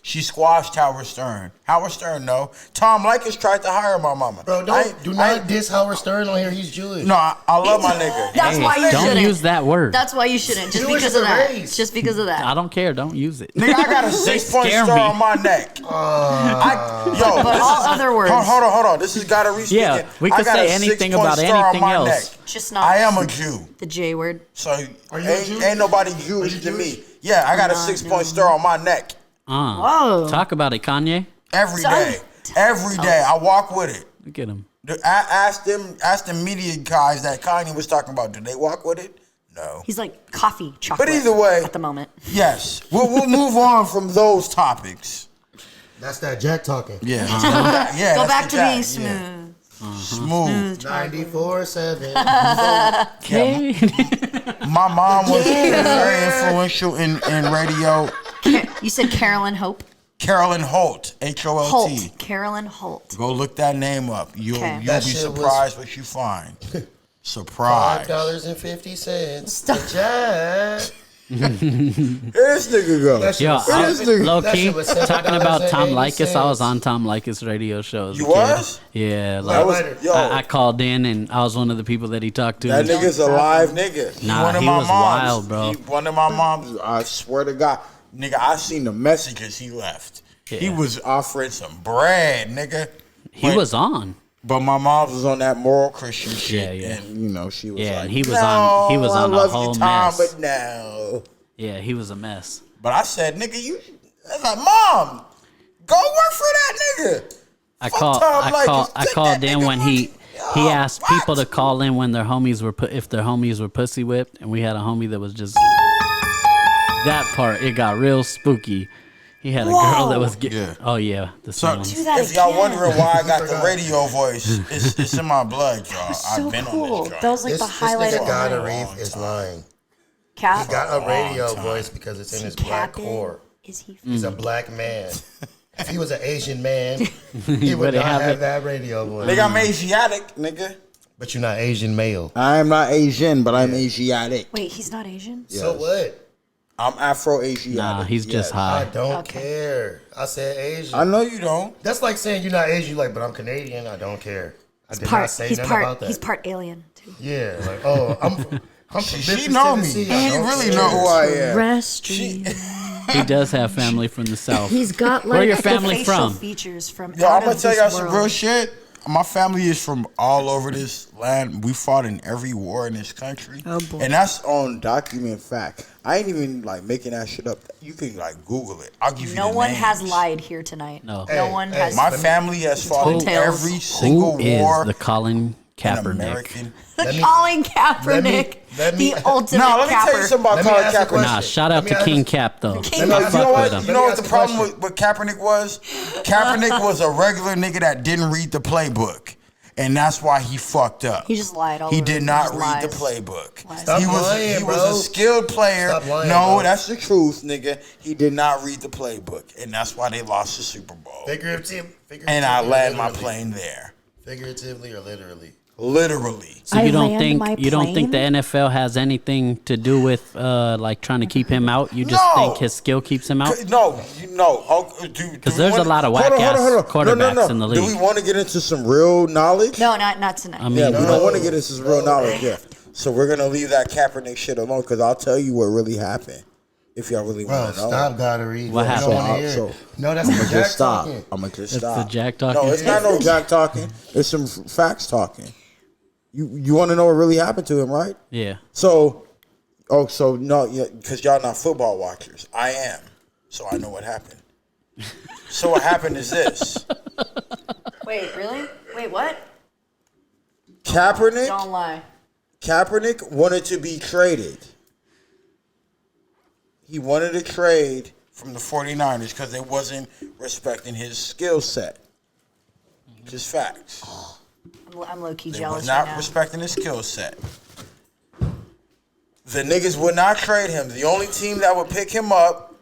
E: She squashed Howard Stern. Howard Stern, no. Tom Likas tried to hire my mama.
B: Bro, do not diss Howard Stern on here. He's Jewish.
E: No, I love my nigga.
C: That's why you
A: Don't
C: shouldn't.
A: use that word.
C: That's why you shouldn't. Just
B: Jewish
C: because
B: is
C: of
B: a
C: that.
B: race.
C: Just because of that.
A: I don't care. Don't use it.
E: Nigga, I got a 6-point
A: scare
E: star
A: me.
E: on my neck. Yo,
C: But all other words.
E: Hold on. This is God Areef speaking.
A: Yeah, we
E: I
A: could
E: got
A: say
E: a
A: anything
E: 6-point
A: about
E: star on
A: anything
E: my
A: else.
E: neck.
C: Just not
E: I am a Jew.
C: the J word.
E: So
B: you a Jew?
E: ain't nobody Jewish to me. Yeah, I got a 6-point star on my neck.
C: Whoa.
A: Talk about it, Kanye.
E: Every
C: Son.
E: day. Every day. I walk with it.
A: Look at him.
E: I asked them media guys that Kanye was talking about, do they walk with it? No.
C: He's like coffee, chocolate.
E: But either way,
C: at the moment.
E: yes. We'll move on from those topics.
B: That's that Jack talking.
E: Yeah. Yeah.
C: Go
E: that's
C: back
E: the
C: to being
E: Jack, yeah.
C: smooth.
E: Smooth.
B: 94.7.
A: Okay.
E: My mom was very influential in radio.
C: You said Carolyn Hope.
E: Carolyn Holt, Holt.
C: Holt. Carolyn Holt.
E: Go look that name up. You'll
C: Okay.
E: be
B: That shit was-
E: surprised what you find. Surprise.
B: $5.50. The Jack.
E: Here this nigga go.
B: That shit
A: Yo,
B: was
A: I,
E: This nigga-
A: low
B: that
A: key,
B: shit was
A: talking about Tom Likas, I was
B: $7.80.
A: on Tom Likas radio show as a
E: You
A: kid.
E: was?
A: Yeah,
E: That
A: like
E: was, yo,
A: I called in and I was one of the people that he talked to.
E: that nigga's a live nigga.
A: Nah,
E: one of
A: he
E: my
A: was
E: moms.
A: wild, bro.
E: One of my moms, I swear to God. Nigga, I seen the messages he left. He was offering some bread, nigga.
A: He was on.
E: But my mom was on that moral Christian shit,
A: Yeah.
E: and you know she was
A: Yeah,
E: like,
A: and he was
E: no,
A: on. He was on
E: I
A: a
E: love
A: whole
E: you, Tom,
A: mess.
E: but no.
A: Yeah, he was a mess.
E: But I said, nigga, I was like, Mom, go work for that nigga.
A: I
E: Fuck
A: called.
E: Tom
A: I
E: Lakers,
A: called. I
E: take
A: called
E: that
A: in
E: nigga
A: when
E: money.
A: he asked
E: What?
A: people to call in when their homies were if their homies were pussy whipped, and we had a homie that was just that part. It got real spooky. He had a girl that was getting.
E: Yeah.
A: Oh yeah, the
E: So,
A: sounds.
C: Do that
E: if y'all
C: again.
E: wondering why I got the radio voice, it's in my blood, y'all.
C: So
E: I've been
C: cool.
E: on this
C: That
E: joint.
C: was like
B: This
C: the highlight
B: nigga
C: of
B: God
C: the night.
B: Areef is lying.
C: Cap.
B: He got a radio
E: long time.
B: voice because it's in
C: Is
B: his
C: he
B: black
C: capping?
B: core.
C: Is he?
B: He's a black man. If he was an Asian man, he would
A: wouldn't
B: not
A: have
B: have
A: it.
B: that radio voice.
E: Nigga, I'm Asiatic, nigga.
B: But you're not Asian male.
E: I am not Asian, but I'm Asiatic.
C: Wait, he's not Asian.
B: So what?
E: I'm Afro-Asiatic.
A: Nah, he's just
B: I
A: high.
B: don't
C: Okay.
B: care. I said Asian.
E: I know you don't.
B: That's like saying you're not Asian. You're like, but I'm Canadian. I don't care. I did not
C: Part.
B: say
C: He's
B: nothing
C: part.
B: about that.
C: He's part alien too.
B: Yeah, like, oh, I'm from
E: She
B: Memphis,
E: know me.
B: Tennessee.
E: She
B: I don't
E: really
B: care.
E: know who I am.
C: Terrestrial.
A: He does have family from the south.
C: He's got like
A: Where your
C: the
A: family
C: facial
A: from?
C: features from.
E: Yo,
C: out
E: I'm gonna
C: of
E: tell
C: this
E: y'all some
C: world.
E: real shit. My family is from all over this land. We fought in every war in this country.
C: Oh, boy.
E: And that's on document fact. I ain't even like making that shit up. You can like Google it. I'll give you
C: No
E: the
C: one
E: names.
C: has lied here tonight.
A: No.
C: No
B: Hey,
C: one
B: hey,
C: has.
E: My family has fought in
C: Tales.
E: every single
A: Who
E: war
A: is the Colin
E: in
A: Kaepernick?
E: American.
B: Let me-
C: Colin Kaepernick,
B: let me-
C: the ultimate
E: No, let me tell you
C: capper.
E: something about
B: Let me
E: Colin
B: ask you a
E: Kaepernick.
B: question.
A: Nah, shout out
B: Let me
A: to
B: ask
A: King
B: you-
A: Cap though.
C: King
A: I
C: Cap.
E: You know
A: fuck with
E: what?
A: him.
E: You know what the
B: Let me ask
E: problem
B: a
E: with Kaepernick was? Kaepernick was a regular nigga that didn't read the playbook. And that's why he fucked up.
C: He just lied all
E: He
C: over.
E: did
C: Just
E: not read
C: lies.
E: the playbook.
C: Lies.
B: Stop
E: He was
B: lying,
E: he was
B: bro.
E: a skilled player.
B: Stop lying,
E: No,
B: bro.
E: that's the truth, nigga. He did not read the playbook, and that's why they lost the Super Bowl.
B: Figuratively
E: And I
B: or
E: land my
B: literally?
E: plane there,
B: Figuratively or literally?
E: literally.
A: So
C: I
A: you don't
C: land my
A: think the
C: plane?
A: NFL has anything to do with like trying to keep him out? You just
E: No.
A: think his skill keeps him out?
E: No, you know,
A: Because there's a lot of whack-ass quarterbacks in the
E: Do we
A: league.
E: want to get into some real knowledge?
C: No, not tonight.
A: I mean,
E: Yeah, we
B: No.
E: don't want to get into some real knowledge. Yeah, so we're gonna leave that Kaepernick shit alone because I'll tell you what really happened. If y'all really
B: Bro,
E: want to know.
B: stop, God Areef.
A: What
B: We
A: happened?
B: don't wanna hear it.
E: So-
B: No, that's
E: I'm
B: the
E: gonna
B: Jack
E: just stop.
B: talking.
E: I'm gonna just
A: It's
E: stop.
A: the Jack talking?
E: No, it's not no Jack talking. It's some facts talking. You want to know what really happened to him, right?
A: Yeah.
E: So, no, yeah, because y'all not football watchers. I am, so I know what happened. So what happened is this:
C: Wait, really? Wait, what?
E: Kaepernick
C: Don't lie.
E: wanted to be traded. He wanted to trade from the 49ers because they wasn't respecting his skill set. Just facts.
C: I'm low key
E: They
C: jealous
E: was
C: right
E: not
C: now.
E: respecting his skill set. The niggas would not trade him. The only team that would pick him up,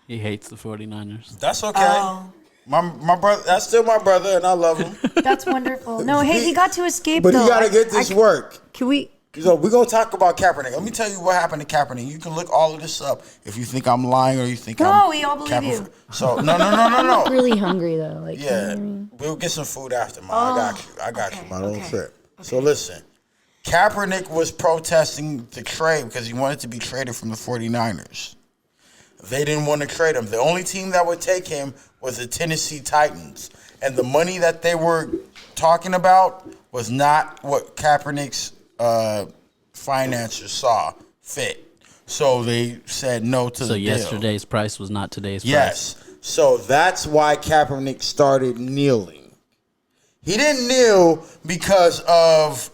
A: He hates the 49ers.
E: that's okay.
C: Oh.
E: My brother, that's still my brother, and I love him.
C: That's wonderful. No, hey, he got to escape
E: But
C: though.
E: he got to get this work.
C: Can we?
E: So we're going to talk about Kaepernick. Let me tell you what happened to Kaepernick. You can look all of this up if you think I'm lying or you think
C: No,
E: I'm...
C: we all believe
E: capping
C: you.
E: So, no.
C: Really hungry though. Like,
E: Yeah, we'll get some food after, man. I got you. My own trip. So listen, Kaepernick was protesting the trade because he wanted to be traded from the 49ers. They didn't want to trade him. The only team that would take him was the Tennessee Titans. And the money that they were talking about was not what Kaepernick's financiers saw fit. So they said no to
A: So
E: the deal.
A: yesterday's price was not today's price.
E: Yes. So that's why Kaepernick started kneeling. He didn't kneel because of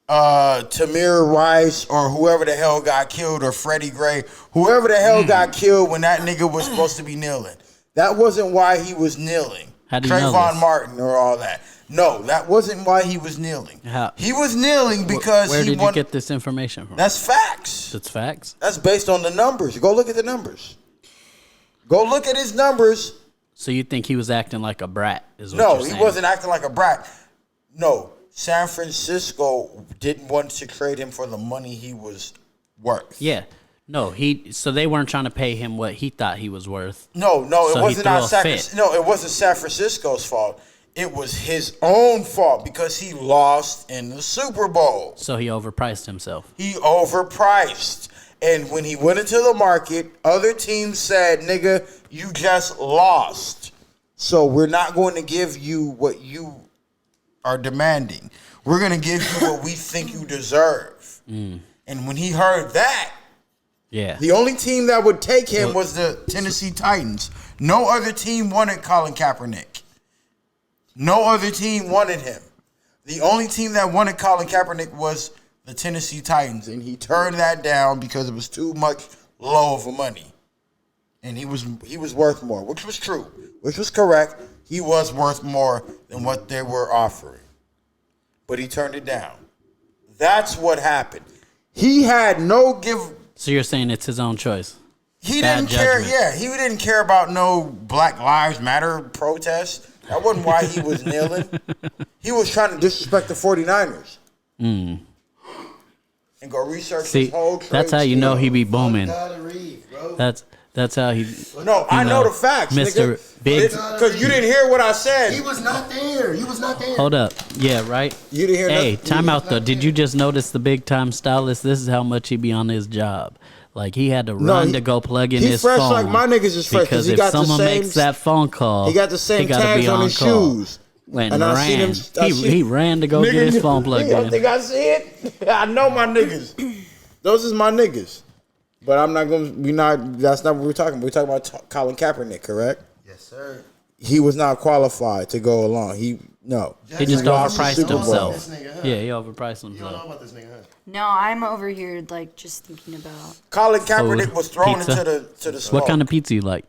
E: Tamir Rice or whoever the hell got killed or Freddie Gray, whoever the hell got killed when that nigga was supposed to be kneeling. That wasn't why he was kneeling.
A: How do you know
E: Trayvon
A: this?
E: Martin or all that. No, that wasn't why he was kneeling.
A: How?
E: He was kneeling because
A: Where
E: he
A: did you
E: wanted.
A: get this information from?
E: That's facts.
A: That's facts.
E: That's based on the numbers. Go look at the numbers. Go look at his numbers.
A: So you think he was acting like a brat? Is what
E: No,
A: you're
E: he
A: saying.
E: wasn't acting like a brat. No, San Francisco didn't want to trade him for the money he was worth.
A: Yeah. No, so they weren't trying to pay him what he thought he was worth.
E: No,
A: So
E: it
A: he
E: wasn't
A: threw
E: not
A: a
E: San
A: fit.
E: No, it wasn't San Francisco's fault. It was his own fault because he lost in the Super Bowl.
A: So he overpriced himself.
E: He overpriced. And when he went into the market, other teams said, nigga, you just lost. So we're not going to give you what you are demanding. We're going to give you what we think you deserve. And when he heard that, the only team that would take him was the Tennessee Titans. No other team wanted Colin Kaepernick. No other team wanted him. The only team that wanted Colin Kaepernick was the Tennessee Titans, and he turned that down because it was too much low of a money. And he was worth more, which was true, which was correct. He was worth more than what they were offering. But he turned it down. That's what happened. He had no give.
A: So you're saying it's his own choice?
E: He
A: Bad
E: didn't care.
A: judgment.
E: Yeah, he didn't care about no Black Lives Matter protest. That wasn't why he was kneeling. He was trying to disrespect the 49ers. And go research his whole trade.
A: That's how you know he be booming.
B: Areef, bro.
A: That's how he.
E: No, I know the facts,
A: Mr.
E: nigga.
A: Big.
E: Because you didn't hear what I said.
B: He was not there. He was not there.
A: Hold up. Yeah, right.
E: You didn't hear
A: Hey,
E: nothing.
A: time out though. Did you just notice the big time stylist? This is how much he be on his job. Like he had to run to go plug in
E: he
A: his
E: fresh
A: phone.
E: like my niggas is fresh, 'cause
A: Because
E: he
A: if
E: got the
A: someone
E: same-
A: makes that phone call,
E: He got the same
A: he gotta
E: tags
A: be
E: on his
A: call.
E: shoes.
A: Went
E: And
A: and
E: I seen
A: ran.
E: him- I seen-
A: He ran to go get his phone plugged
E: You don't
A: in.
E: think I see it? I know my niggas. Those is my niggas. But I'm not going. That's not what we're talking about. We're talking about Colin Kaepernick, correct?
B: Yes, sir.
E: He was not qualified to go along. He
A: just
E: lost the
A: overpriced
E: Super Bowl.
A: himself.
B: This nigga, huh?
A: Yeah, he overpriced
B: You don't know
A: himself.
B: about this nigga, huh?
C: No, I'm over here like just thinking about
E: Colin Kaepernick was thrown
A: Pizza.
E: into the smoke.
A: What kind of pizza you like?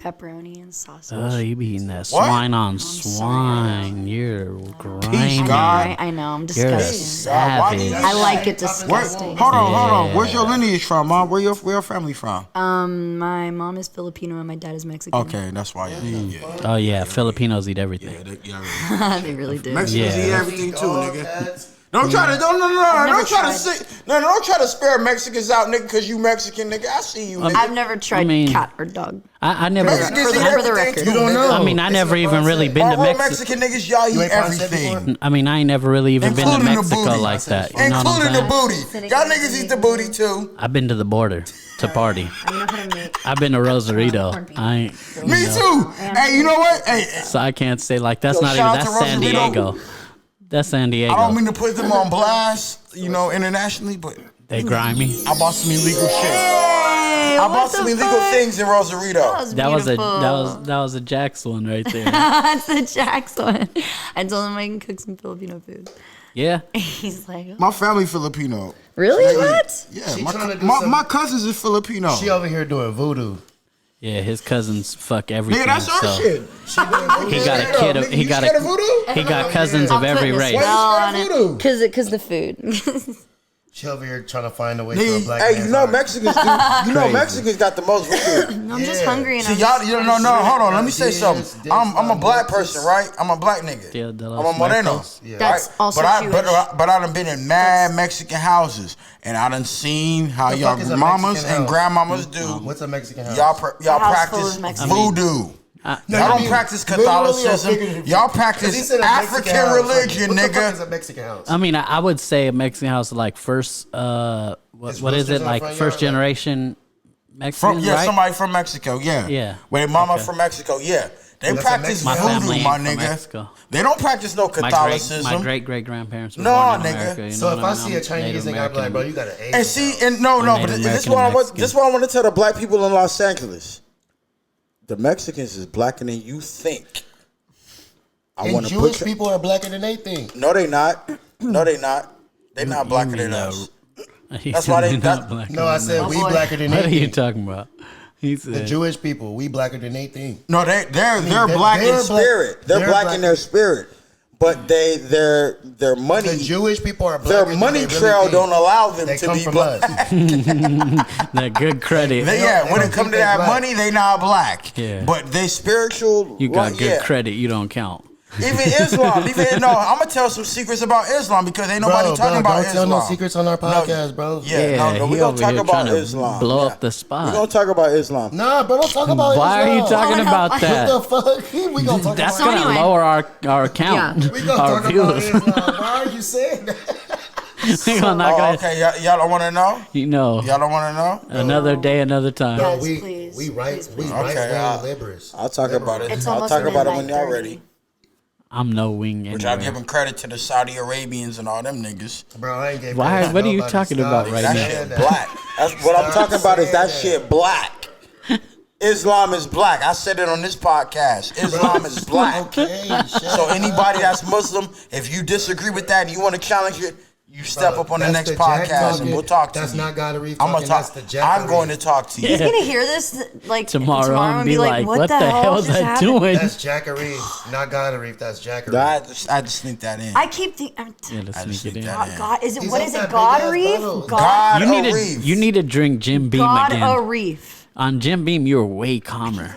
C: pepperoni and sausage.
A: Oh, you be eating that
E: What?
A: swine on swine. You're grimy.
E: God.
C: I know, I'm
A: You're a
C: disgusting.
E: God, why do
A: savage.
E: you-
C: I like it
E: Where,
C: disgusting.
E: hold on. Where's your lineage from, Mom? Where your family from?
C: My mom is Filipino and my dad is Mexican.
E: Okay, that's why. Yeah.
A: Oh yeah, Filipinos eat everything.
C: They really do.
E: Mexicans
A: Yeah.
E: eat everything too,
B: Dog
E: nigga.
B: cats.
E: Don't try to don't
C: never
E: try
C: tried.
E: to say don't try to spare Mexicans out, nigga, because you Mexican, nigga. I see you, nigga.
C: I've never tried
A: mean-
C: cat or dog.
A: I never.
E: Mexicans
C: for
E: eat
C: the
E: everything
C: record.
E: too,
C: You
B: don't
E: nigga.
B: know.
A: I mean, I
B: It's
A: never
B: in
A: even
B: Ponce.
A: really been
E: All
A: to
E: real
A: Mexico.
E: Mexican niggas, y'all
B: You
E: eat
B: ain't Ponce
E: everything.
B: before?
A: I mean, I ain't never really even been to
E: Including the
A: Mexico
E: booty.
A: like that. You know what
E: Including the
A: I'm saying?
E: booty. Y'all niggas eat the booty too.
A: I've been to the border to party.
C: I know how to make.
A: I've been to Rosarito. I ain't.
E: Me too. Hey, you know what? Hey,
A: So I can't say like that's
E: Yo,
A: not
E: shout
A: even
E: out
A: that's
E: to
A: San
E: Rosarito.
A: Diego. That's San Diego.
E: I don't mean to put them on blast, internationally, but
A: They grimy.
E: I bought some illegal shit. I bought some illegal things in Rosarito.
A: That was a
C: beautiful.
A: that was a Jaxxx one right there.
C: That's the Jaxxx one. I told him I can cook some Filipino food.
A: Yeah.
C: He's like, oh.
E: My family Filipino.
C: Really? What?
E: Yeah,
B: She
E: my,
B: tryna do
E: my,
B: some-
E: my cousins is Filipino.
B: She over here doing voodoo.
A: Yeah, his cousins fuck everything.
E: Nigga, that's our
A: so
E: shit.
A: He got a kid.
E: Nigga,
A: He
E: you
A: got
E: scared of voodoo?
A: He got cousins of
C: I'm
A: every
C: putting a
A: race.
C: spell
E: Why
C: on
E: you
C: it.
E: scared of
C: Cause the food.
B: She over here trying to find a way to a
E: Nigga,
B: black
E: hey,
B: man's
E: you know
B: heart.
E: Mexicans do. You know
A: Crazy.
E: Mexicans got the most voodoo.
C: I'm just
B: Yeah.
C: hungry and
E: See,
C: I'm
E: y'all,
C: just,
E: you don't know. No, hold on. Let me say
B: Yes,
E: something.
B: this,
E: I'm a black
B: this.
E: person, right? I'm a black nigga.
A: Dia de
E: I'm
A: los
E: a moreno.
A: Muertos.
B: Yeah.
C: That's also
E: but
C: Jewish.
E: but I done been in mad Mexican houses, and I done seen how
B: The
E: y'all
B: fuck is a
E: mamas
B: Mexican
E: and
B: house?
E: grandmamas do.
B: What's a Mexican house?
E: Y'all
C: house full
E: practice
C: of Mexicans.
E: voodoo.
B: No,
E: Y'all don't
B: you mean
E: practice
B: literally or
E: Catholicism.
B: figuratively?
E: Y'all
B: 'Cause he
E: practice
B: said a Mexican
E: African
B: house.
E: religion,
B: What the fuck is
E: nigga.
B: a Mexican house?
A: I mean, I would say a Mexican house like first.
B: It's
A: What is
B: roosters
A: it
B: in the
A: like?
B: front
A: First
B: yard,
A: generation Mexican, right?
E: Somebody from Mexico, yeah.
A: Yeah.
E: Where their mama
A: Okay.
E: from Mexico, yeah. They
B: That's a
E: practice
B: Mexican
A: My family
E: voodoo, my
A: ain't from
E: nigga.
A: Mexico.
E: They don't practice no Catholicism.
A: My great grandparents were
E: No,
A: born in
E: nigga.
A: America. You know
B: So if
A: what
B: I
A: mean?
B: see
A: I'm
B: a Chinese
A: Native
B: nigga, I'm like,
A: American.
B: bro, you got an Asian
E: And see,
B: house.
E: and no,
A: Native
E: but this
A: American
E: what I want.
A: Mexican.
E: This is what I want to tell the black people in Los Angeles. The Mexicans is blacker than you think. I
B: And
E: want to
B: Jewish
E: put.
B: people are blacker than they think.
E: No, they not. No, they not. They not blacker than us. That's why they-
A: You're
E: that-
A: not black.
B: No, I said we
C: boy.
B: blacker than
A: What
B: they
A: are you
B: think.
A: talking about? He
B: The
A: said.
B: Jewish people, we blacker than they think.
E: No, they're
B: they're-
E: black in
B: they're black-
E: spirit. They're
B: they're
E: black
B: black-
E: in their spirit, but their money.
B: The Jewish people are
E: Their
B: blacker than
E: money
B: they really
E: trail
B: think.
E: don't allow them
B: They
E: to
B: come
E: be
B: from
E: black.
B: us.
A: That good credit.
E: They,
B: don't-
E: yeah,
B: they
E: when
B: don't
E: it comes
B: think
E: to
B: they
E: that
B: black.
E: money, they not black.
A: Yeah.
E: But they spiritual.
A: You got
E: right,
A: good
E: yeah.
A: credit. You don't count.
E: Even Islam. I'm gonna tell some secrets about Islam because ain't nobody
B: Bro,
E: talking about
B: don't
E: Islam.
B: tell no secrets on our podcast, bro.
E: Yeah, no,
A: he
E: we gonna
A: over
E: talk
A: here
E: about
A: trying to
E: Islam.
A: blow
E: Yeah.
A: up the spot.
E: We gonna talk about Islam.
B: Nah, bro, don't talk about
A: Why are you
B: Islam.
A: talking about
B: What
A: that?
B: the fuck? We gonna talk
A: That's
B: about
A: gonna
C: anyway.
A: lower our count,
B: We gonna
A: our
B: talk about
A: viewers.
B: Islam. Why are you saying that?
A: We're gonna knock
E: Oh,
A: on-
E: okay. Y'all don't want to know?
A: You know,
E: Y'all don't want to know?
A: another day, another time.
C: Yes,
B: we
C: please,
B: we right
C: please,
B: we
C: please.
B: right
E: Okay,
B: wing liberals.
E: I'll talk about it.
C: It's
E: I'll
C: almost
E: talk about it when
C: midnight,
E: y'all
C: 30.
E: ready.
A: I'm no wing
E: Which I'm
A: anywhere.
E: giving credit to the Saudi Arabians and all them niggas.
B: Bro, I ain't gave
A: Why-
B: credit to
A: what are you
B: nobody.
A: talking
B: Stop
A: about right
E: That
A: now?
B: saying
E: shit black. That's what I'm
B: Stop
E: talking about. Is that
B: saying
E: shit black? Islam is black. I said it on this podcast. Islam is black.
B: Okay, shut
E: So
B: up.
E: anybody that's Muslim, if you disagree with that and you want to challenge it, you step
B: Bro,
E: up on the
B: that's
E: next
B: Jack
E: podcast
B: talking.
E: and we'll talk to
B: That's
E: you.
B: not God Areef
E: I'm gonna
B: talking,
E: talk.
B: that's the Jack
E: I'm going
B: Areef.
E: to talk to you.
C: He's gonna hear this like
A: Tomorrow
C: and be like, "What the hell
A: was
C: just
A: I
C: happened?"
A: doing?
B: That's Jack Areef, not God Areef. That's Jack Areef.
E: I just sneak that in.
C: I keep thinking,
A: Yeah, let's
E: I just
A: sneak it
E: think
A: in.
E: that-
C: God, is it
B: He's
C: what
B: on
C: is it?
B: that
C: God
B: big-ass bottle.
C: Areef?
E: God
A: You need
E: Areef.
A: to you need to drink Jim Beam
C: God
A: again.
C: Areef.
A: On Jim Beam, you were way calmer.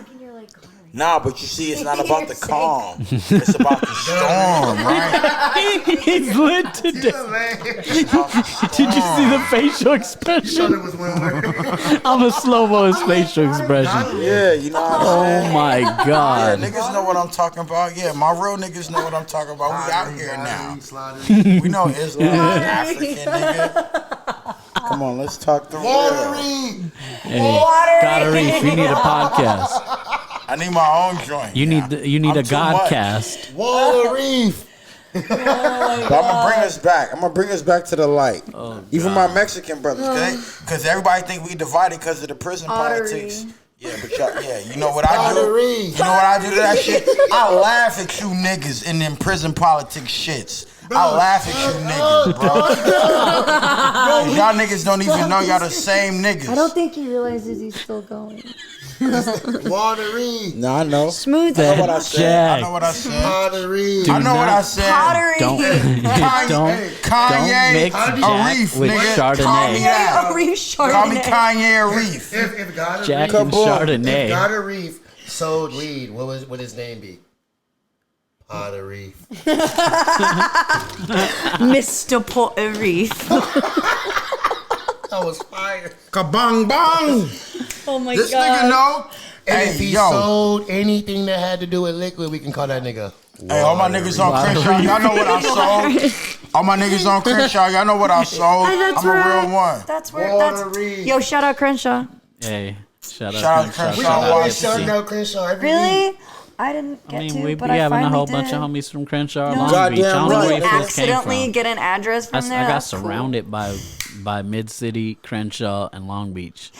E: Nah, but you see, it's not about the calm. It's about the storm, right?
A: He's lit to death. Did you see the facial expression?
B: It was one word.
A: I'm a slow-mo his facial expression.
E: Yeah, you know what I'm saying?
A: Oh my
E: Yeah,
A: god.
E: niggas know what I'm talking about. Yeah, my real niggas know what I'm talking about. We out here now.
B: Slaughtery.
E: We know Islam is African, nigga. Come on, let's talk the real.
B: Slaughtery.
A: Hey, God Areef, you need a podcast.
E: I need my own joint.
A: You
E: now.
A: need
E: I'm
A: a
E: too much.
A: Godcast.
B: Wallareef.
E: But I'm gonna bring us back. I'm gonna bring us back to the light. Even my Mexican brothers, because everybody think we divided because of the prison politics. Yeah, but y'all, yeah, you know what I do?
B: Pottery.
E: You know what I do to that shit? I laugh at you niggas in them prison politics shits. I laugh at you niggas, bro. Y'all niggas don't even know y'all the same niggas.
C: I don't think he realizes he's still going.
B: Watery.
E: No, I know.
C: Smooth.
E: I know what I said. I
A: Jack.
E: know what I said.
B: Pottery.
E: I know what I
A: not-
E: said.
C: Pottery.
A: Don't
E: Kanye,
A: don't mix Jack
E: Areef,
A: with
E: nigga. Call me
A: Chardonnay.
E: that.
C: Areef
E: Call me
C: Chardonnay.
E: Kanye Areef.
B: If God
A: Jack
B: Areef,
A: and
E: Kaboom.
B: if
A: Chardonnay.
B: God Areef sold weed, what would his name be? Pottery.
C: Mr. Areef.
B: That was fire.
E: Kabang bang.
C: Oh my
E: This
C: god.
E: nigga know.
B: And
E: Hey,
B: if he
E: yo.
B: sold anything that had to do with liquid, we can call that nigga.
E: Hey, all my niggas on Crenshaw, y'all know what I sold. All my niggas on Crenshaw, y'all know what I sold.
C: Hey, that's
E: I'm a
C: right.
E: real one.
C: That's where. That's.
B: Watery.
C: Yo, shout out Crenshaw.
A: Shout
E: Shout out
A: out
E: to
A: Crenshaw.
E: Crenshaw.
A: Shout out
B: Always
A: Gypsy.
B: shouting out Crenshaw every week.
C: Really? I didn't get
A: I mean,
C: to,
A: we
C: but
A: be
C: I
A: having a
C: finally
A: whole
C: did.
A: bunch of homies from Crenshaw,
C: No.
A: Long
E: Goddamn
A: Beach. I don't know
E: right.
A: where
C: When
A: he
C: you
A: first came
C: accidentally
A: from.
C: get an address from there,
A: I got
C: that's cool.
A: surrounded by Mid City, Crenshaw, and Long Beach.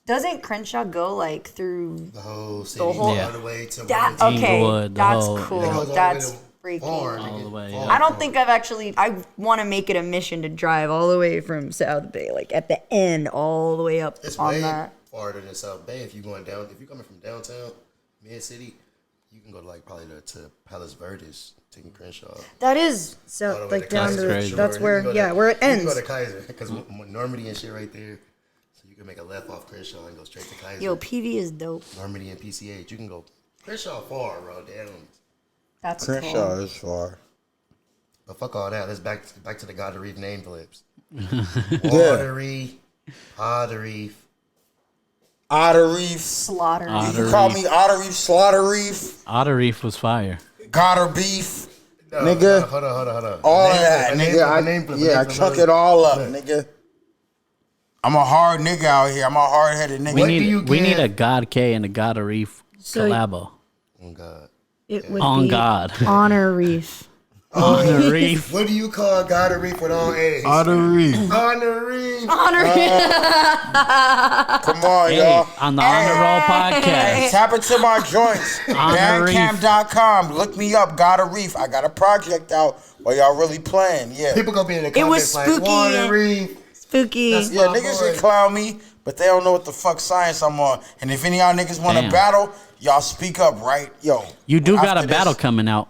C: Doesn't Crenshaw go like through
B: The whole city,
C: whole-
B: all the way to
C: that?
B: Wilmington.
C: Okay,
A: Inglewood, the
C: that's
A: whole-
C: cool.
B: It goes all the way
C: That's
B: to
C: freaking.
B: Farm,
A: All the way,
B: Farm.
A: yeah.
C: I don't think I've actually. I want to make it a mission to drive all the way from South Bay, like at the end, all the way up
B: It's
C: on
B: way
C: that.
B: farther than South Bay. If you're going down, if you're coming from downtown, Mid City, you can go to like probably to Palos Verdes, taking Crenshaw.
C: That is
B: all
C: so
B: the way
C: like
B: to
C: down
B: Kaiser.
C: to
A: crazy.
C: that's
B: You
C: where
B: can go
C: yeah
B: to-
C: where it
B: You can
C: ends.
B: go to Kaiser because Normandy and shit right there. So you can make a left off Crenshaw and go straight to Kaiser.
C: Yo, PV is dope.
B: Normandy and PCH. You can go Crenshaw far, bro. Damn.
C: That's
E: Crenshaw
C: cool.
E: is far.
B: But fuck all that. Let's back to the God Areef name flips. Watery, Pottery.
E: Ottereef.
C: Slaughter.
E: You call me Ottereef, Slaughterreef,
A: Ottereef was fire.
E: Gotter Beef,
B: No,
E: nigga.
B: Hold on.
E: All
B: Name
E: that,
B: flip, a name
E: nigga.
B: flip,
E: I,
B: a name flip, a
E: yeah, I
B: name flip,
E: chunk
B: a
E: it all up,
B: flip.
E: nigga. I'm a hard nigga out here. I'm a hard headed nigga.
A: We
B: What do you
A: need
B: give-
A: a God K and a God Areef
C: So-
A: collabo.
B: Oh God.
C: It would
A: On
C: be
A: God.
C: Honor Reef.
A: On Areef.
B: What do you call God Areef with all A's?
E: Ottereef.
B: Honoree.
C: Honor
E: Come on,
A: Hey,
E: y'all.
A: on the On the Roll podcast.
E: Tap into my joints. Bandcamp.com. Look me up, God Areef. I got a project out while y'all really playing. Yeah.
B: People gonna be in the
C: It was
B: comments like,
C: spooky.
B: Watery.
C: Spooky.
B: That's-
E: Yeah,
B: my
E: niggas
B: boy.
E: can clown me, but they don't know what the fuck science I'm on. And if any of y'all niggas want to
A: Damn.
E: battle, y'all speak up, right? Yo.
A: You do got a
E: after
A: battle
E: this,
A: coming out.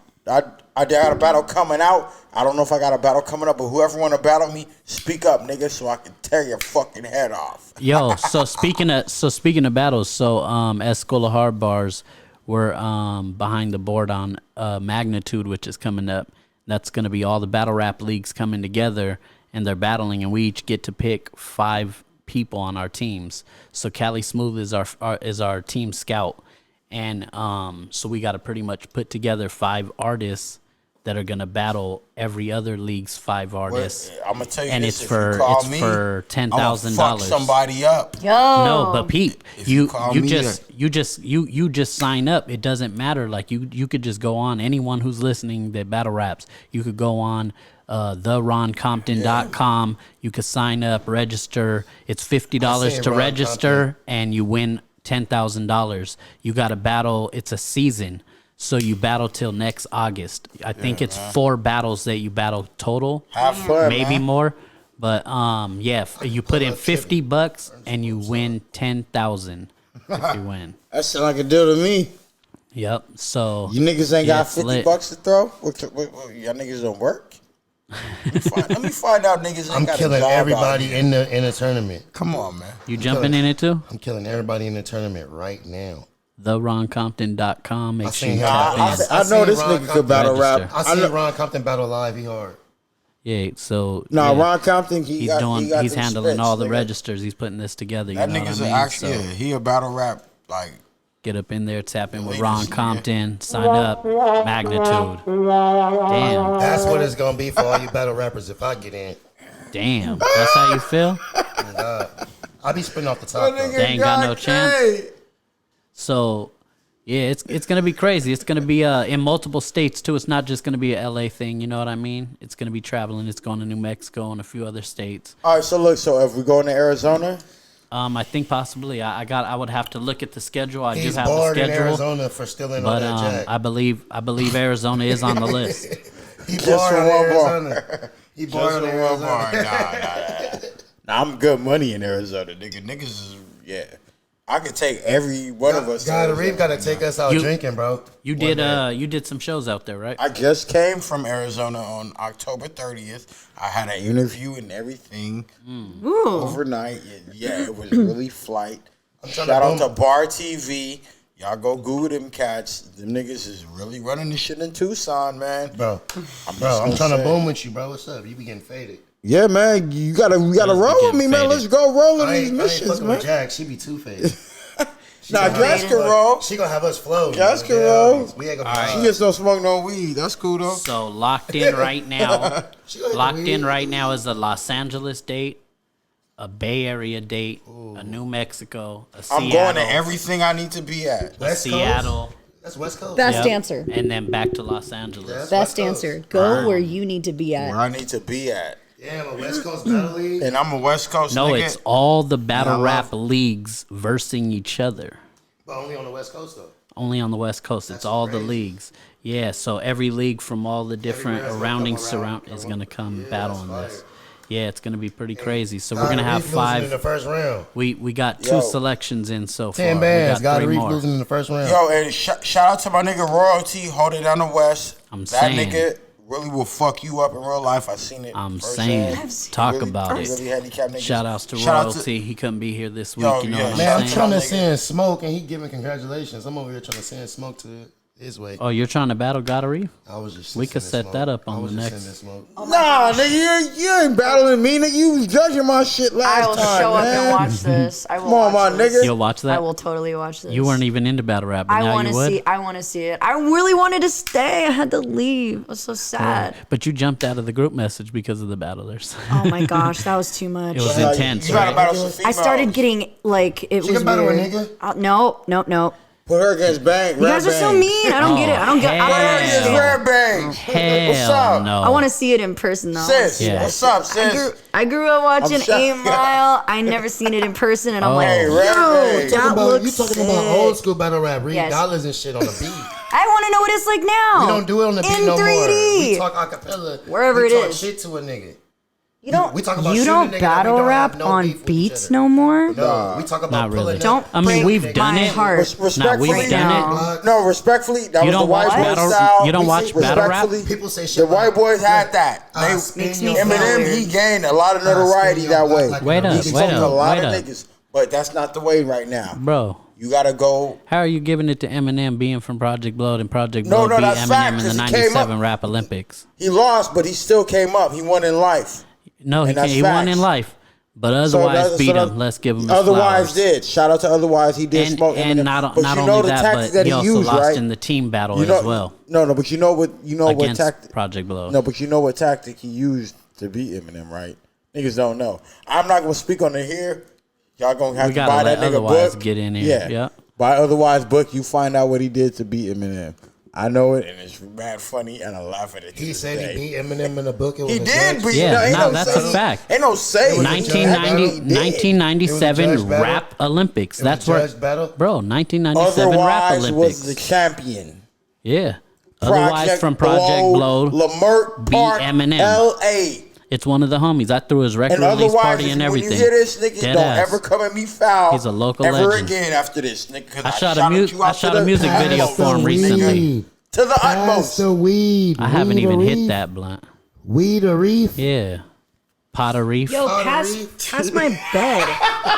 E: I got a battle coming out. I don't know if I got a battle coming up, but whoever want to battle me, speak up, nigga, so I can tear your fucking head off.
A: Yo, so speaking of battles, as School of Hard Bars, we're behind the board on Magnitude, which is coming up. That's gonna be all the battle rap leagues coming together and they're battling, and we each get to pick 5 people on our teams. So Cali Smooth is our team scout, and so we got to pretty much put together 5 artists that are gonna battle every other league's 5 artists.
E: I'm gonna tell you
A: and
E: this,
A: it's
E: if you
A: for
E: call
A: it's
E: me,
A: for
E: I'ma
A: $10,000.
E: fuck somebody up.
C: Yo.
A: No, but peep,
E: If you call me
A: you just sign up. It doesn't matter. Like you could just go on. Anyone who's listening that battle raps, you could go on theroncompton.com. You could sign up, register. It's $50 to
B: Ron
A: register, and you win $10,000. You got to battle. It's a season. So you battle till next August. I think it's 4 battles that you battle total.
E: Have fun,
A: Maybe
E: man.
A: more. But you put in $50 and you win 10,000 if you win.
E: That sound like a deal to me.
A: Yep. So
E: You niggas ain't
A: yeah,
E: got
A: it's
E: 50
A: lit.
E: bucks to throw? What, y'all niggas don't work? Let me find out niggas ain't
B: I'm
E: got
B: killing
E: a job out
B: everybody
E: here.
B: in the tournament.
E: Come on, man.
A: You jumping in it too?
B: I'm killing everybody in the tournament right now.
A: TheRonCompton.com. Make sure
B: seen
A: you
B: him.
A: tap in.
E: I know
B: seen
E: this
B: Ron
E: nigga could
B: Compton
E: battle rap.
A: register.
B: I
E: I
B: seen
E: know,
B: Ron Compton battle live. He hard.
A: Yeah. So
E: nah,
A: yeah,
E: Ron Compton,
A: he's
E: got
A: he's
E: them
A: handling
E: spits,
A: all the
E: nigga.
A: registers. He's putting this together. You
E: That
A: know what I
E: nigga's
A: mean?
E: actually,
A: So
E: he a battle rap, like,
A: get up in there, tap in with
E: latest,
A: Ron
E: nigga.
A: Compton, sign up, magnitude. Damn,
B: That's what it's gonna be for all you battle rappers if I get in.
A: damn. That's how you feel?
B: I'll be spinning off the top. though.
A: They ain't got no chance. So, yeah, it's gonna be crazy. It's gonna be in multiple states too. It's not just gonna be a LA thing. You know what I mean? It's gonna be traveling. It's going to New Mexico and a few other states.
E: All right, so look, so if we going to Arizona,
A: I think possibly. I would have to look at the schedule. I
B: He's
A: do have the
B: bored in
A: schedule,
B: Arizona for stealing all
A: but
B: that jack.
A: I believe Arizona is on the list.
B: He
E: just
B: bored
E: for
B: in
E: one bar.
B: Arizona. He
E: just
B: bored in
E: for one bar.
B: Arizona.
E: Nah, I'm good money in Arizona, nigga. Niggas is, yeah. I could take every one of us. to
B: God,
E: Arizona.
B: Areef got to take us out
A: You-
B: drinking, bro.
A: You
B: One
A: did
B: day.
A: you did some shows out there, right?
E: I just came from Arizona on October 30th. I had an interview and everything overnight. Yeah, it was really flight.
B: trying
E: Shout
B: to
E: out to
B: boom-
E: Bar TV. Y'all go Google them cats. Them niggas is really running this shit in Tucson, man.
B: Bro,
E: just
B: I'm
E: gonna
B: trying to
E: say.
B: boom with you, bro. What's up? You be getting faded.
E: Yeah, man. You gotta
A: Let's
E: roll with
A: get
E: me, man.
A: faded.
E: Let's go roll in
B: I
E: these
B: ain't
E: missions,
B: fucking
E: man.
B: with Jaxxx. She be too faded.
E: Nah, Jaxxx can roll.
B: She gonna have us flow.
E: Jaxxx can roll.
B: We ain't gonna
A: All right.
E: She just don't smoke no weed. That's cool though.
A: So locked in right now.
B: She gonna hit the
A: Locked
B: weed.
A: in right now is a Los Angeles date, a Bay Area date, a New Mexico, a Seattle,
E: I'm going to everything I need to be at.
A: a
B: West Coast?
A: Seattle,
B: That's West Coast.
C: Best
A: Yep.
C: answer.
A: and then back to Los Angeles.
B: That's
C: Best
B: West Coast.
C: answer. Go where you need to be at.
E: Where I need to be at.
B: Yeah, I'm a West Coast battle league.
E: And I'm a West Coast
A: No,
E: nigga.
A: it's all the battle
E: And I
A: rap
E: love-
A: leagues versing each other.
B: But only on the West Coast, though.
A: Only on the West Coast. It's
B: That's
A: all the
B: crazy.
A: leagues. Yeah, so every league from all the different
B: Everywhere
A: surrounding
B: is gonna come around.
A: is going to come
B: Yeah,
A: battling
B: that's
A: this.
B: fire.
A: Yeah, it's going to be pretty crazy. So
B: God,
A: we're going to have
B: Areef losing in the
A: 5.
B: first round.
A: We got 2
E: Yo.
A: selections in so far.
B: 10
A: We
B: bands.
A: got
B: God,
A: 3
B: Areef
A: more.
B: losing in the first round.
E: Yo, and shout out to my nigga Royalty, holding down the West.
A: I'm
E: that
A: saying.
E: nigga really will fuck you up in real life. I seen it.
A: I'm
E: firsthand.
A: saying, talk
E: Really-
A: about
E: really
A: it.
E: handicapped niggas.
A: Shout outs to
E: Shout out
A: Royalty. He couldn't be here this week.
E: Yo,
A: You know
E: yeah,
A: what
B: Man,
A: I'm
B: I'm
A: saying?
B: trying to
E: Nigga.
B: send smoke, and he giving congratulations. I'm over here trying to send smoke to his way.
A: Oh, you're trying to battle God Areef?
B: I was just.
A: We could
B: sending
A: set that up
B: I
A: on
B: was
A: the
B: just
A: next-
B: sending smoke.
E: Nah, nigga, you ain't battling me, nigga. You was judging my shit
C: I
E: last
C: will
E: time,
C: show up
E: man.
C: and watch this. I will
E: Come on,
C: watch
E: my
C: this.
E: nigga.
A: You'll watch that?
C: I will totally watch this.
A: You weren't even into battle rap, but
C: I
A: now
C: want
A: you
C: to
A: would?
C: see. I want to see it. I really wanted to stay. I had to leave. It was so sad.
A: But you jumped out of the group message because of the battlers.
C: Oh my gosh, that was too much.
A: It was
E: Nah,
A: intense,
E: you gotta
A: right?
E: battle some
C: I started
E: females.
C: getting like it
B: She
C: was
B: can battle a
C: weird.
B: nigga?
C: No.
E: Put her against Bang.
C: You guys are so mean. I don't get it. I don't get. I
A: hell.
C: don't
E: Put her against
C: understand.
E: Red Bang.
A: Hell
E: What's up?
A: no.
C: I want to see it in person though.
E: Sis,
A: Yeah.
E: what's up, sis?
C: I grew up watching
E: I'm
C: 8 Mile. I never seen it in person, and I'm
A: Oh.
C: like,
E: Hey,
C: yo,
E: Red Bang.
C: that looks
B: You talking
C: sick.
B: about old school battle rap, read
C: Yes.
B: dollars and shit on the beat.
C: I want to know what it's like now.
B: We don't do it on the beat
C: in
B: no
C: 3D.
B: more. We talk acapella.
C: Wherever
B: we
C: it
B: talk
C: is.
B: shit to a nigga.
C: You don't.
B: we talk about
C: you
B: shooting
C: don't
B: a nigga that we
C: battle
B: don't
C: rap
B: have no
C: on
B: beef with each
C: beats
B: other.
C: no more.
B: No, we talk about
A: Not really.
B: pulling
C: Don't
B: up.
A: I mean,
C: break
A: we've done
C: my
A: it.
C: heart.
E: Respectfully,
A: we've done
C: it.
B: Blocks.
E: No, respectfully, that
A: You
E: was the
A: don't
E: white
A: watch
E: boy
A: battle-
E: style.
A: you don't watch battle rap?
E: Respectfully,
B: People say shit
E: the white
B: like,
E: boys had that.
B: Makes
C: me feel
E: Eminem,
C: weird.
E: he gained a lot of notoriety
B: spin
E: that
B: your
E: way.
B: block like
A: Wait
B: a
A: up,
E: He
B: Weezy.
E: spoke to a lot
A: wait
E: of
A: up.
E: niggas, but that's not the way right now.
A: Bro,
E: You gotta go.
A: how are you giving it to Eminem being from Project Blood and Project
E: No,
A: Blood
E: no,
A: beat
E: that's fact,
A: Eminem in the
E: 'cause he came
A: 97
E: up.
A: Rap Olympics?
E: He lost, but he still came up. He won in life.
A: No, he
E: And that's
A: can't. He won
E: facts.
A: in life. But otherwise, beat him. Let's give him his
E: Otherwise
A: flowers.
E: did. Shout out to Otherwise. He did
A: And,
E: smoke
A: and
E: Eminem.
A: not
E: But
A: not
E: you know
A: only
E: the
A: that,
E: tactic
A: but
E: that
A: he also
E: used,
A: lost
E: right?
A: in the team battle
E: You know,
A: as well
E: No, but you know what
A: against
E: tactic.
A: Project Blow.
E: No, but you know what tactic he used to beat Eminem, right? Niggas don't know. I'm not gonna speak on it here. Y'all gonna have
A: We
E: to
A: gotta
E: buy
A: let
E: that nigga
A: Otherwise
E: book.
A: get in here. Yeah.
E: Buy Otherwise book. You find out what he did to beat Eminem. I know it, and it's mad funny, and I laugh at it.
B: He said he beat Eminem in the book. It was
E: He
B: a
E: did
B: judge.
E: beat.
A: Yeah,
E: ain't
A: no, that's a
E: say-
A: fact.
E: Ain't no say.
A: 1990,
E: He did.
A: 1997
B: It was a judge
A: rap Olympics.
B: It was
A: That's
B: a
A: where,
B: judge battle?
A: bro. 1997 rap
E: Otherwise
A: Olympics.
E: was the champion.
A: Yeah. Otherwise from Project Blow,
E: Lamert
A: beat
E: Park,
A: Eminem.
E: L.A.
A: it's one of the homies. I threw his record
E: And
A: release
E: otherwise,
A: party and
E: when
A: everything.
E: you hear this, nigga,
A: Dead
E: don't
A: ass.
E: ever come at me foul.
A: He's a local
E: ever
A: legend.
E: again after this, nigga. 'cause
A: I shot a
E: shouted you out
A: I
E: to
A: shot
E: the
A: a music video
E: utmost,
A: for him recently.
E: to the
B: Pass
E: utmost.
B: the weed.
A: I haven't
B: Weed
A: even
B: Areef.
A: hit that blunt.
B: Weed Areef.
A: Yeah. Pot Areef.
C: Yo,
B: Oh,
C: pass
B: Areef.
C: my bed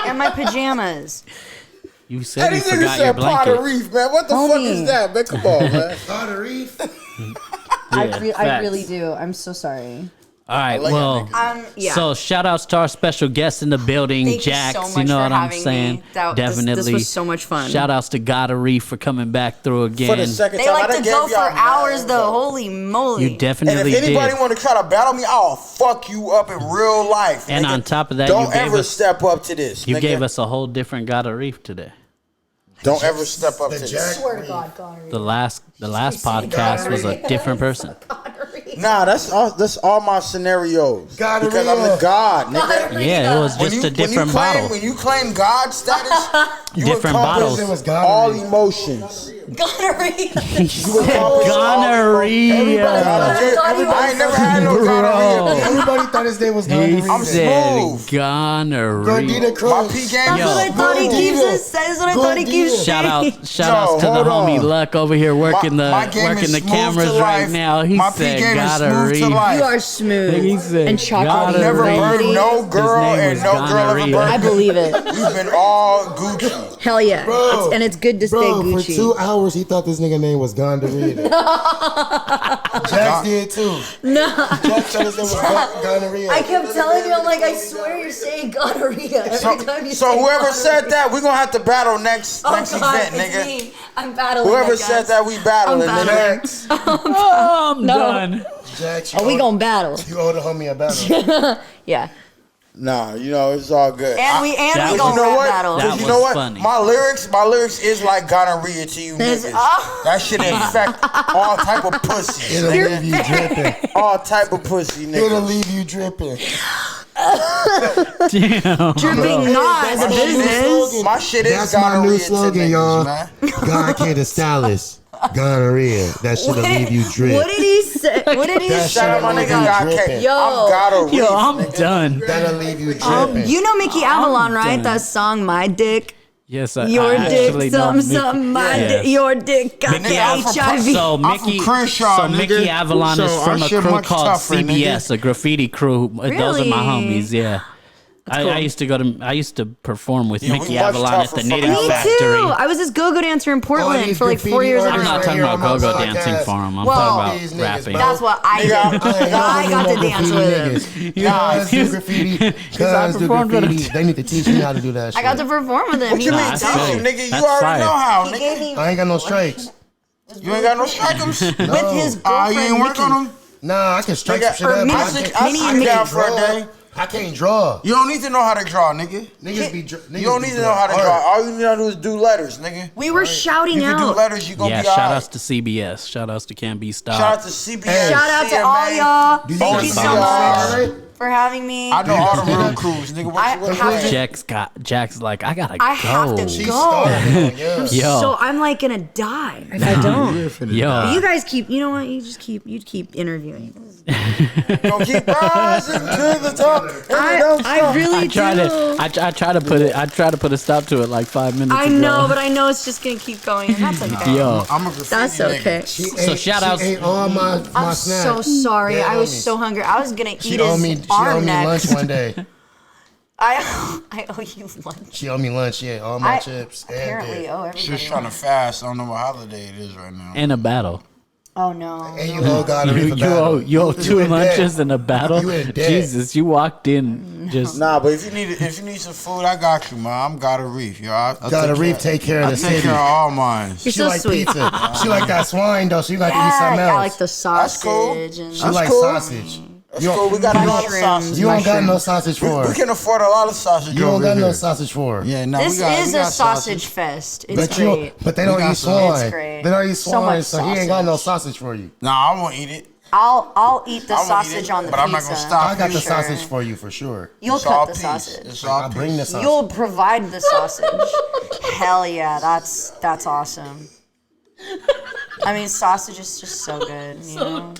C: and my pajamas.
A: You said
E: Hey,
A: you
E: this nigga
A: forgot your
E: said pot
A: blanket.
E: reef, man. What the fuck
C: Homie.
E: is that, man? Come on, man.
B: God Areef.
A: Yeah,
F: I
A: facts.
F: really do. I'm so sorry.
A: All right,
E: like
A: well,
E: that
C: Yeah.
A: so shout outs to our special guest in the building,
C: Thank you
A: Jaxxx.
C: so
A: You,
C: much
A: know
C: for
A: what I'm
C: having
A: saying?
C: me. This
A: Definitely.
C: was so much fun.
A: Shout outs to God Areef for coming back through again.
E: For the second
C: They
E: time, I
C: like to
E: done gave
C: go for
E: y'all mad
C: hours though.
E: info.
C: Holy moly!
A: You
E: And
A: definitely
E: if anybody
A: did.
E: want to try to battle me, I'll fuck you up in real life.
A: And
E: nigga.
A: on top of that,
E: don't
A: you gave
E: ever
A: us-
E: step up to this.
A: You
E: nigga.
A: gave us a whole different God Areef today.
E: Don't ever step up to
B: The
E: this.
B: Jack.
F: Swear to God, God.
A: The last podcast was a different person.
E: Nah, that's all my scenarios.
B: God
E: because
B: Areef.
E: I'm the God, nigga.
A: Yeah, it was just a different bottle.
E: When you claim God status, you
A: Different
E: encompass
A: bottles.
B: It was God
E: all
B: Areef.
E: emotions.
C: Gonorrhea.
A: Gonorrhea.
E: I ain't never had no gonorrhea.
B: Everybody thought his name was God
A: He
B: Areef.
E: I'm
A: said
E: smooth.
A: gonorrhea.
B: Gordita
E: My
B: Cruz.
E: P game
C: That's what I
E: is
C: thought he
E: smooth.
C: keeps us. That's what I thought he keeps
A: Shout
C: saying.
A: outs to the
E: hold
A: homie
E: on.
A: Luck over here working
E: My
A: the
E: game is
A: working the
E: smooth
A: cameras
E: to
A: right
E: life.
A: now. He
E: My P
A: said
E: game is smooth to
A: gonorrhea.
E: life.
C: You are smooth
A: He said
C: and chocolate.
A: gonorrhea.
E: Never
C: Velvety.
E: burned no girl
A: name
E: and
A: was
E: no girl ever
A: gonorrhea.
E: burned
C: I
E: me.
C: believe it.
E: You've been all Gucci.
C: Hell yeah.
B: Bro.
C: And it's good to stay
B: Bro,
C: Gucci.
B: for 2 hours he thought this nigga name was Gonorrhea. Jax did too.
C: No.
B: Jax thought his name was Gonorrhea.
C: I kept telling you, I'm like, I swear you're saying gonorrhea every time you
E: So
C: say
E: whoever
C: gonorrhea.
E: said that, we're gonna have to battle next
C: Oh,
E: next
C: God,
E: event,
C: it's
E: nigga.
C: me. I'm battling.
E: Whoever
C: that,
E: said
C: guys.
E: that, we battling,
C: I'm
E: nigga.
C: battling.
B: Jax,
A: Oh, I'm
C: No.
A: done.
B: Jax,
C: Oh, we gonna battle.
B: You owe the homie a battle.
C: Yeah.
E: Nah, you know it's all good.
C: And we
A: That
C: gonna
A: was-
E: you know
C: rap
E: what?
C: battle.
A: That
E: you
A: was
E: know what?
A: funny.
E: My lyrics is like gonorrhea to you
C: It's-
E: niggas.
C: oh.
E: That shit infect all type of pussy.
B: It'll leave you dripping.
E: All type of pussy,
B: It'll
E: nigga.
B: leave you dripping.
A: Damn.
C: Dripping not as a
B: That's my new
C: business.
B: slogan.
E: My shit is
B: That's my
E: gonorrhea
B: new
E: to
B: slogan,
E: niggas,
B: y'all.
E: man.
B: God K the stylist. Gonorrhea. That shit'll leave you drip.
C: What did he say? What did he
B: That
C: say?
E: Shout out my
B: shit'll
E: nigga
B: leave you
E: God K.
B: dripping.
C: Yo.
E: I'm gonorrhea.
A: Yo, I'm
E: nigga.
A: done.
B: That'll leave you dripping.
C: You know Mickey Avalon, right?
A: done.
C: That song, My Dick.
A: Yes,
C: Your
A: I
C: dick,
A: actually know
C: something,
A: Mickey-
C: something, my
A: Yes.
C: dick, your dick got the
E: Nigga, I'm from
C: HIV.
A: So
E: I'm from
A: Mickey,
E: Crenshaw,
A: so
E: nigga.
A: Mickey Avalon
E: So
A: is
E: our
A: from a
E: shit
A: crew
E: much
A: called
E: tougher,
A: CBS, a graffiti crew. Those are
C: Really?
A: my homies. Yeah, I
C: cool.
A: used to perform with
E: Yeah, we
A: Mickey
E: much
A: Avalon at
E: tougher
A: the
E: from
A: Knitting
E: Me
C: Me
A: Factory.
C: too. I was this go-go dancer in
B: All
C: Portland
B: these
C: for like 4
B: graffiti
C: years in a
A: I'm
B: artists
A: not
C: row.
B: right
A: talking
B: here
A: about
B: on my
A: go-go
B: podcast.
A: dancing for him. I'm
C: Well,
A: talking
B: These
A: about
B: niggas,
A: rapping.
B: bro.
C: That's what I did.
E: Nigga,
C: I got to dance with him.
B: Cuz do graffiti. Cuz do
A: performed with
B: graffiti. They need to teach me how to do that shit.
C: I got to perform with him.
E: What
C: He
E: you
C: was
E: mean,
A: that's
C: dope.
E: teach you,
A: good.
E: nigga? You
A: That's
E: already
A: fire.
E: know how,
C: He
E: nigga.
C: gave me
B: I ain't got no strikes.
E: You ain't got no strikers.
C: with his
E: You
C: girlfriend
E: ain't work
C: Mickey.
E: on them.
B: Nah, I can strike some
E: Nigga,
B: shit
C: or
B: up.
C: Minnie-
B: but
E: I sit
C: Minnie and
E: down
C: Mickey.
E: for a day.
B: I can't draw.
E: You don't need to know how to draw, nigga.
B: Niggas be niggas
E: You don't
B: be
E: need to
B: doing
E: know how to
B: art.
E: draw. All you need to do is do letters, nigga.
C: We were shouting
E: You can do
C: out.
E: letters, you gonna
A: Yeah,
E: be
A: shout
E: alright.
A: outs to CBS. Shout outs to Can't Be Stopped.
E: Shout out to CBS.
C: Shout out to
E: CMA.
C: all y'all.
B: Do you
C: Thank
B: got
C: you
B: some
C: so
B: strikes?
C: much for having me.
E: I know all the real crews, nigga.
C: I
E: What you
C: have to-
A: Jaxxx like, I gotta
C: I
A: go.
C: have to
B: She
C: go.
B: started on yeah.
A: Yo,
C: So I'm like gonna die if I don't.
A: yo.
C: You guys keep. You know what? You keep interviewing.
E: gonna keep rising to the top. And it don't
C: I
E: stop.
C: really
A: I try
C: do.
A: to, I try to put it, I try to put a stop to it like 5 minutes
C: I
A: ago.
C: know, but I know it's just gonna keep going, and that's okay.
A: Yo,
E: I'm a graffiti
C: That's
E: nigga.
C: okay.
B: So
A: shout outs-
B: She ate all my
C: I'm
B: snacks.
C: so sorry.
B: Yeah,
C: I was
B: homies.
C: so hungry. I was gonna
B: She
C: eat
B: owed
C: his
B: me. She
C: arm
B: owed me lunch
C: next.
B: one day.
C: I owe you lunch.
B: She owed me lunch. She ate all my
C: I
B: chips. and
C: apparently
B: dip.
C: owe
E: She's
C: everybody.
E: trying to fast. I don't know what holiday it is right now.
A: in a battle.
C: Oh no.
B: And you owe God a reef a
A: You
B: battle.
A: owe two
B: in
A: lunches
B: debt.
A: in a battle.
B: You in debt.
A: Jesus, you walked in just.
E: Nah, but if you need some food, I got you, man. I'm got a reef, yo. I'll
B: God a reef take care of
E: I
B: the
E: take
B: city.
E: care of all mine.
C: You're
B: She
C: so
B: like
C: sweet.
B: pizza. She like that swine though. So you got to eat
C: Yeah,
B: something else.
C: I like the sausage
E: cool.
C: and
B: She
E: That's
B: like
E: cool.
B: sausage.
E: That's cool. We got a lot of sausage.
B: You don't got no
C: mushrooms.
B: sausage for her.
E: We can afford a lot of sausage.
B: You don't
E: over
B: got no
E: here.
B: sausage for her.
E: Yeah, no,
C: This
E: we got,
C: is
E: we
C: a
E: got
C: sausage fest. It's
B: But you,
C: great.
B: but they
E: We
B: don't
E: got
B: eat
E: some.
B: swine.
C: It's great.
B: They don't eat
C: So
B: swine,
C: much
B: so he ain't got no
C: sausage.
B: sausage for you.
E: Nah, I won't eat it.
C: I'll eat the
E: I won't eat
C: sausage
E: it,
C: on the
E: but
C: pizza.
E: I'm not gonna stop.
B: I got the
E: Sure.
B: sausage for you for sure.
C: You'll
E: It's all
C: cut the
E: peace.
C: sausage.
E: It's all
B: I'll bring the sausage.
C: You'll provide the sausage. Hell yeah, that's awesome. I mean, sausage is just so good, you know?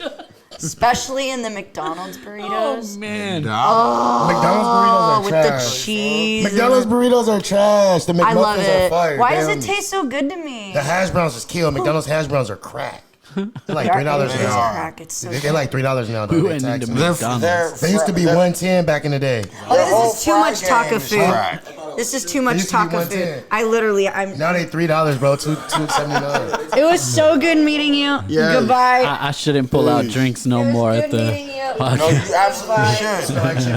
C: Especially in the McDonald's burritos.
A: Man.
B: McDonald's burritos are
C: with the
B: trash.
C: cheese. and
B: McDonald's
C: the-
B: burritos are trash. The
C: I love
B: McMuffins are
C: it.
B: fire.
C: Why does
B: Damn.
C: it taste so good to me?
B: The hash browns is killed. McDonald's hash browns are crack. They're like $3
C: It is
B: now.
C: crack. It's so
B: They're
C: good.
B: like $3 now.
A: We
B: Though. They
A: went
B: tax
A: into
B: them.
A: McDonald's.
B: They used to be 110 back in the day.
C: Oh, this is too much taco food.
E: Crack.
C: This is too much
B: used to be
C: taco
B: 110.
C: food. I'm.
B: Now they $3, bro. $2.79.
C: It was so good meeting you.
E: Yes.
C: Goodbye.
A: I shouldn't pull out drinks no more at
C: good
A: the
C: meeting you.
E: No,
A: podcast.
E: you absolutely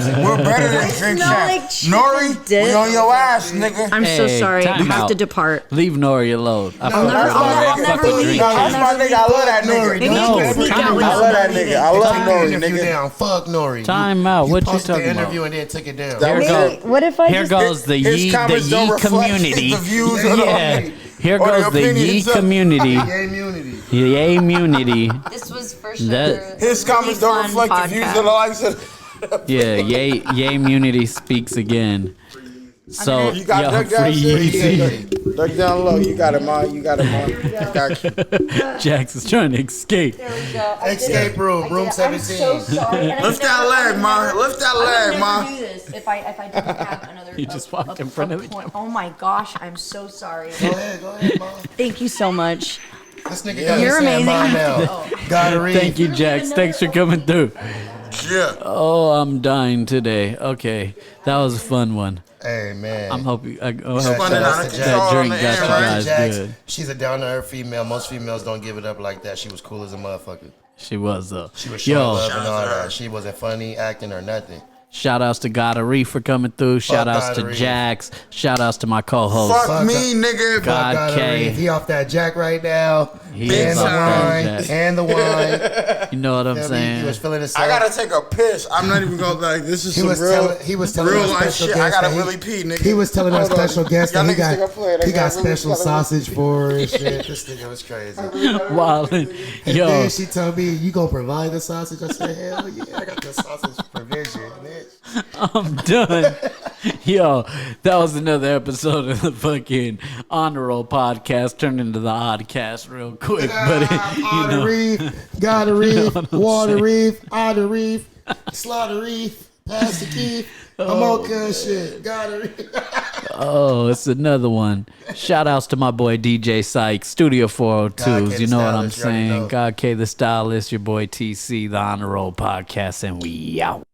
E: should. We're better than drink
C: smell
E: champ.
C: like cheese
E: Nori,
C: and dip.
E: we on your ass, nigga.
C: I'm so
A: Hey,
C: sorry. I
A: time
C: have
A: out.
C: to depart.
A: Leave Nori alone. I fuck with
B: never-
A: Nori.
B: I'll
A: I fuck
C: never
A: with
C: leave.
A: drink
E: No,
C: I'll
E: that's my
C: never
E: nigga. I love that nigga.
C: Maybe
A: No,
C: you can sneak
A: time
C: out with
A: out.
E: I love that nigga. I love
B: Took the
E: Nori,
B: interview
E: nigga.
B: down. Fuck Nori.
A: Time out.
B: You
A: What you
B: posted the
A: talking about?
B: interview and then took it down.
E: That was
A: Here
E: it.
C: What if I
A: Here
C: just
A: goes the
E: His
A: ye
E: comments don't reflect
A: community.
E: the views of the
A: Yeah. Here
E: or the
A: goes the ye
E: opinions of-
A: community.
B: Gay immunity.
A: The ye immunity.
C: This was for sure.
A: That-
E: His comments don't reflect the views of the likes of.
A: Yeah, yay immunity speaks again. So,
E: You got
A: yo,
E: duck down,
A: free
E: shit.
A: Yeezy.
E: Duck down low. You got it, man. You got it, man. I got you.
A: Jaxxx is trying to escape.
B: Escape room, room 17.
E: Lift that leg, man. Lift that leg, man.
C: do this if I didn't have another.
A: He just walked in front of the
C: point. Oh my gosh, I'm so sorry.
B: Go ahead, mom.
C: Thank you so much.
B: This nigga got me
C: You're
B: saying mom
C: amazing.
B: now. Gotta read.
A: Thank you, Jaxxx. Thanks for coming through.
E: Yeah.
A: Oh, I'm dying today. Okay, that was a fun one.
B: Hey, man.
A: I'm hoping I hope
E: Spun it out of
A: that
E: control on
A: drink
E: the
A: got you
E: air, right?
A: guys
B: Jaxxx,
A: good.
B: she's a down-to-earth female. Most females don't give it up like that. She was cool as a motherfucker.
A: She was though.
B: She was showing
A: Yo,
B: love and all that. She wasn't funny, acting, or nothing.
A: shout outs to God Areef for coming through. Shout outs to
B: God Areef.
A: Jaxxx. Shout outs to my co-host.
E: Fuck me, nigga.
A: God
B: God
A: K.
B: He off that jack right now.
A: He
B: and
A: is
B: the
A: off that
B: wine.
A: jack.
B: And the wine.
A: You know what I'm
B: He was
A: saying?
B: feeling himself.
E: I gotta take a piss. I'm not even gonna like. This is
B: He
E: some
B: was
E: real,
B: telling. He was telling
E: real
B: our
E: life
B: special
E: shit.
B: guest.
E: I gotta
B: that
E: really pee, nigga.
B: He was telling our
E: Hold on.
B: special guest
E: Y'all
B: that he
E: niggas think I play it. I
B: got
E: got really
B: special
E: gotta-
B: sausage for her and shit. This nigga was crazy.
A: Wildin'.
B: And
A: Yo,
B: then she told me, "You gonna provide the sausage?" I said, "Hell yeah, I got the sausage provision, bitch."
A: I'm done. Yo, that was another episode of the fucking Honor Roll podcast turned into the Oddcast real quick. But, you know,
B: Reef, gotta reef, water reef, otter reef, slaughter reef, Pastor Keith. I'm all good shit. Gotta reef.
A: oh, it's another one. Shout outs to my boy DJ Sykes, Studio 402s. You know what I'm
B: Stylist, you already
A: saying?
B: know.
A: God K the Stylist, your boy TC, the Honor Roll podcast, and we out.